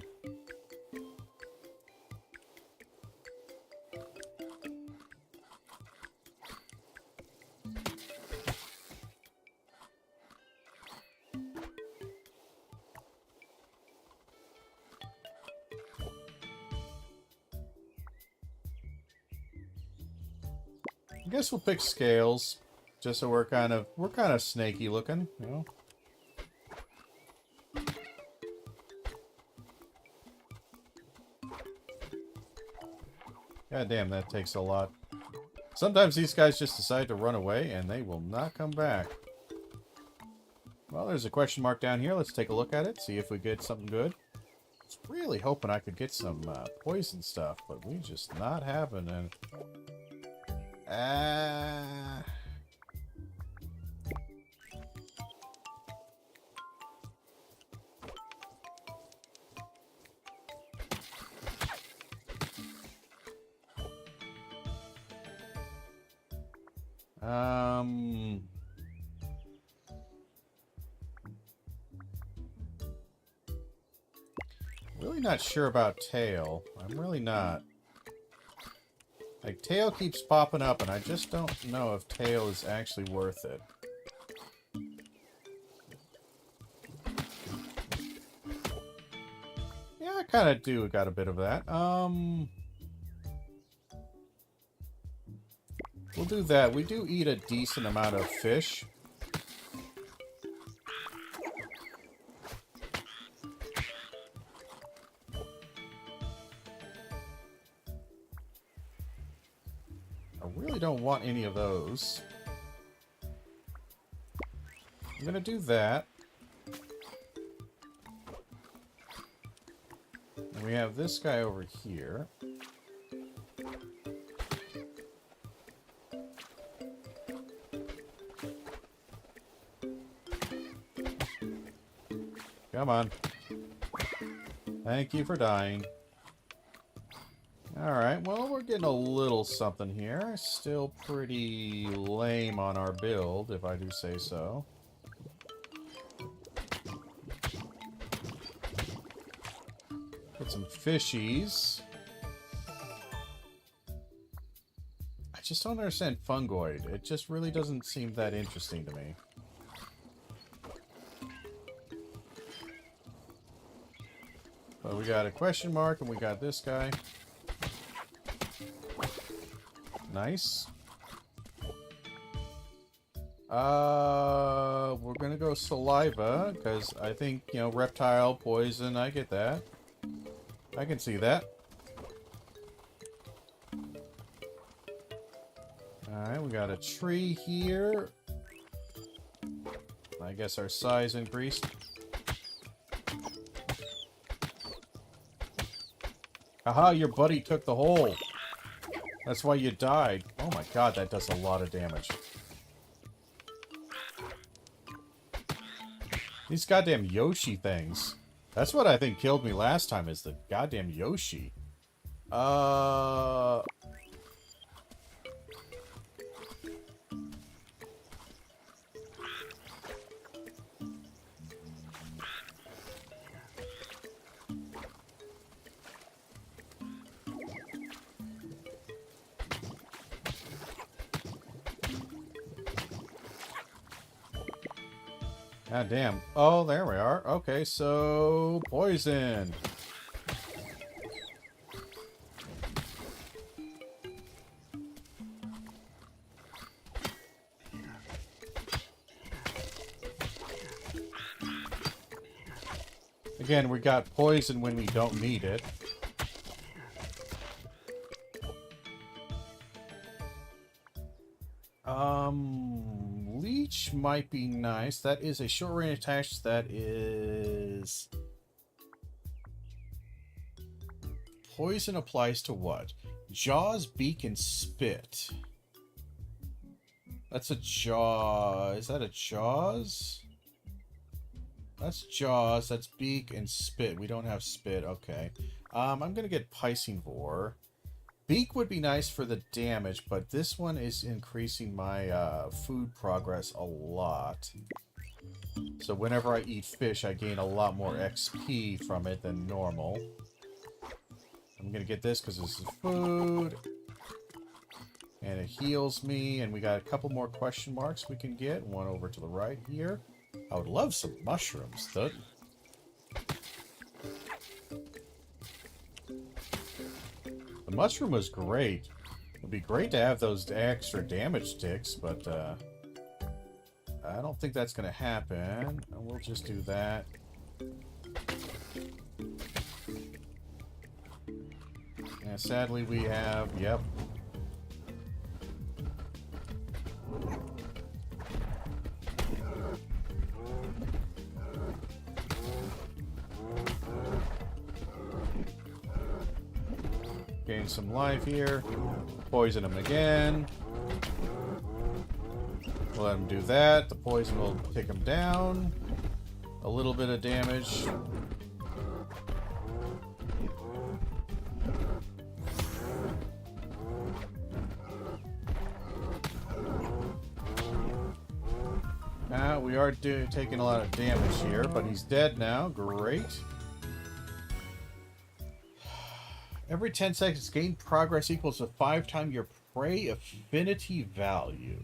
guess we'll pick scales, just so we're kind of snaky looking, you know. God damn, that takes a lot. Sometimes these guys just decide to run away, and they will not come back. Well, there's a question mark down here. Let's take a look at it, see if we get something good. I was really hoping I could get some poison stuff, but we just not having it. Really not sure about tail. I'm really not. Like, tail keeps popping up, and I just don't know if tail is actually worth it. Yeah, I kind of do got a bit of that. We'll do that. We do eat a decent amount of fish. I really don't want any of those. I'm gonna do that. And we have this guy over here. Come on. Thank you for dying. Alright, well, we're getting a little something here. Still pretty lame on our build, if I do say so. Get some fishies. I just don't understand fungoid. It just really doesn't seem that interesting to me. But we got a question mark, and we got this guy. Nice. We're gonna go saliva, because I think, you know, reptile, poison, I get that. I can see that. Alright, we got a tree here. I guess our size increased. Aha, your buddy took the hole. That's why you died. Oh my god, that does a lot of damage. These goddamn Yoshi things. That's what I think killed me last time, is the goddamn Yoshi. God damn. Oh, there we are. Okay, so poison. Again, we got poison when we don't need it. Leech might be nice. That is a short range attack. That is... Poison applies to what? Jaws, beak, and spit. That's a jaw. Is that a jaws? That's jaws. That's beak and spit. We don't have spit. Okay. I'm gonna get Piscivore. Beak would be nice for the damage, but this one is increasing my food progress a lot. So whenever I eat fish, I gain a lot more XP from it than normal. I'm gonna get this because this is food. And it heals me, and we got a couple more question marks we can get. One over to the right here. I would love some mushrooms, though. The mushroom was great. It'd be great to have those extra damage ticks, but I don't think that's going to happen. We'll just do that. Yeah, sadly we have, yep. Gain some life here. Poison him again. We'll let him do that. The poison will take him down. A little bit of damage. We are taking a lot of damage here, but he's dead now. Great. Every 10 seconds, gain progress equals to 5 times your prey affinity value.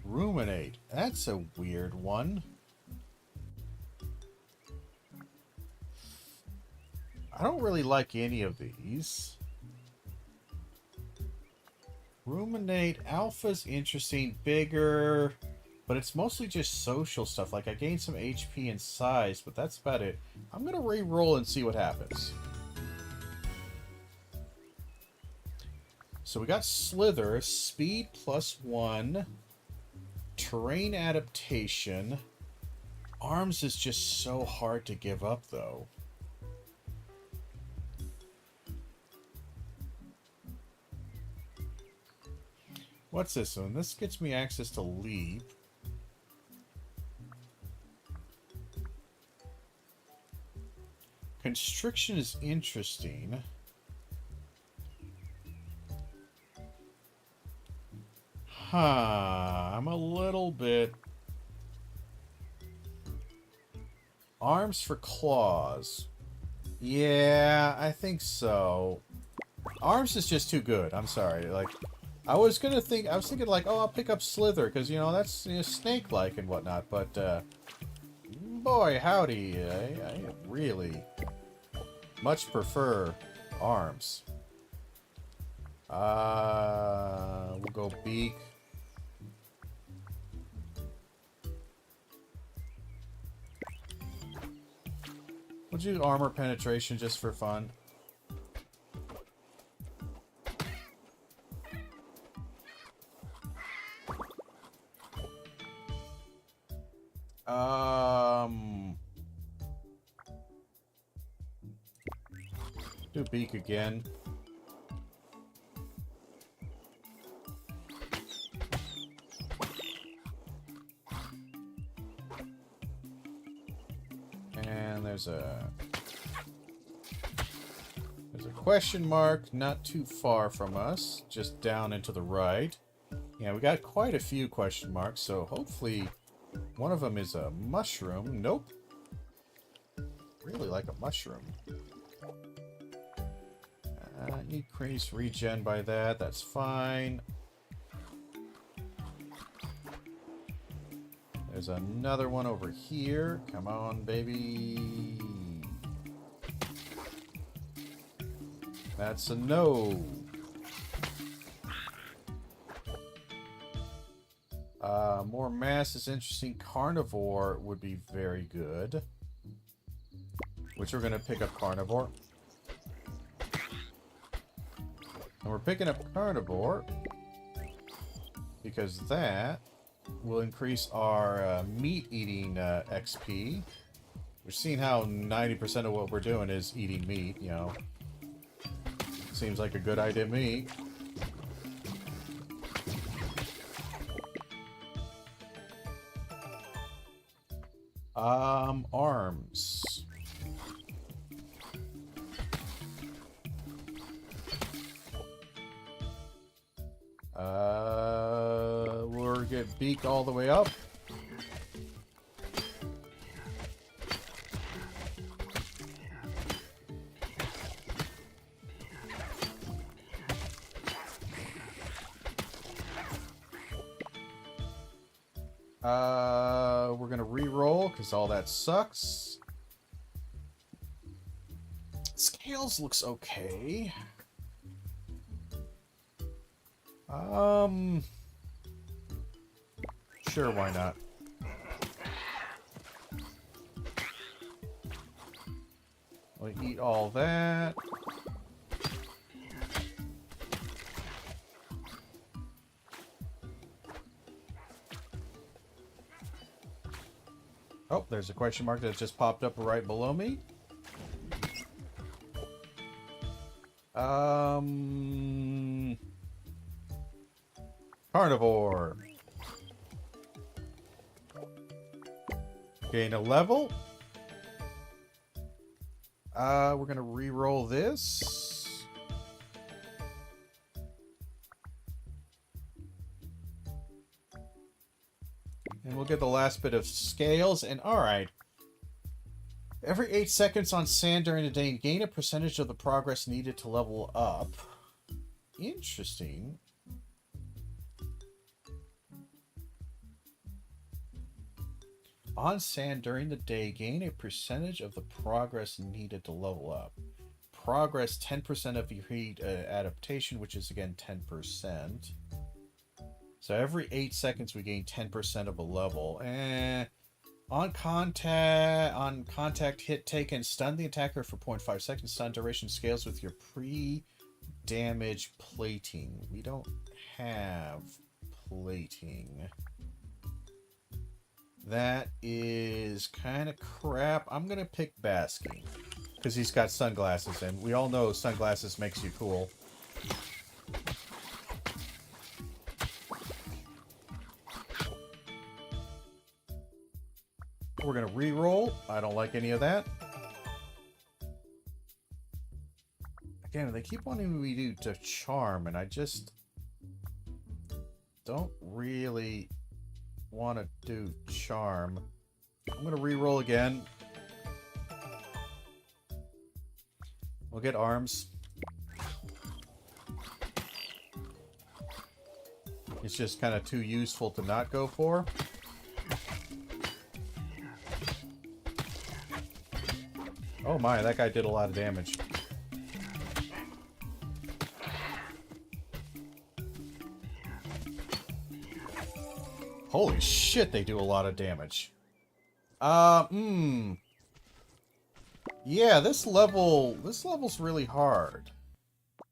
Ruminate. That's a weird one. I don't really like any of these. Ruminate. Alpha's interesting. Bigger. But it's mostly just social stuff. Like, I gained some HP and size, but that's about it. I'm going to re-roll and see what happens. So we got Slither. Speed +1. Terrain adaptation. Arms is just so hard to give up, though. What's this one? This gets me access to Leap. Constriction is interesting. I'm a little bit... Arms for claws. Yeah, I think so. Arms is just too good. I'm sorry. Like, I was thinking like, oh, I'll pick up Slither, because, you know, that's, you know, snake-like and whatnot, but, boy, howdy, I really much prefer arms. We'll go beak. We'll do armor penetration just for fun. Do beak again. And there's a question mark not too far from us, just down and to the right. Yeah, we got quite a few question marks, so hopefully one of them is a mushroom. Nope. Really like a mushroom. Increase regen by that. That's fine. There's another one over here. Come on, baby. That's a no. More mass is interesting. Carnivore would be very good. Which we're going to pick up Carnivore. And we're picking up Carnivore because that will increase our meat-eating XP. We're seeing how 90% of what we're doing is eating meat, you know. Seems like a good idea to me. Arms. We'll get beak all the way up. We're gonna re-roll because all that sucks. Scales looks okay. Sure, why not? We'll eat all that. Oh, there's a question mark that just popped up right below me. Carnivore. Gain a level. We're gonna re-roll this. And we'll get the last bit of scales. And alright. Every 8 seconds on sand during the day, gain a percentage of the progress needed to level up. Interesting. On sand during the day, gain a percentage of the progress needed to level up. Progress 10% of your heat adaptation, which is again 10%. So every 8 seconds we gain 10% of a level. On contact hit taken, stun the attacker for 0.5 seconds. Stun duration scales with your pre-damage plating. We don't have plating. That is kind of crap. I'm going to pick basking because he's got sunglasses, and we all know sunglasses makes you cool. We're going to re-roll. I don't like any of that. Again, they keep wanting me to do charm, and I just don't really want to do charm. I'm going to re-roll again. We'll get arms. It's just kind of too useful to not go for. Oh my, that guy did a lot of damage. Holy shit, they do a lot of damage. Yeah, this level's really hard.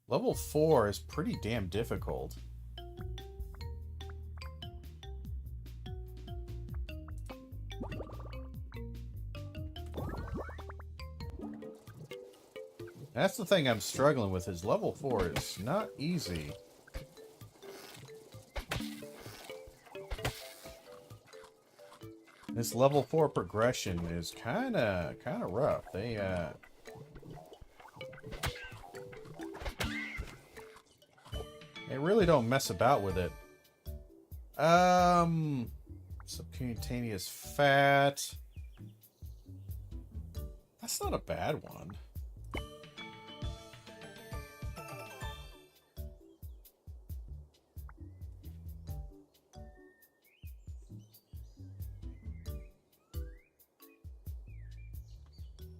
Level 4 is pretty damn difficult. That's the thing I'm struggling with, is level 4 is not easy. This level 4 progression is kinda rough. They really don't mess about with it. Subcutaneous fat. That's not a bad one.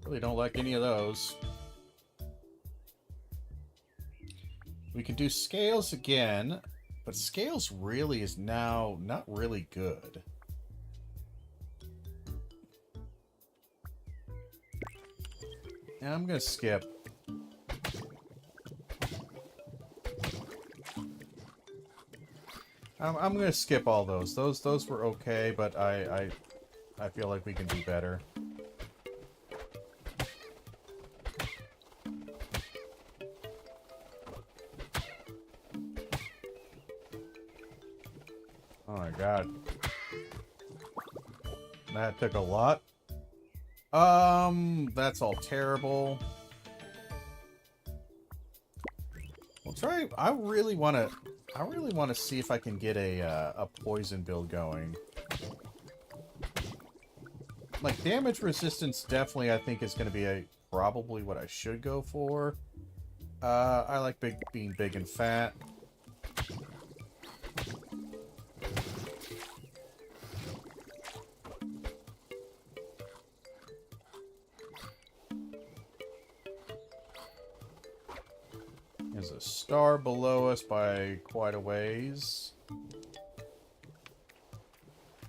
Really don't like any of those. We can do scales again, but scales really is now not really good. And I'm gonna skip. I'm gonna skip all those. Those were okay, but I feel like we can do better. Oh my god. That took a lot. That's all terrible. We'll try. I really want to see if I can get a poison build going. Like, damage resistance definitely I think is going to be probably what I should go for. I like being big and fat. There's a star below us by quite a ways.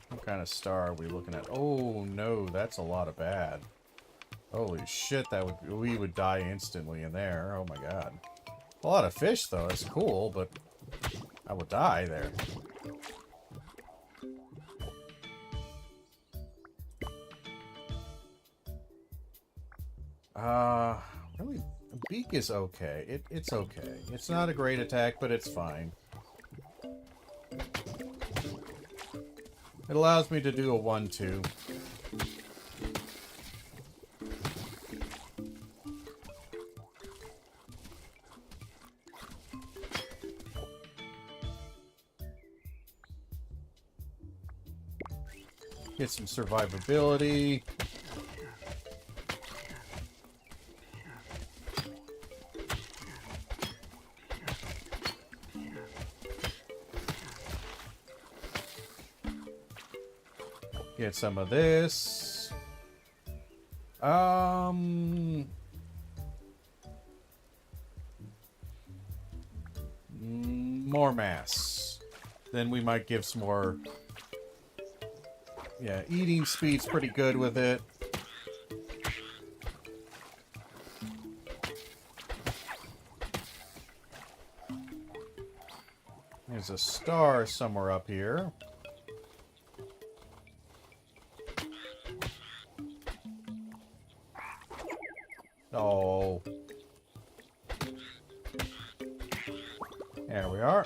What kind of star are we looking at? Oh no, that's a lot of bad. Holy shit, we would die instantly in there. Oh my god. A lot of fish though, it's cool, but I would die there. Really, a beak is okay. It's okay. It's not a great attack, but it's fine. It allows me to do a 1-2. Get some survivability. Get some of this. More mass. Then we might give some more. Yeah, eating speed's pretty good with it. There's a star somewhere up here. Oh. There we are.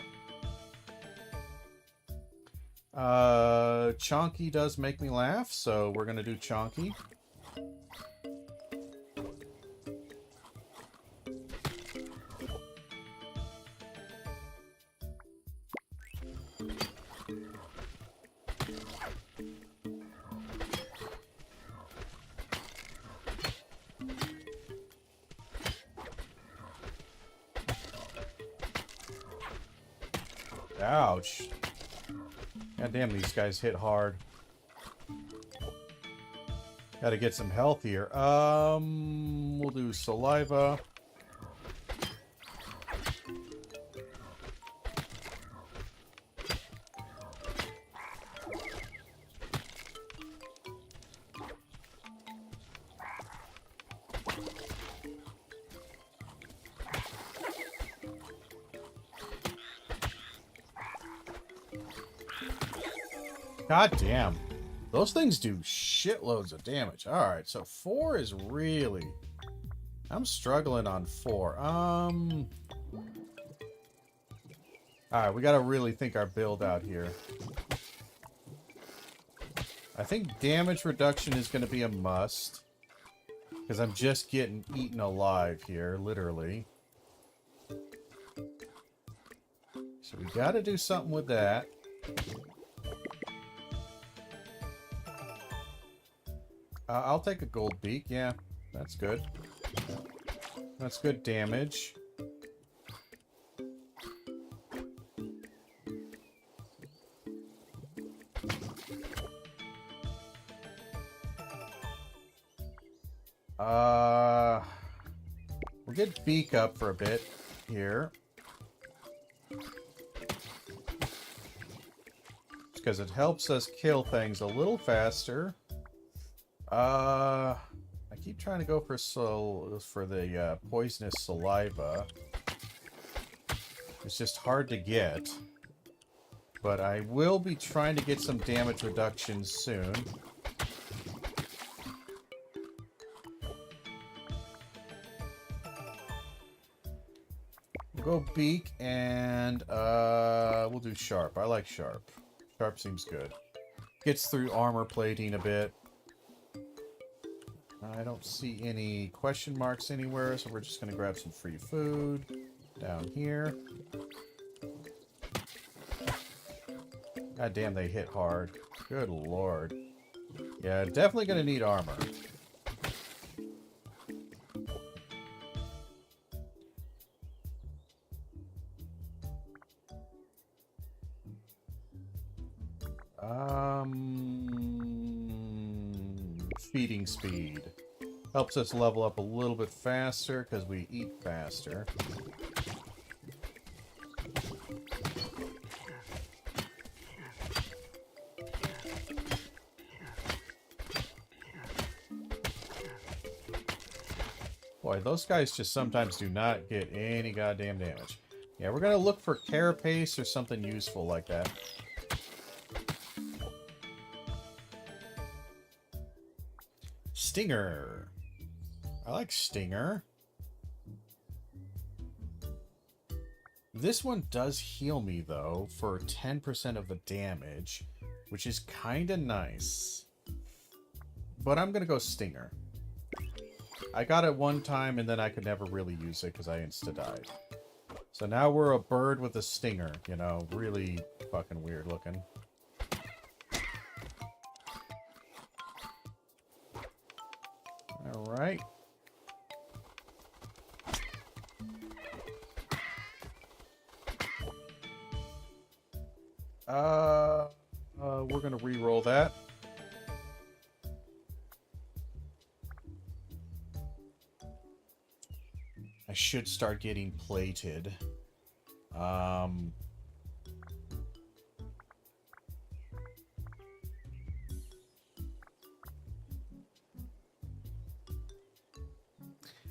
Chonky does make me laugh, so we're gonna do Chonky. Ouch. God damn, these guys hit hard. Gotta get some health here. We'll do saliva. God damn. Those things do shitloads of damage. Alright, so 4 is really... I'm struggling on 4. Alright, we gotta really think our build out here. I think damage reduction is gonna be a must. Because I'm just getting eaten alive here, literally. So we gotta do something with that. I'll take a gold beak, yeah. That's good. That's good damage. We'll get beak up for a bit here. Because it helps us kill things a little faster. I keep trying to go for the poisonous saliva. It's just hard to get. But I will be trying to get some damage reduction soon. We'll go beak and we'll do sharp. I like sharp. Sharp seems good. Gets through armor plating a bit. I don't see any question marks anywhere, so we're just going to grab some free food down here. God damn, they hit hard. Good lord. Yeah, definitely going to need armor. Feeding speed. Helps us level up a little bit faster because we eat faster. Boy, those guys just sometimes do not get any goddamn damage. Yeah, we're gonna look for carapace or something useful like that. Stinger. I like Stinger. This one does heal me, though, for 10% of the damage, which is kind of nice. But I'm going to go Stinger. I got it one time, and then I could never really use it because I insta-died. So now we're a bird with a stinger, you know, really fucking weird looking. Alright. We're gonna re-roll that. I should start getting plated.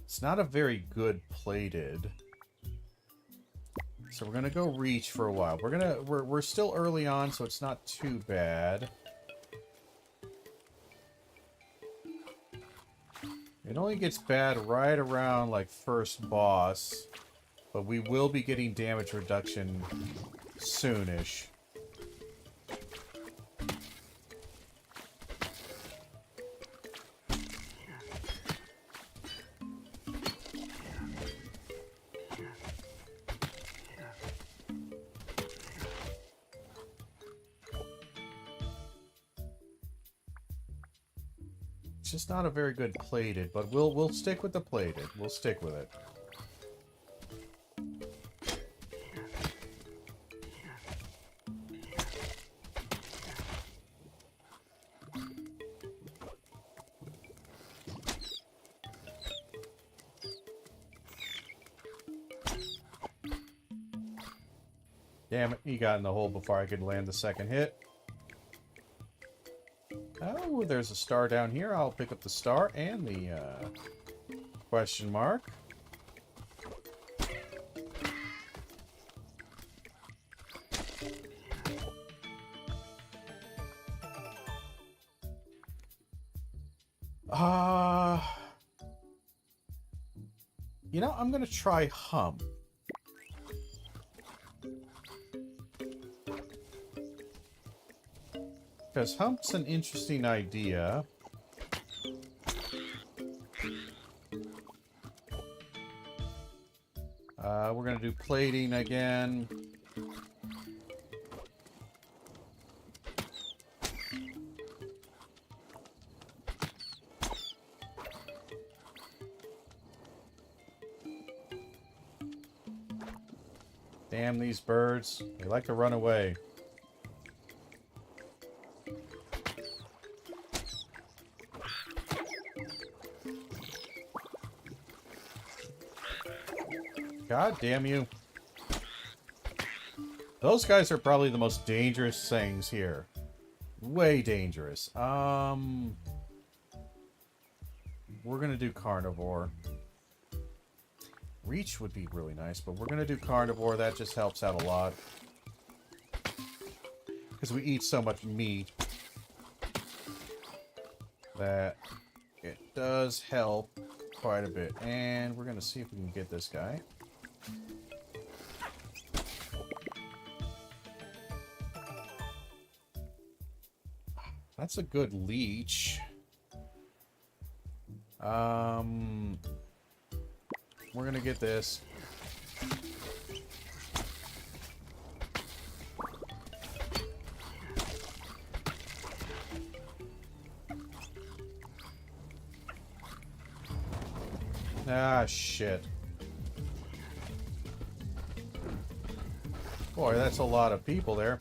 It's not a very good plated. So we're gonna go reach for a while. We're still early on, so it's not too bad. It only gets bad right around like first boss, but we will be getting damage reduction soonish. It's just not a very good plated, but we'll stick with the plated. We'll stick with it. Damn it, he got in the hole before I could land the second hit. Oh, there's a star down here. I'll pick up the star and the question mark. You know, I'm gonna try hum. Because hump's an interesting idea. We're gonna do plating again. Damn these birds. They like to run away. God damn you. Those guys are probably the most dangerous things here. Way dangerous. We're gonna do carnivore. Reach would be really nice, but we're gonna do carnivore. That just helps out a lot. Because we eat so much meat that it does help quite a bit. And we're gonna see if we can get this guy. That's a good leech. We're gonna get this. Ah, shit. Boy, that's a lot of people there.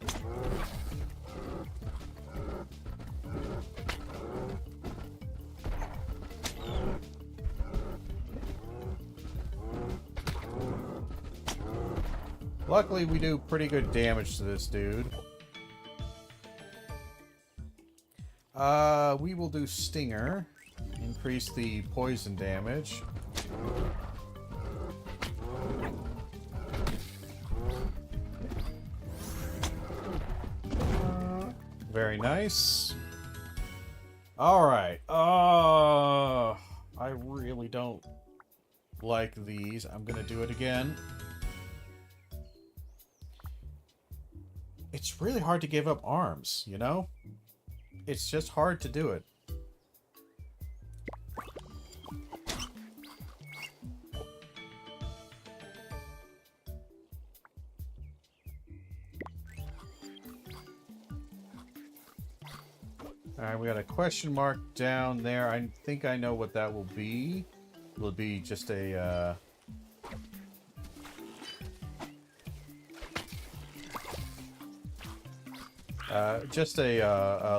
Luckily, we do pretty good damage to this dude. We will do Stinger. Increase the poison damage. Very nice. Alright. I really don't like these. I'm gonna do it again. It's really hard to give up arms, you know? It's just hard to do it. Alright, we got a question mark down there. I think I know what that will be. Will it be just a,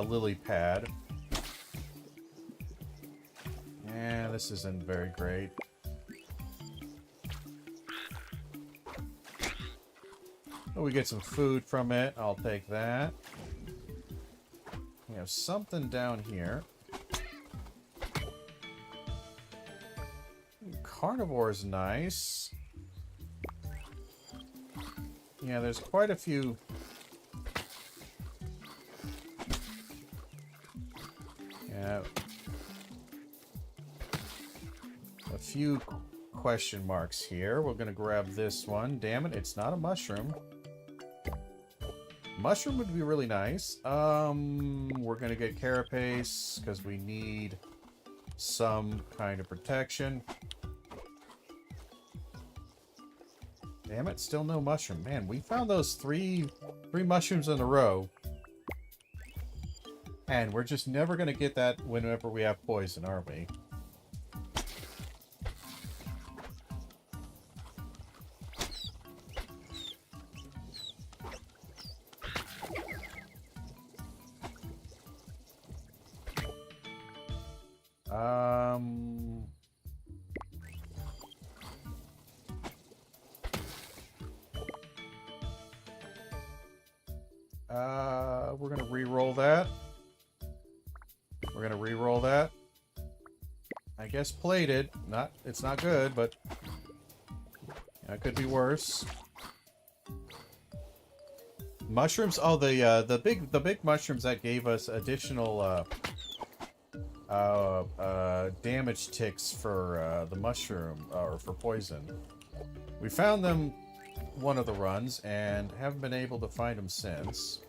lily pad. And this isn't very great. Oh, we get some food from it. I'll take that. We have something down here. Carnivore is nice. Yeah, there's quite a few. Yeah. A few question marks here. We're gonna grab this one. Damn it, it's not a mushroom. Mushroom would be really nice. We're gonna get carapace because we need some kind of protection. Damn it, still no mushroom. Man, we found those three mushrooms in a row. And we're just never gonna get that whenever we have poison, are we? We're gonna re-roll that. We're gonna re-roll that. I guess plated. It's not good, but it could be worse. Mushrooms. Oh, the big mushrooms that gave us additional damage ticks for the mushroom or for poison. We found them one of the runs and haven't been able to find them since.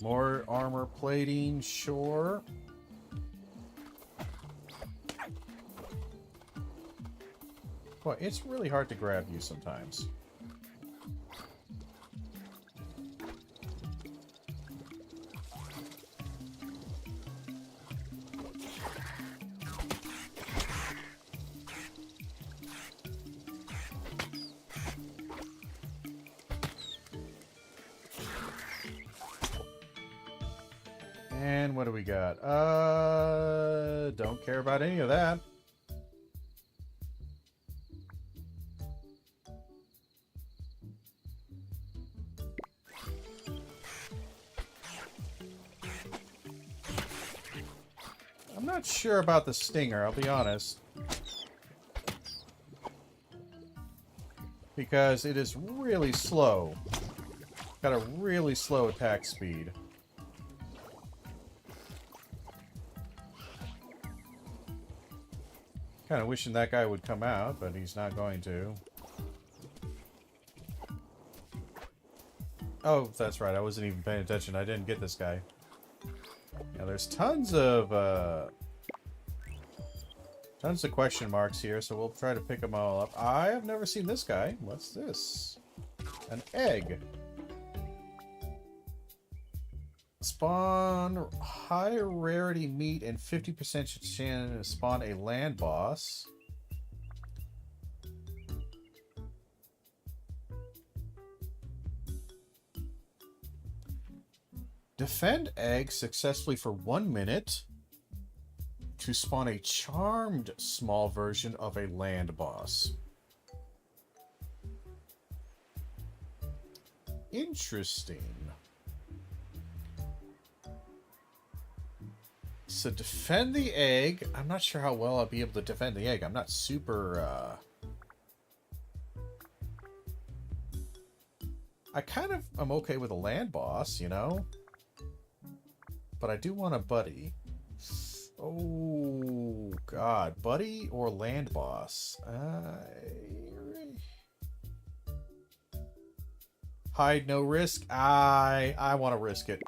More armor plating, sure. Boy, it's really hard to grab you sometimes. And what do we got? Don't care about any of that. I'm not sure about the stinger, I'll be honest. Because it is really slow. Got a really slow attack speed. Kind of wishing that guy would come out, but he's not going to. Oh, that's right. I wasn't even paying attention. I didn't get this guy. Yeah, there's tons of question marks here, so we'll try to pick them all up. I have never seen this guy. What's this? An egg. Spawn high rarity meat and 50% chance to spawn a land boss. Defend egg successfully for 1 minute to spawn a charmed small version of a land boss. Interesting. So defend the egg. I'm not sure how well I'll be able to defend the egg. I'm not super I kind of am okay with a land boss, you know? But I do want a buddy. Oh, God. Buddy or land boss? Hide, no risk. I want to risk it.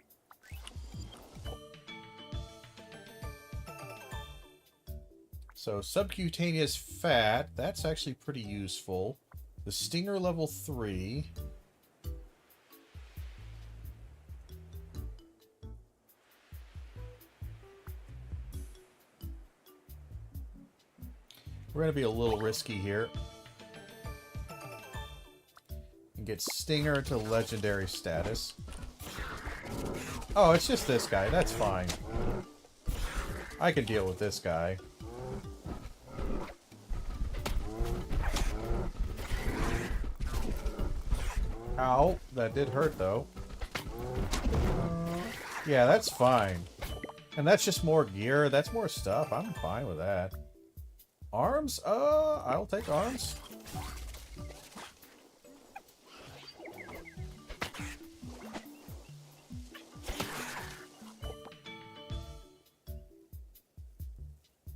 So, subcutaneous fat. That's actually pretty useful. The stinger level 3. We're going to be a little risky here. And get Stinger to legendary status. Oh, it's just this guy. That's fine. I can deal with this guy. Ow. That did hurt, though. Yeah, that's fine. And that's just more gear. That's more stuff. I'm fine with that. Arms? I'll take arms.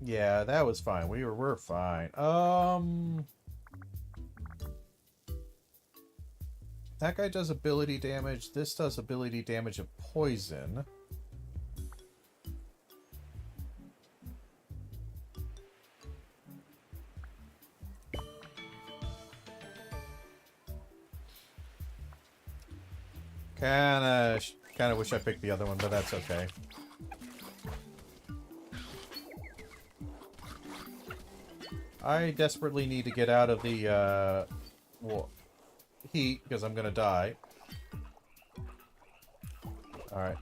Yeah, that was fine. We're fine. That guy does ability damage. This does ability damage of poison. Kinda wish I picked the other one, but that's okay. I desperately need to get out of the heat because I'm gonna die. Alright.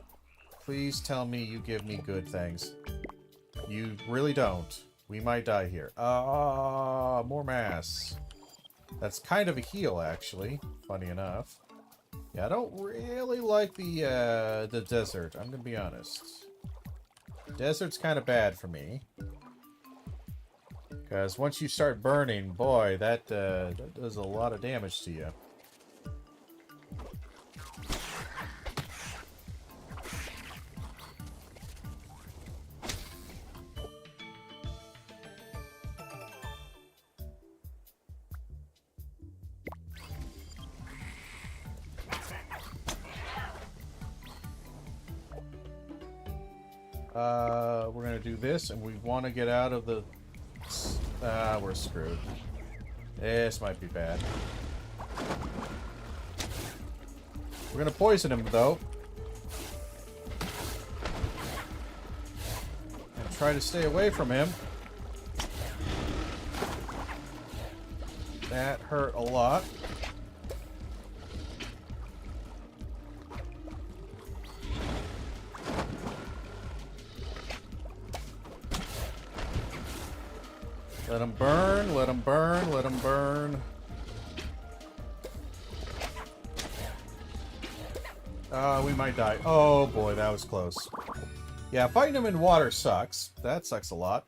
Please tell me you give me good things. You really don't. We might die here. More mass. That's kind of a heal, actually. Funny enough. Yeah, I don't really like the desert. I'm gonna be honest. Desert's kind of bad for me. Because once you start burning, boy, that does a lot of damage to you. We're gonna do this, and we want to get out of the... we're screwed. This might be bad. We're gonna poison him, though. And try to stay away from him. That hurt a lot. Let him burn, let him burn, let him burn. We might die. Oh boy, that was close. Yeah, fighting him in water sucks. That sucks a lot.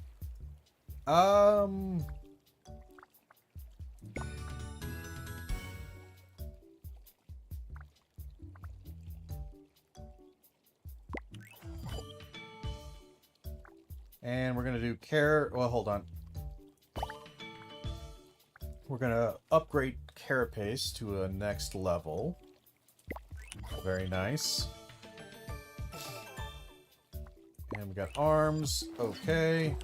And we're gonna do care. Well, hold on. We're gonna upgrade Carapace to a next level. Very nice. And we got arms. Okay.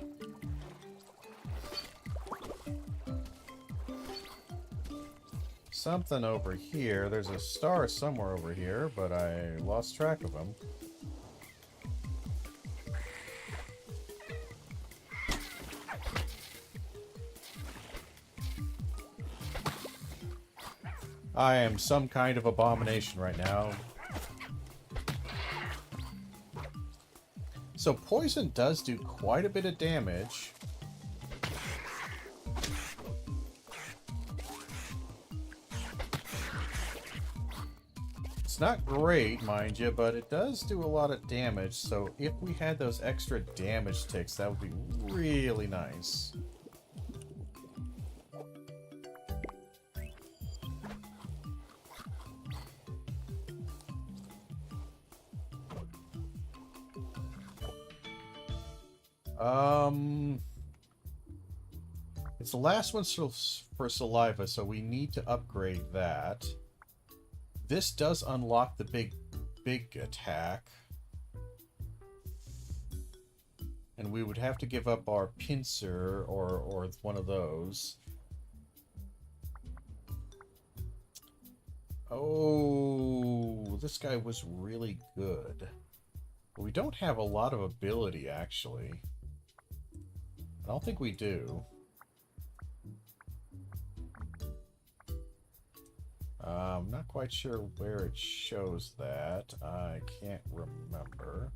Something over here. There's a star somewhere over here, but I lost track of him. I am some kind of abomination right now. So poison does do quite a bit of damage. It's not great, mind you, but it does do a lot of damage. So if we had those extra damage ticks, that would be really nice. It's the last one for saliva, so we need to upgrade that. This does unlock the big attack. And we would have to give up our pincer or one of those. Oh, this guy was really good. But we don't have a lot of ability, actually. I don't think we do. I'm not quite sure where it shows that. I can't remember.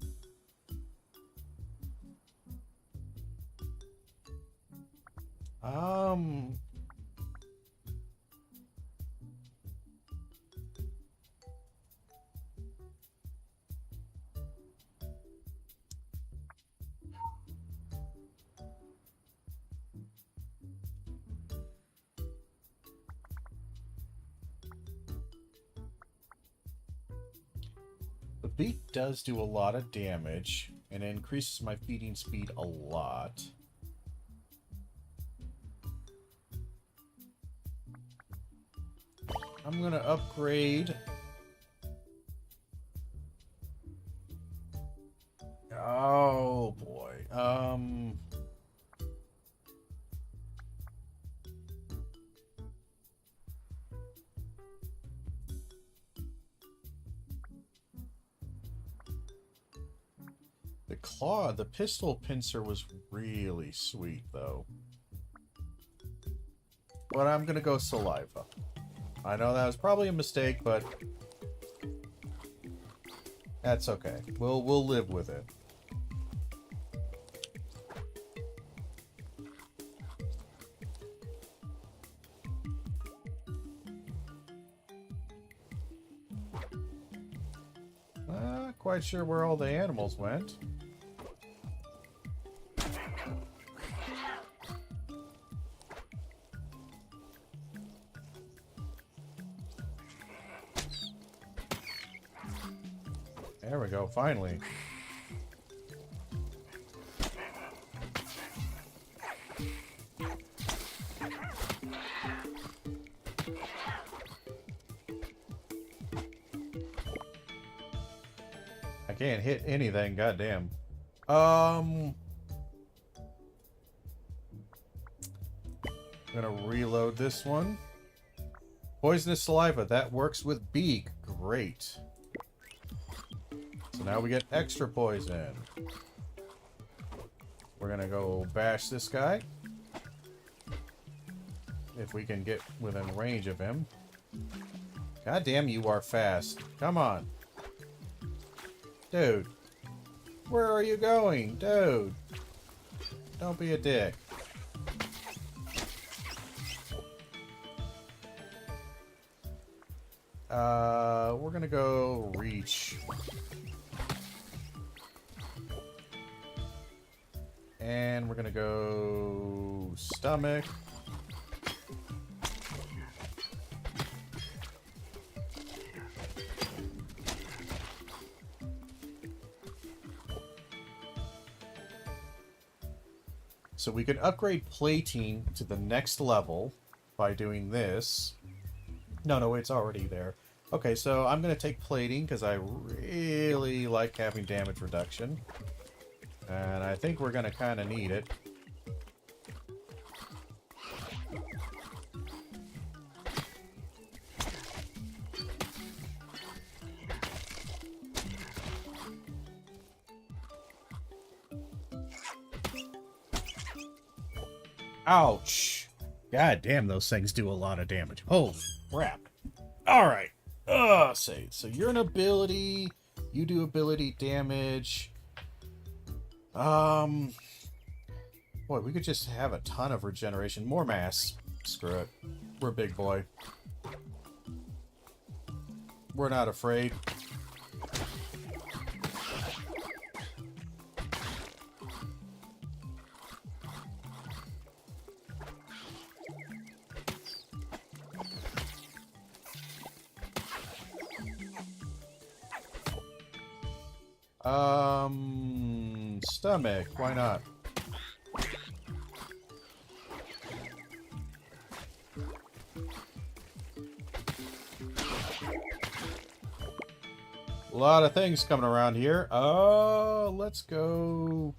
The beak does do a lot of damage, and it increases my feeding speed a lot. I'm gonna upgrade. Oh boy. The pistol pincer was really sweet though. But I'm gonna go saliva. I know that was probably a mistake, but that's okay. We'll live with it. Not quite sure where all the animals went. There we go, finally. I can't hit anything, goddamn. I'm gonna reload this one. Poisonous saliva, that works with beak. Great. So now we get extra poison. We're gonna go bash this guy. If we can get within range of him. God damn, you are fast. Come on. Dude. Where are you going? Dude. Don't be a dick. We're gonna go reach. And we're gonna go stomach. So we could upgrade plating to the next level by doing this. No, it's already there. Okay, so I'm going to take plating because I really like having damage reduction. And I think we're going to kind of need it. Ouch. God damn, those things do a lot of damage. Holy crap. Alright. So you're an ability. You do ability damage. Boy, we could just have a ton of regeneration. More mass. Screw it. We're a big boy. We're not afraid. Stomach. Why not? A lot of things coming around here. Oh, let's go.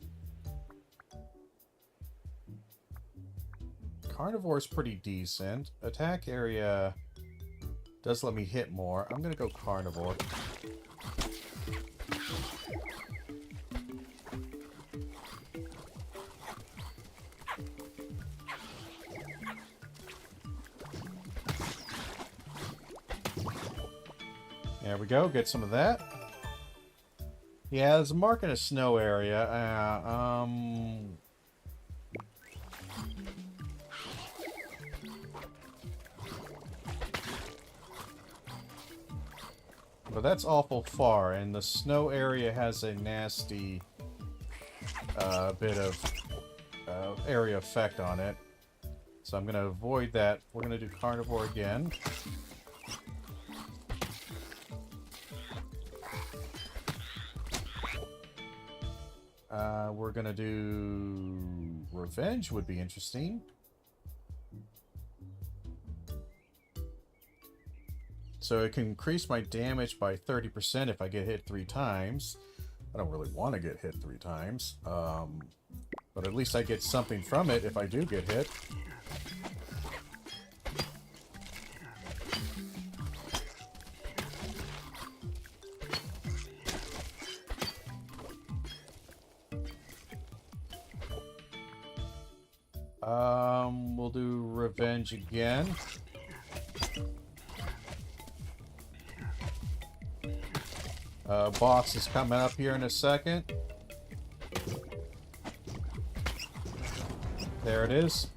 Carnivore's pretty decent. Attack area does let me hit more. I'm gonna go carnivore. There we go. Get some of that. Yeah, there's a mark in a snow area. But that's awful far, and the snow area has a nasty bit of area effect on it. So I'm going to avoid that. We're going to do carnivore again. We're going to do revenge would be interesting. So it can increase my damage by 30% if I get hit 3 times. I don't really want to get hit 3 times. But at least I get something from it if I do get hit. We'll do revenge again. Boss is coming up here in a second. There it is.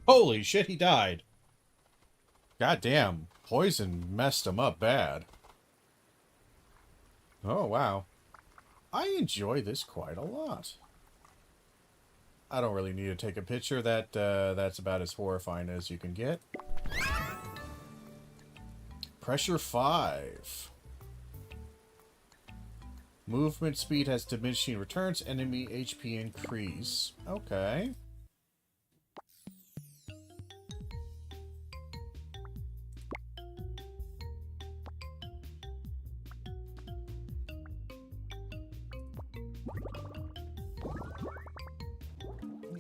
Holy shit, he died. Goddamn, poison messed him up bad. Oh, wow. I enjoy this quite a lot. I don't really need to take a picture. That's about as horrifying as you can get. Pressure 5. Movement speed has diminishing returns. Enemy HP increase. Okay.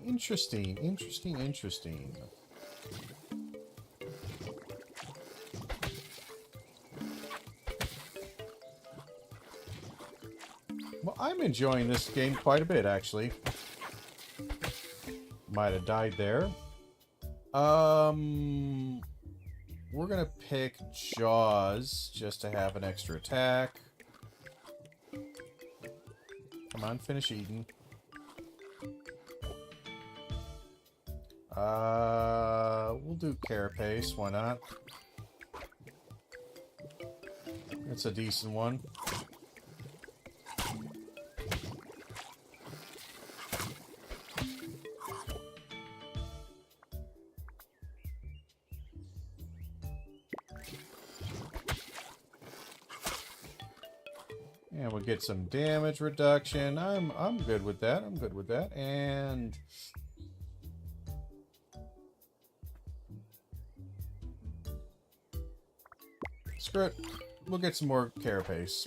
Interesting, interesting, interesting. Well, I'm enjoying this game quite a bit, actually. Might have died there. We're gonna pick Jaws just to have an extra attack. Come on, finish eating. We'll do Carapace, why not? It's a decent one. And we'll get some damage reduction. I'm good with that. I'm good with that. And screw it. We'll get some more Carapace.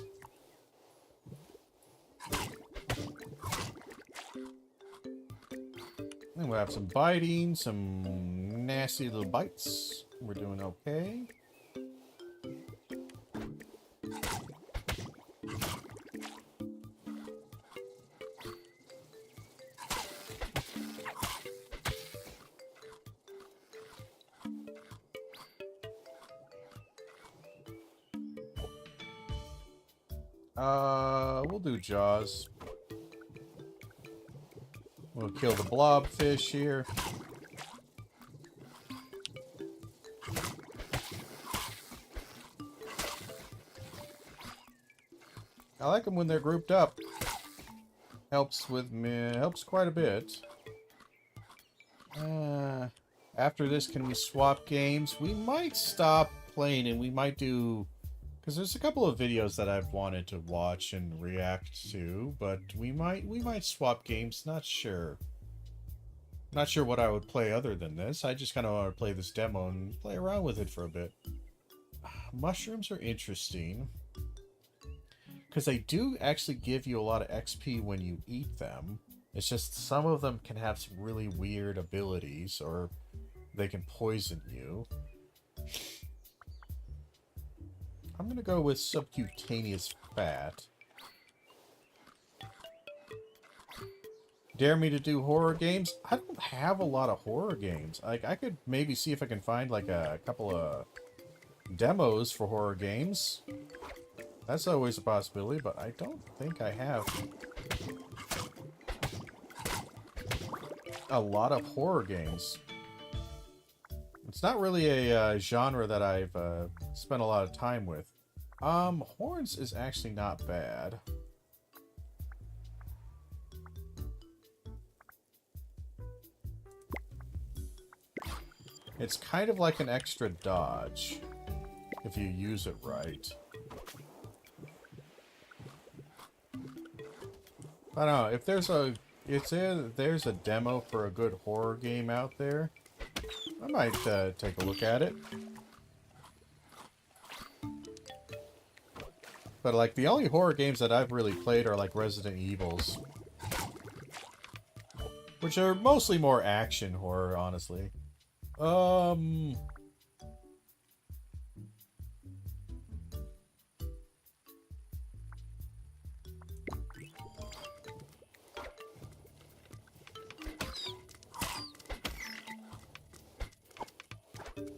And we'll have some biting, some nasty little bites. We're doing okay. We'll do Jaws. We'll kill the blobfish here. I like them when they're grouped up. Helps with me. Helps quite a bit. After this, can we swap games? We might stop playing and we might do Because there's a couple of videos that I've wanted to watch and react to, but we might swap games. Not sure. Not sure what I would play other than this. I just kind of want to play this demo and play around with it for a bit. Mushrooms are interesting because they do actually give you a lot of XP when you eat them. It's just some of them can have some really weird abilities, or they can poison you. I'm gonna go with subcutaneous fat. Dare me to do horror games? I don't have a lot of horror games. Like, I could maybe see if I can find like a couple of demos for horror games. That's always a possibility, but I don't think I have a lot of horror games. It's not really a genre that I've spent a lot of time with. Horns is actually not bad. It's kind of like an extra dodge if you use it right. I don't know, if there's a demo for a good horror game out there, I might take a look at it. But like the only horror games that I've really played are like Resident Evils, which are mostly more action horror, honestly.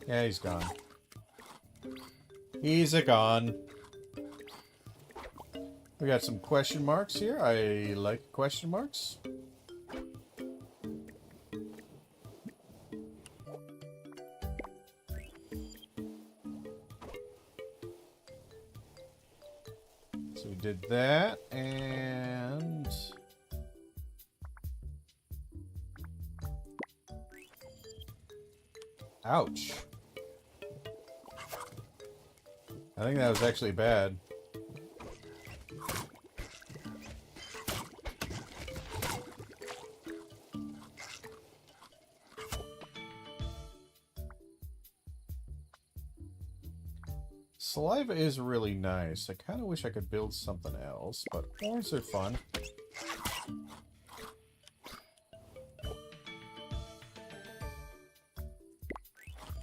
Yeah, he's gone. He's gone. We got some question marks here. I like question marks. So we did that, and ouch. I think that was actually bad. Saliva is really nice. I kind of wish I could build something else, but horns are fun.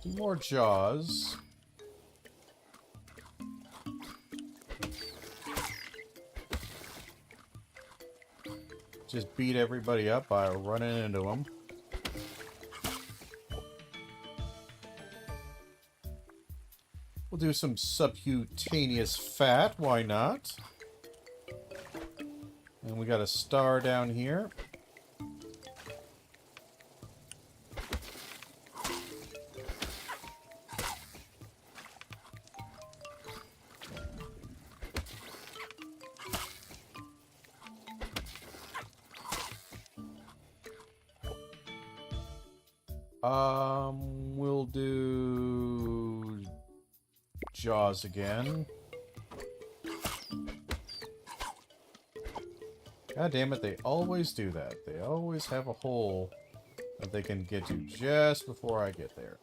Do more jaws. Just beat everybody up by running into them. We'll do some subcutaneous fat, why not? And we got a star down here. We'll do jaws again. God damn it, they always do that. They always have a hole that they can get to just before I get there.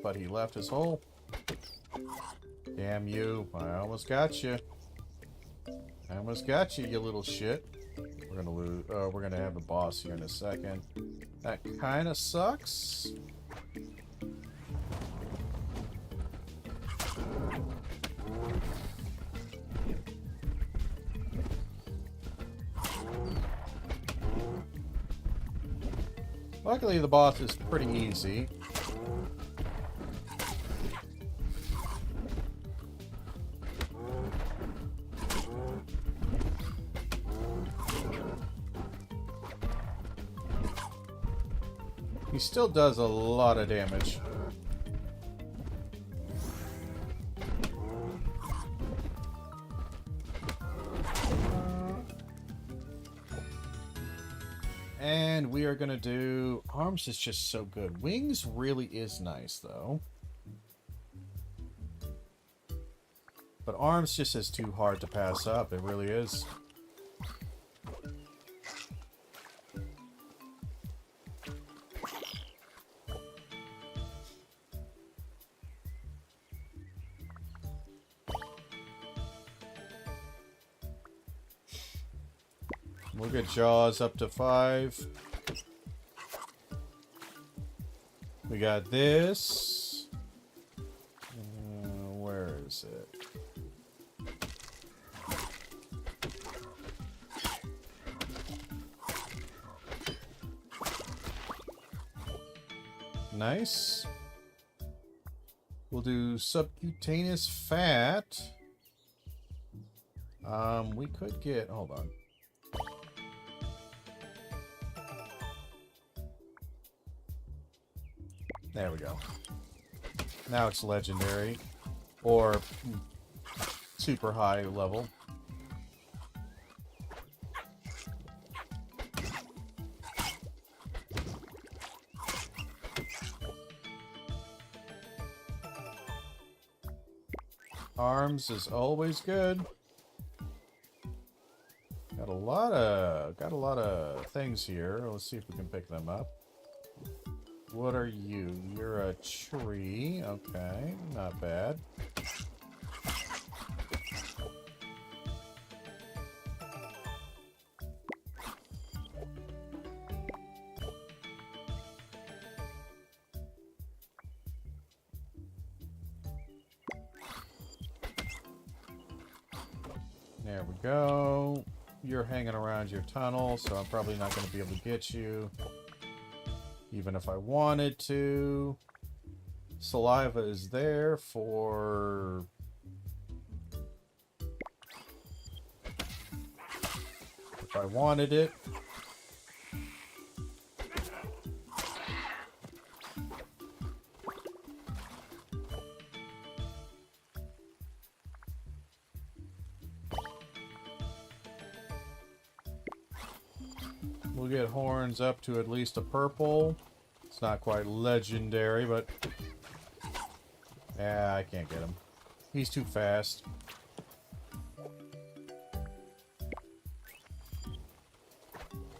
But he left his hole. Damn you. I almost got you. I almost got you, you little shit. We're gonna lose. We're gonna have a boss here in a second. That kind of sucks. Luckily, the boss is pretty easy. He still does a lot of damage. And we are gonna do... Arms is just so good. Wings really is nice, though. But arms just is too hard to pass up. It really is. We'll get jaws up to 5. We got this. Where is it? Nice. We'll do subcutaneous fat. We could get... Hold on. There we go. Now it's legendary. Or super high level. Arms is always good. Got a lot of things here. Let's see if we can pick them up. What are you? You're a tree. Okay, not bad. There we go. You're hanging around your tunnel, so I'm probably not going to be able to get you. Even if I wanted to. Saliva is there for... if I wanted it. We'll get horns up to at least a purple. It's not quite legendary, but... yeah, I can't get him. He's too fast.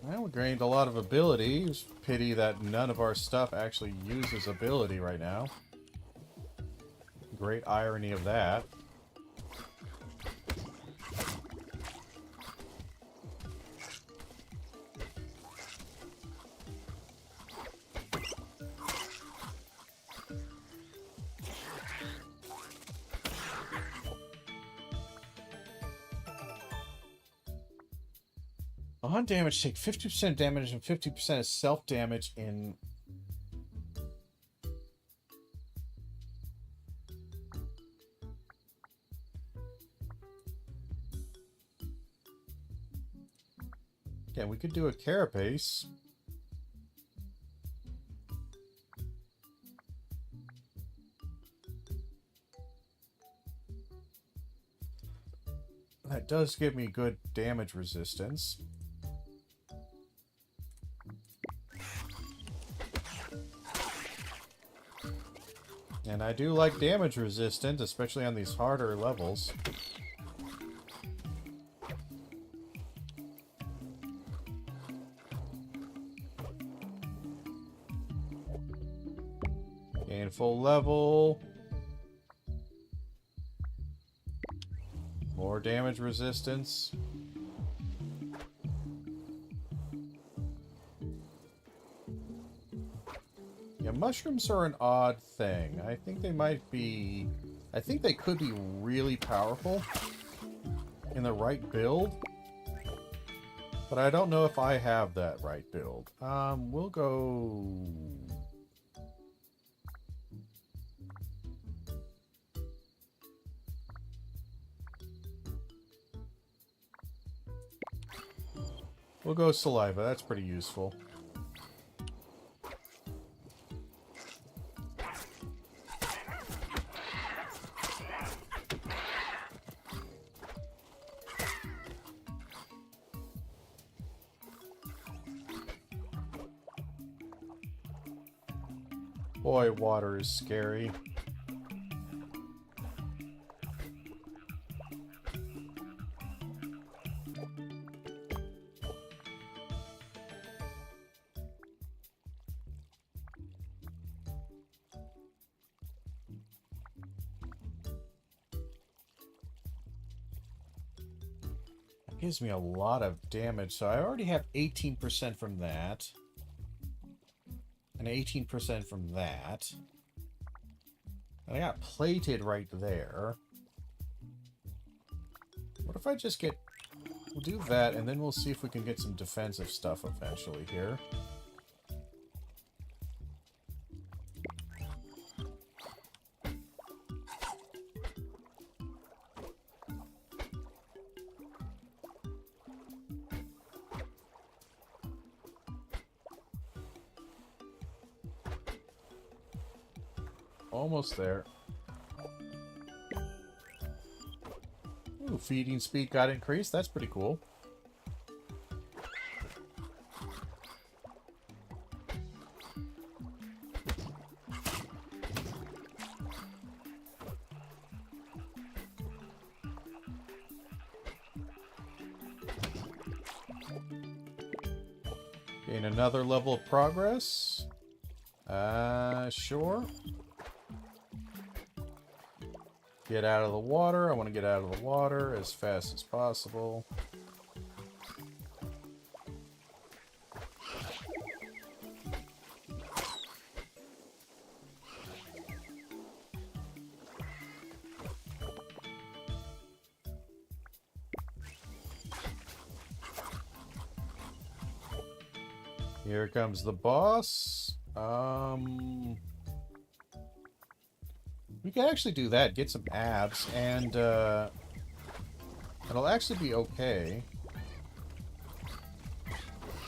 Well, we gained a lot of ability. It's a pity that none of our stuff actually uses ability right now. Great irony of that. On damage, take 50% damage and 50% is self-damage in... yeah, we could do a carapace. That does give me good damage resistance. And I do like damage resistant, especially on these harder levels. Gain full level. More damage resistance. Yeah, mushrooms are an odd thing. I think they might be... I think they could be really powerful in the right build. But I don't know if I have that right build. We'll go... we'll go saliva. That's pretty useful. Boy, water is scary. gives me a lot of damage. So I already have 18% from that. And 18% from that. And I got plated right there. What if I just get... We'll do that, and then we'll see if we can get some defensive stuff eventually here. Almost there. Ooh, feeding speed got increased. That's pretty cool. Gain another level of progress. Sure. Get out of the water. I want to get out of the water as fast as possible. Here comes the boss. We can actually do that, get some abs, and it'll actually be okay.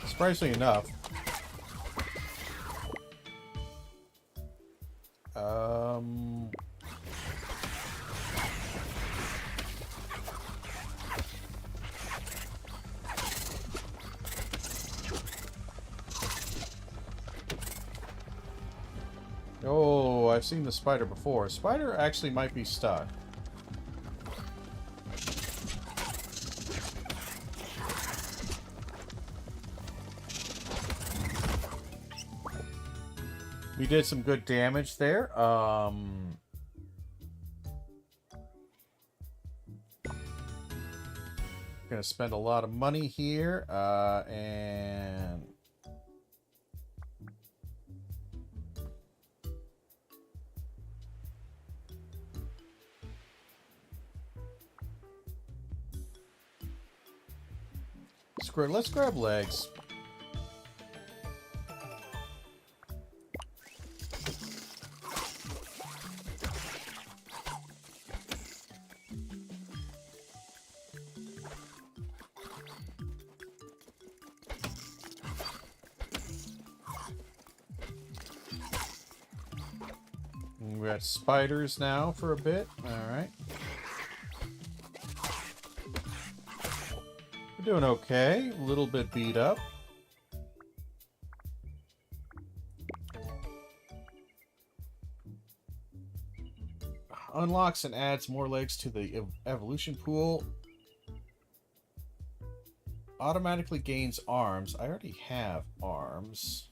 Surprisingly enough. Oh, I've seen the spider before. Spider actually might be stuck. We did some good damage there. Gonna spend a lot of money here, and screw it. Let's grab legs. We got spiders now for a bit. Alright. We're doing okay. A little bit beat up. Unlocks and adds more legs to the evolution pool. Automatically gains arms. I already have arms.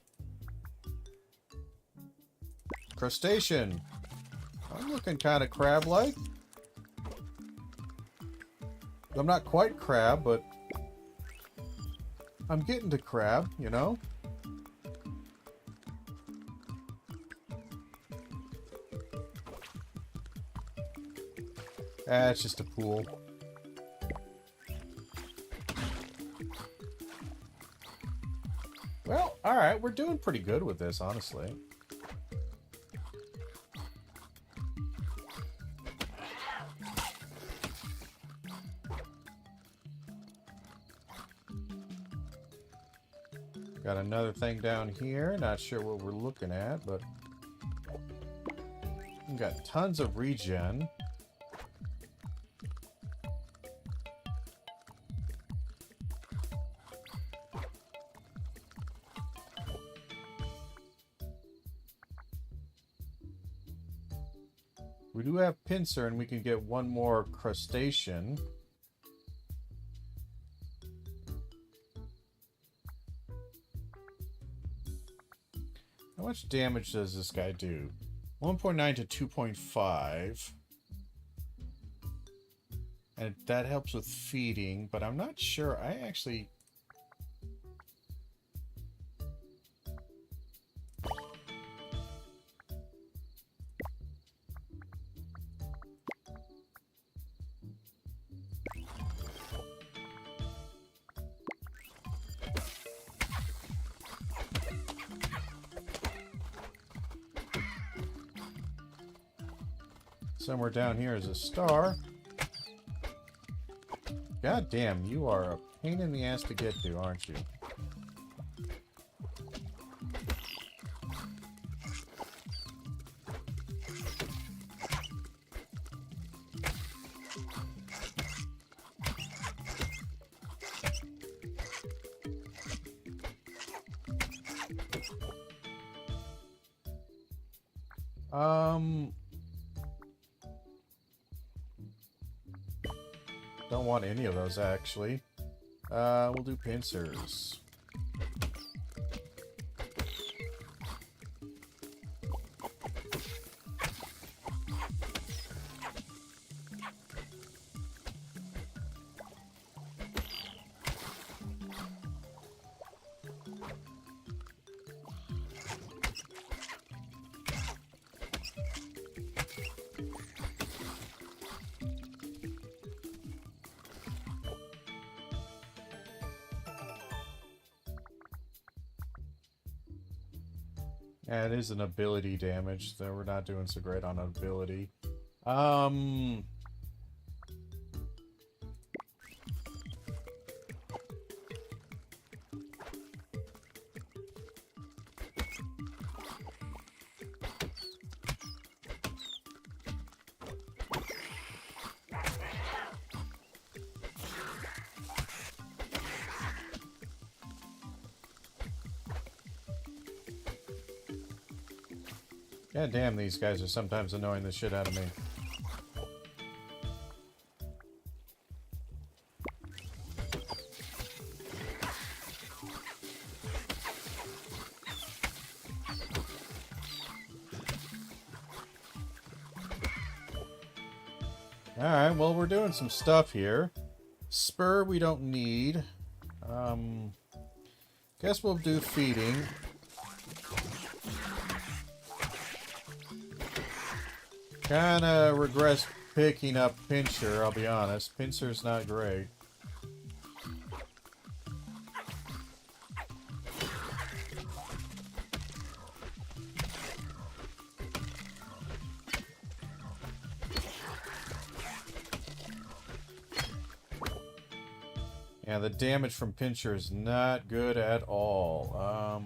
Crustacean. I'm looking kind of crab-like. I'm not quite crab, but I'm getting to crab, you know? Ah, it's just a pool. Well, alright, we're doing pretty good with this, honestly. Got another thing down here. Not sure what we're looking at, but we got tons of regen. We do have pincer, and we can get one more crustacean. How much damage does this guy do? 1.9 to 2.5. And that helps with feeding, but I'm not sure. I actually... Somewhere down here is a star. God damn, you are a pain in the ass to get to, aren't you? Don't want any of those, actually. We'll do pincers. Yeah, it is an ability damage, so we're not doing so great on ability. God damn, these guys are sometimes annoying the shit out of me. Alright, well, we're doing some stuff here. Spur we don't need. Guess we'll do feeding. Kinda regress picking up Pincher, I'll be honest. Pincher's not great. Yeah, the damage from Pincher is not good at all.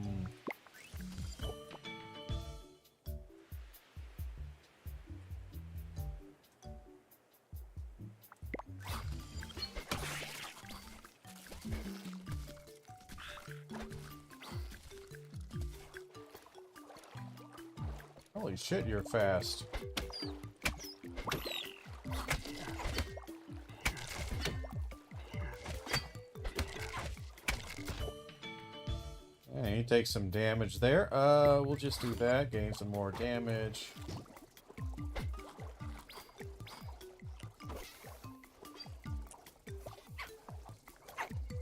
Holy shit, you're fast. Yeah, you take some damage there. We'll just do that, gain some more damage.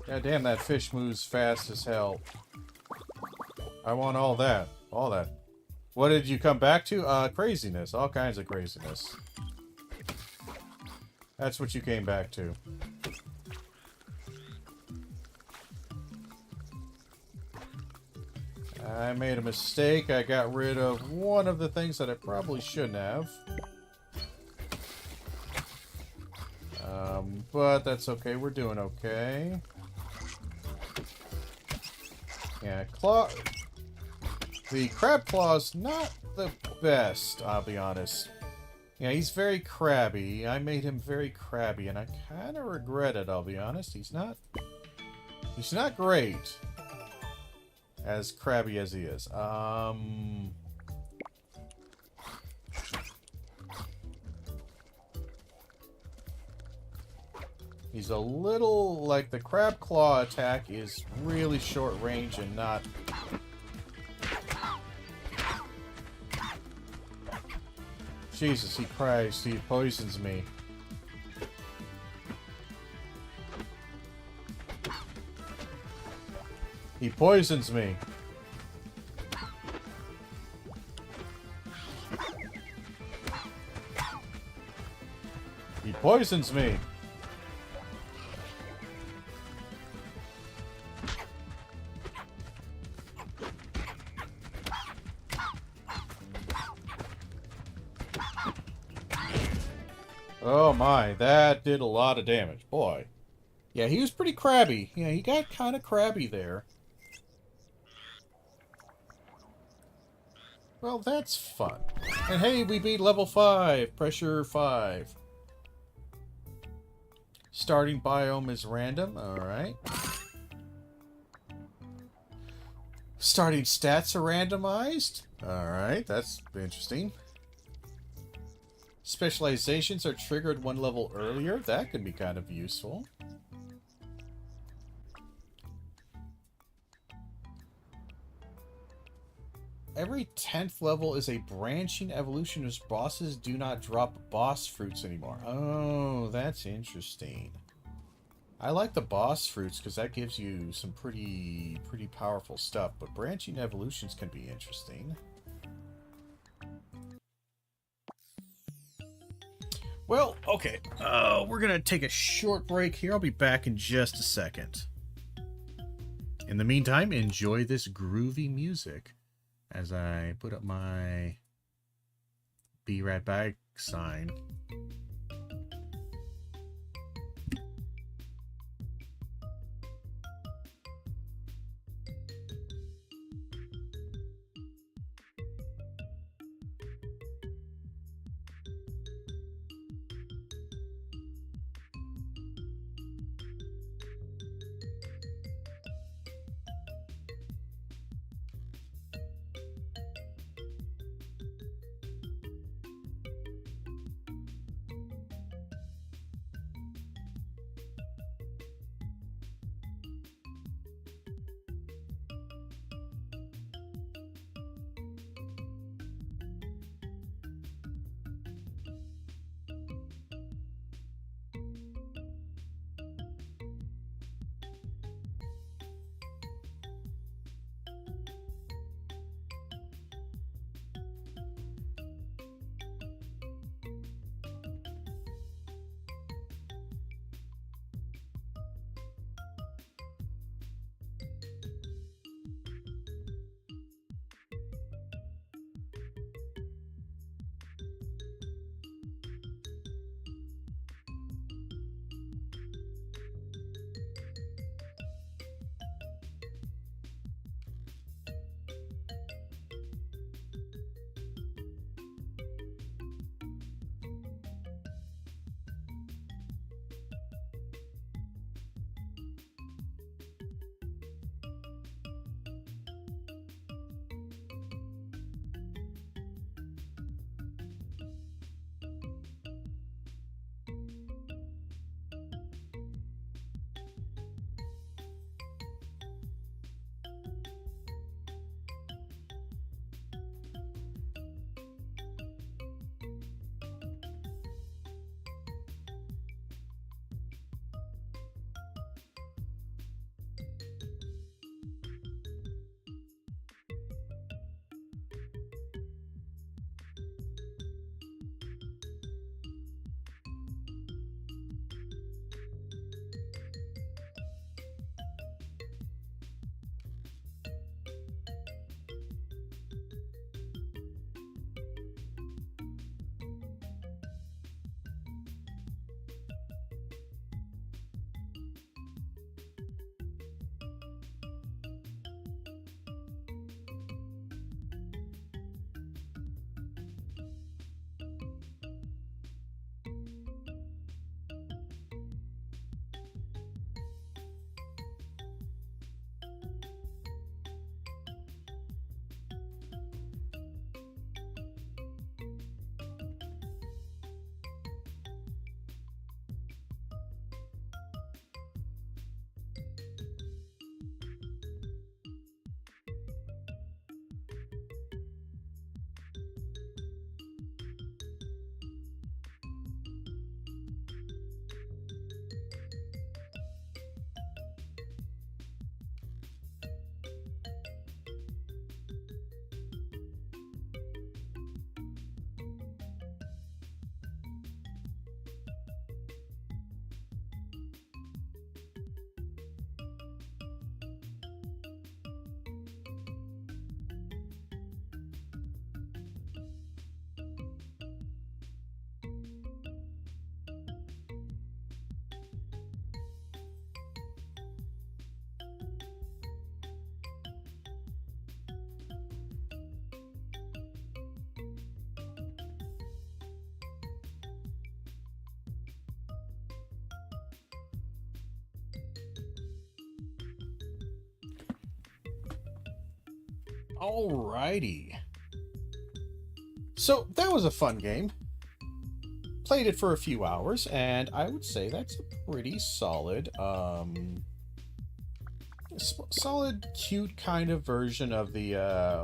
God damn, that fish moves fast as hell. I want all that. All that. What did you come back to? Craziness. All kinds of craziness. That's what you came back to. I made a mistake. I got rid of one of the things that I probably shouldn't have. But that's okay. We're doing okay. Yeah, claw... The crab claw's not the best, I'll be honest. Yeah, he's very crabby. I made him very crabby, and I kind of regret it, I'll be honest. He's not great. As crabby as he is. He's a little... like, the crab claw attack is really short range and not... Jesus, he Christ, he poisons me. He poisons me. He poisons me. Oh my, that did a lot of damage. Boy. Yeah, he was pretty crabby. Yeah, he got kind of crabby there. Well, that's fun. And hey, we beat level 5. Pressure 5. Starting biome is random. Alright. Starting stats are randomized. Alright, that's interesting. Specializations are triggered one level earlier. That could be kind of useful. Every 10th level is a branching evolution as bosses do not drop boss fruits anymore. Oh, that's interesting. I like the boss fruits because that gives you some pretty powerful stuff, but branching evolutions can be interesting. Well, okay. We're going to take a short break here. I'll be back in just a second. In the meantime, enjoy this groovy music as I put up my Be Right Back sign. Alrighty. So that was a fun game. Played it for a few hours, and I would say that's a pretty solid, solid, cute kind of version of the,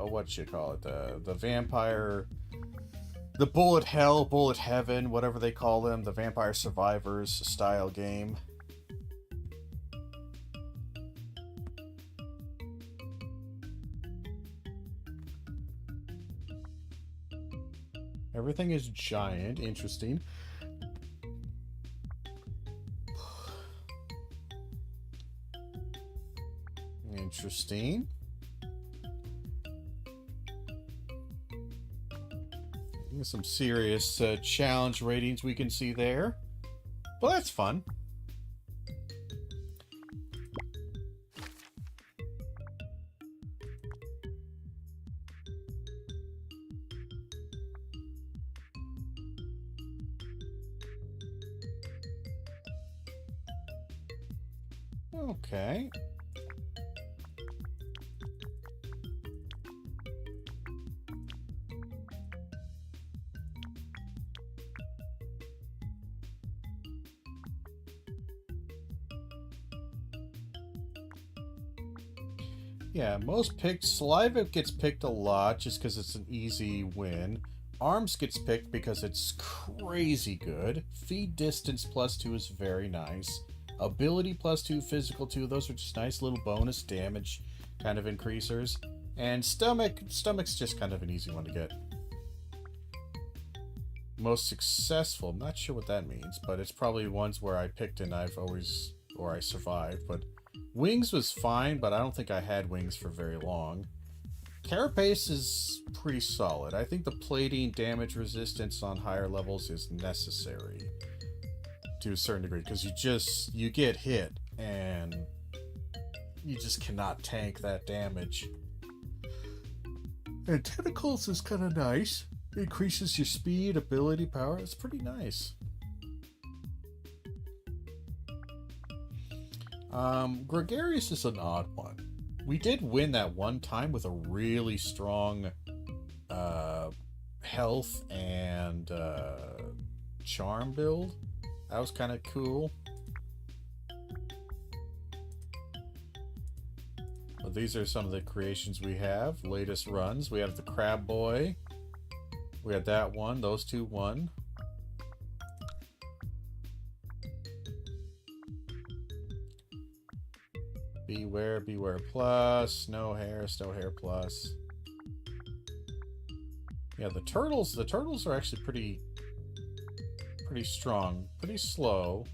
what you call it, the vampire, the bullet hell, bullet heaven, whatever they call them, the Vampire Survivors style game. Everything is giant. Interesting. Interesting. Some serious challenge ratings we can see there. Well, that's fun. Okay. Yeah, most picked. Saliva gets picked a lot just because it's an easy win. Arms gets picked because it's crazy good. Feed distance +2 is very nice. Ability +2, physical 2, those are just nice little bonus damage kind of increasers. And stomach's just kind of an easy one to get. Most successful, I'm not sure what that means, but it's probably ones where I picked and I've always, or I survived, but wings was fine, but I don't think I had wings for very long. Carapace is pretty solid. I think the plating damage resistance on higher levels is necessary to a certain degree, because you get hit and you just cannot tank that damage. And tentacles is kind of nice. Increases your speed, ability, power. It's pretty nice. Gregarious is an odd one. We did win that one time with a really strong health and charm build. That was kind of cool. But these are some of the creations we have. Latest runs. We have the Crab Boy. We had that one. Those two won. Beware, Beware Plus. Snow Hair Plus. Yeah, the turtles are actually pretty strong. Pretty slow.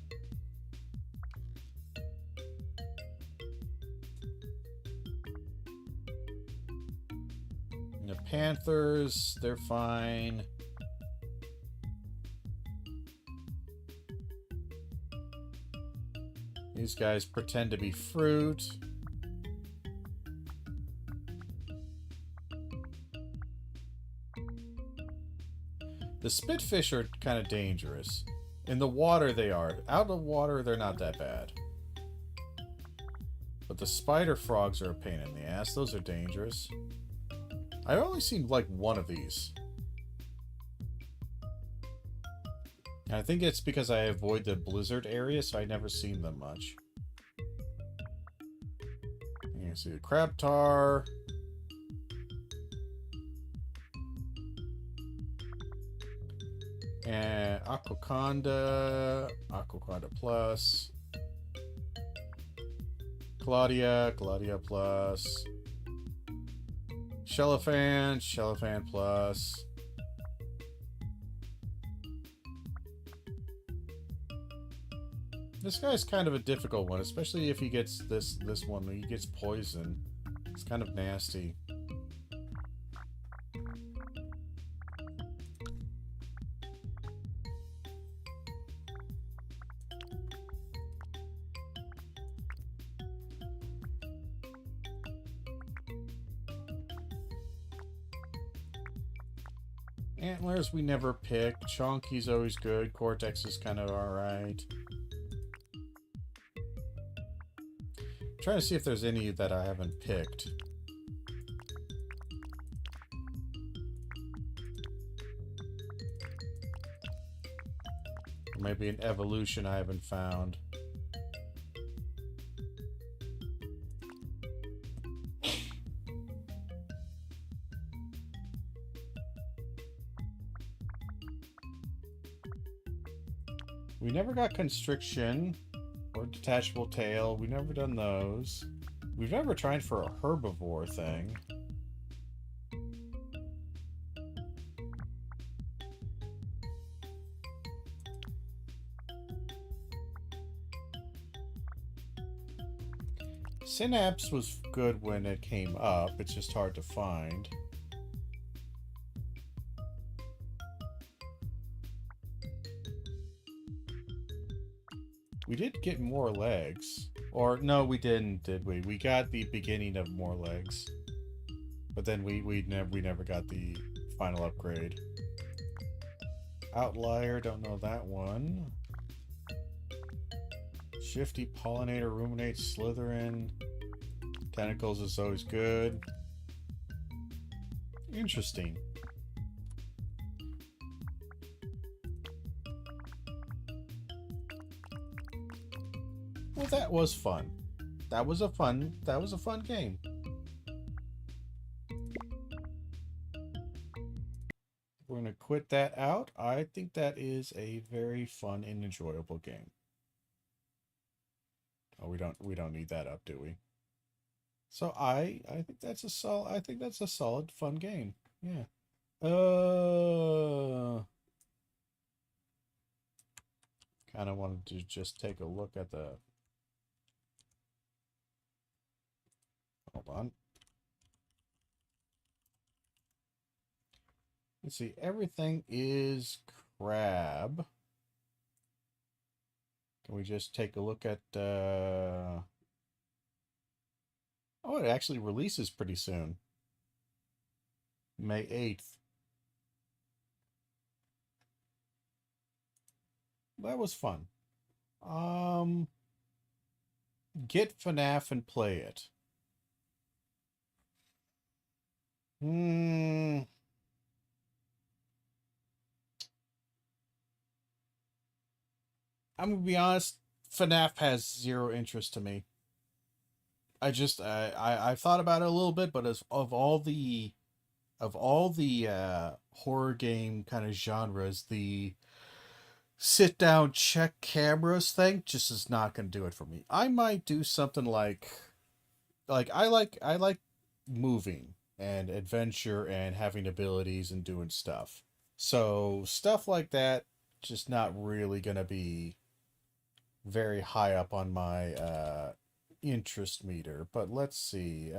And the panthers, they're fine. These guys pretend to be fruit. The spitfish are kind of dangerous. In the water they are. Out of water they're not that bad. But the spider frogs are a pain in the ass. Those are dangerous. I've only seen like one of these. And I think it's because I avoid the blizzard area, so I never seen them much. You can see the crab tar. And Aquaconda Plus. Claudia Plus. Shelliphant Plus. This guy's kind of a difficult one, especially if he gets this one. He gets poison. It's kind of nasty. Antlers we never pick. Chonky's always good. Cortex is kind of alright. Trying to see if there's any that I haven't picked. maybe an evolution I haven't found. We never got constriction or detachable tail. We've never done those. We've never tried for a herbivore thing. Synapse was good when it came up. It's just hard to find. We did get more legs. Or, no, we didn't, did we? We got the beginning of more legs. But then we never got the final upgrade. Outlier, don't know that one. Shifty, Pollinator, Ruminate, Slytherin. Tentacles is always good. Interesting. Well, that was fun. That was a fun game. We're gonna quit that out. I think that is a very fun and enjoyable game. Oh, we don't need that up, do we? So I think that's a solid fun game. Yeah. Kind of wanted to just take a look at the. Hold on. Let's see. Everything is crab. Can we just take a look at? Oh, it actually releases pretty soon. May 8th. That was fun. Get FNAF and play it. I'm gonna be honest, FNAF has zero interest to me. I've thought about it a little bit, but as of all the horror game kind of genres, the sit down check cameras thing just is not gonna do it for me. I might do something like I like moving and adventure and having abilities and doing stuff. So stuff like that just not really gonna be very high up on my interest meter. But let's see.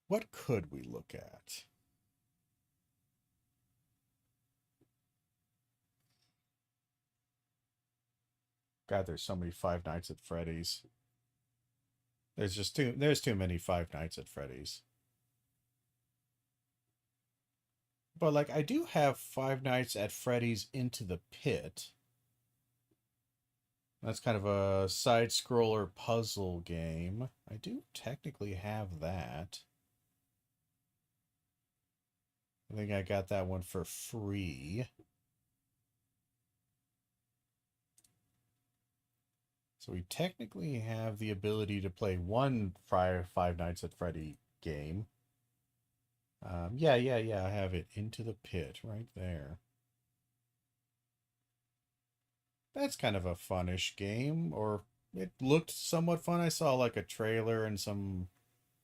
What could we look at? God, there's so many Five Nights at Freddy's. There's too many Five Nights at Freddy's. But like I do have Five Nights at Freddy's Into the Pit. That's kind of a side scroller puzzle game. I do technically have that. I think I got that one for free. So we technically have the ability to play one Five Nights at Freddy game. Yeah, I have it. Into the Pit right there. That's kind of a funnish game, or it looked somewhat fun. I saw like a trailer and some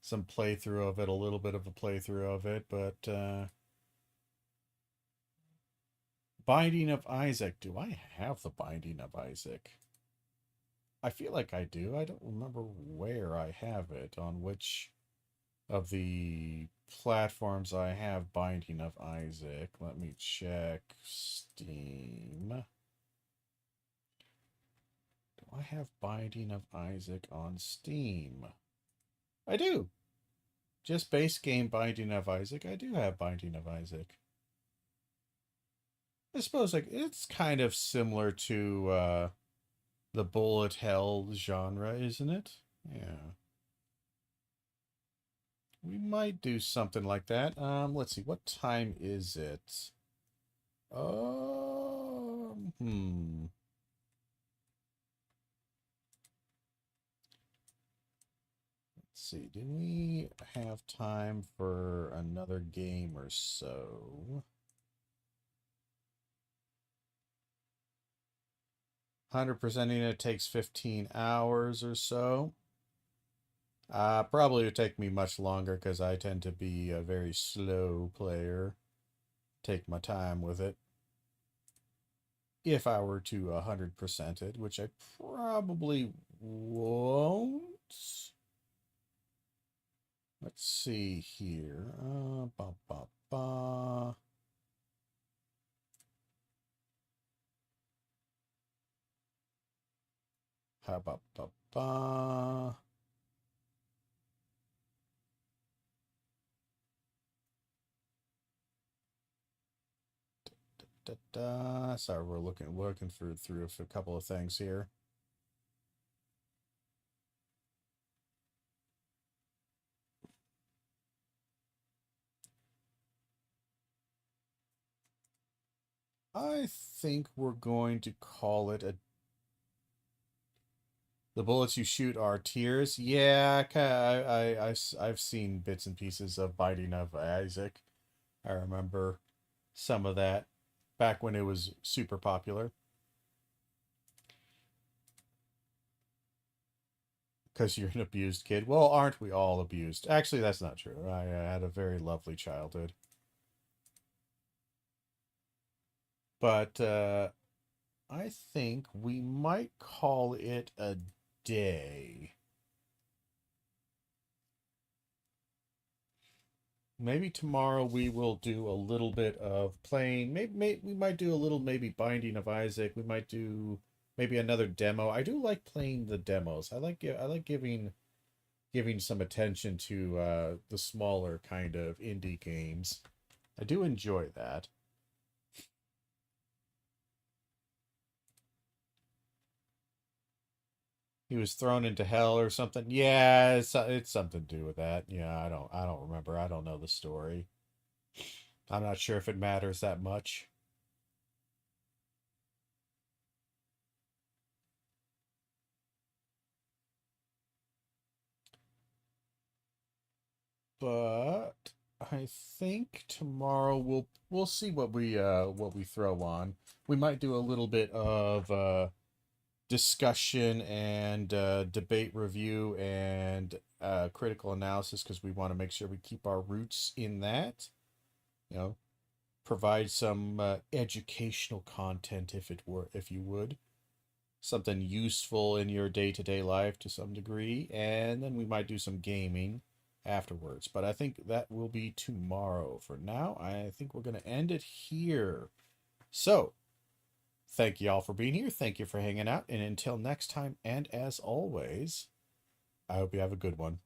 playthrough of it, a little bit of a playthrough of it, but Binding of Isaac. Do I have the Binding of Isaac? I feel like I do. I don't remember where I have it, on which of the platforms I have Binding of Isaac. Let me check Steam. Do I have Binding of Isaac on Steam? I do. Just base game Binding of Isaac. I do have Binding of Isaac. I suppose like it's kind of similar to the bullet hell genre, isn't it? Yeah. We might do something like that. Let's see. What time is it? Hmm. Let's see. Do we have time for another game or so? 100%ing it takes 15 hours or so. Probably would take me much longer because I tend to be a very slow player. Take my time with it. If I were to 100% it, which I probably won't. Let's see here. Ba, ba, ba. How about ba, ba. Da, da. Sorry, we're looking through a couple of things here. I think we're going to call it a. The bullets you shoot are tears. Yeah, I've seen bits and pieces of Binding of Isaac. I remember some of that back when it was super popular. Because you're an abused kid. Well, aren't we all abused? Actually, that's not true. I had a very lovely childhood. But I think we might call it a day. Maybe tomorrow we will do a little bit of playing. Maybe we might do a little maybe Binding of Isaac. We might do maybe another demo. I do like playing the demos. I like giving some attention to the smaller kind of indie games. I do enjoy that. He was thrown into hell or something. Yeah, it's something to do with that. Yeah, I don't remember. I don't know the story. I'm not sure if it matters that much. But I think tomorrow we'll see what we throw on. We might do a little bit of discussion and debate review and critical analysis because we want to make sure we keep our roots in that. You know, provide some educational content if you would, something useful in your day-to-day life to some degree, and then we might do some gaming afterwards. But I think that will be tomorrow. For now, I think we're going to end it here. So, thank you all for being here. Thank you for hanging out. And until next time, and as always, I hope you have a good one.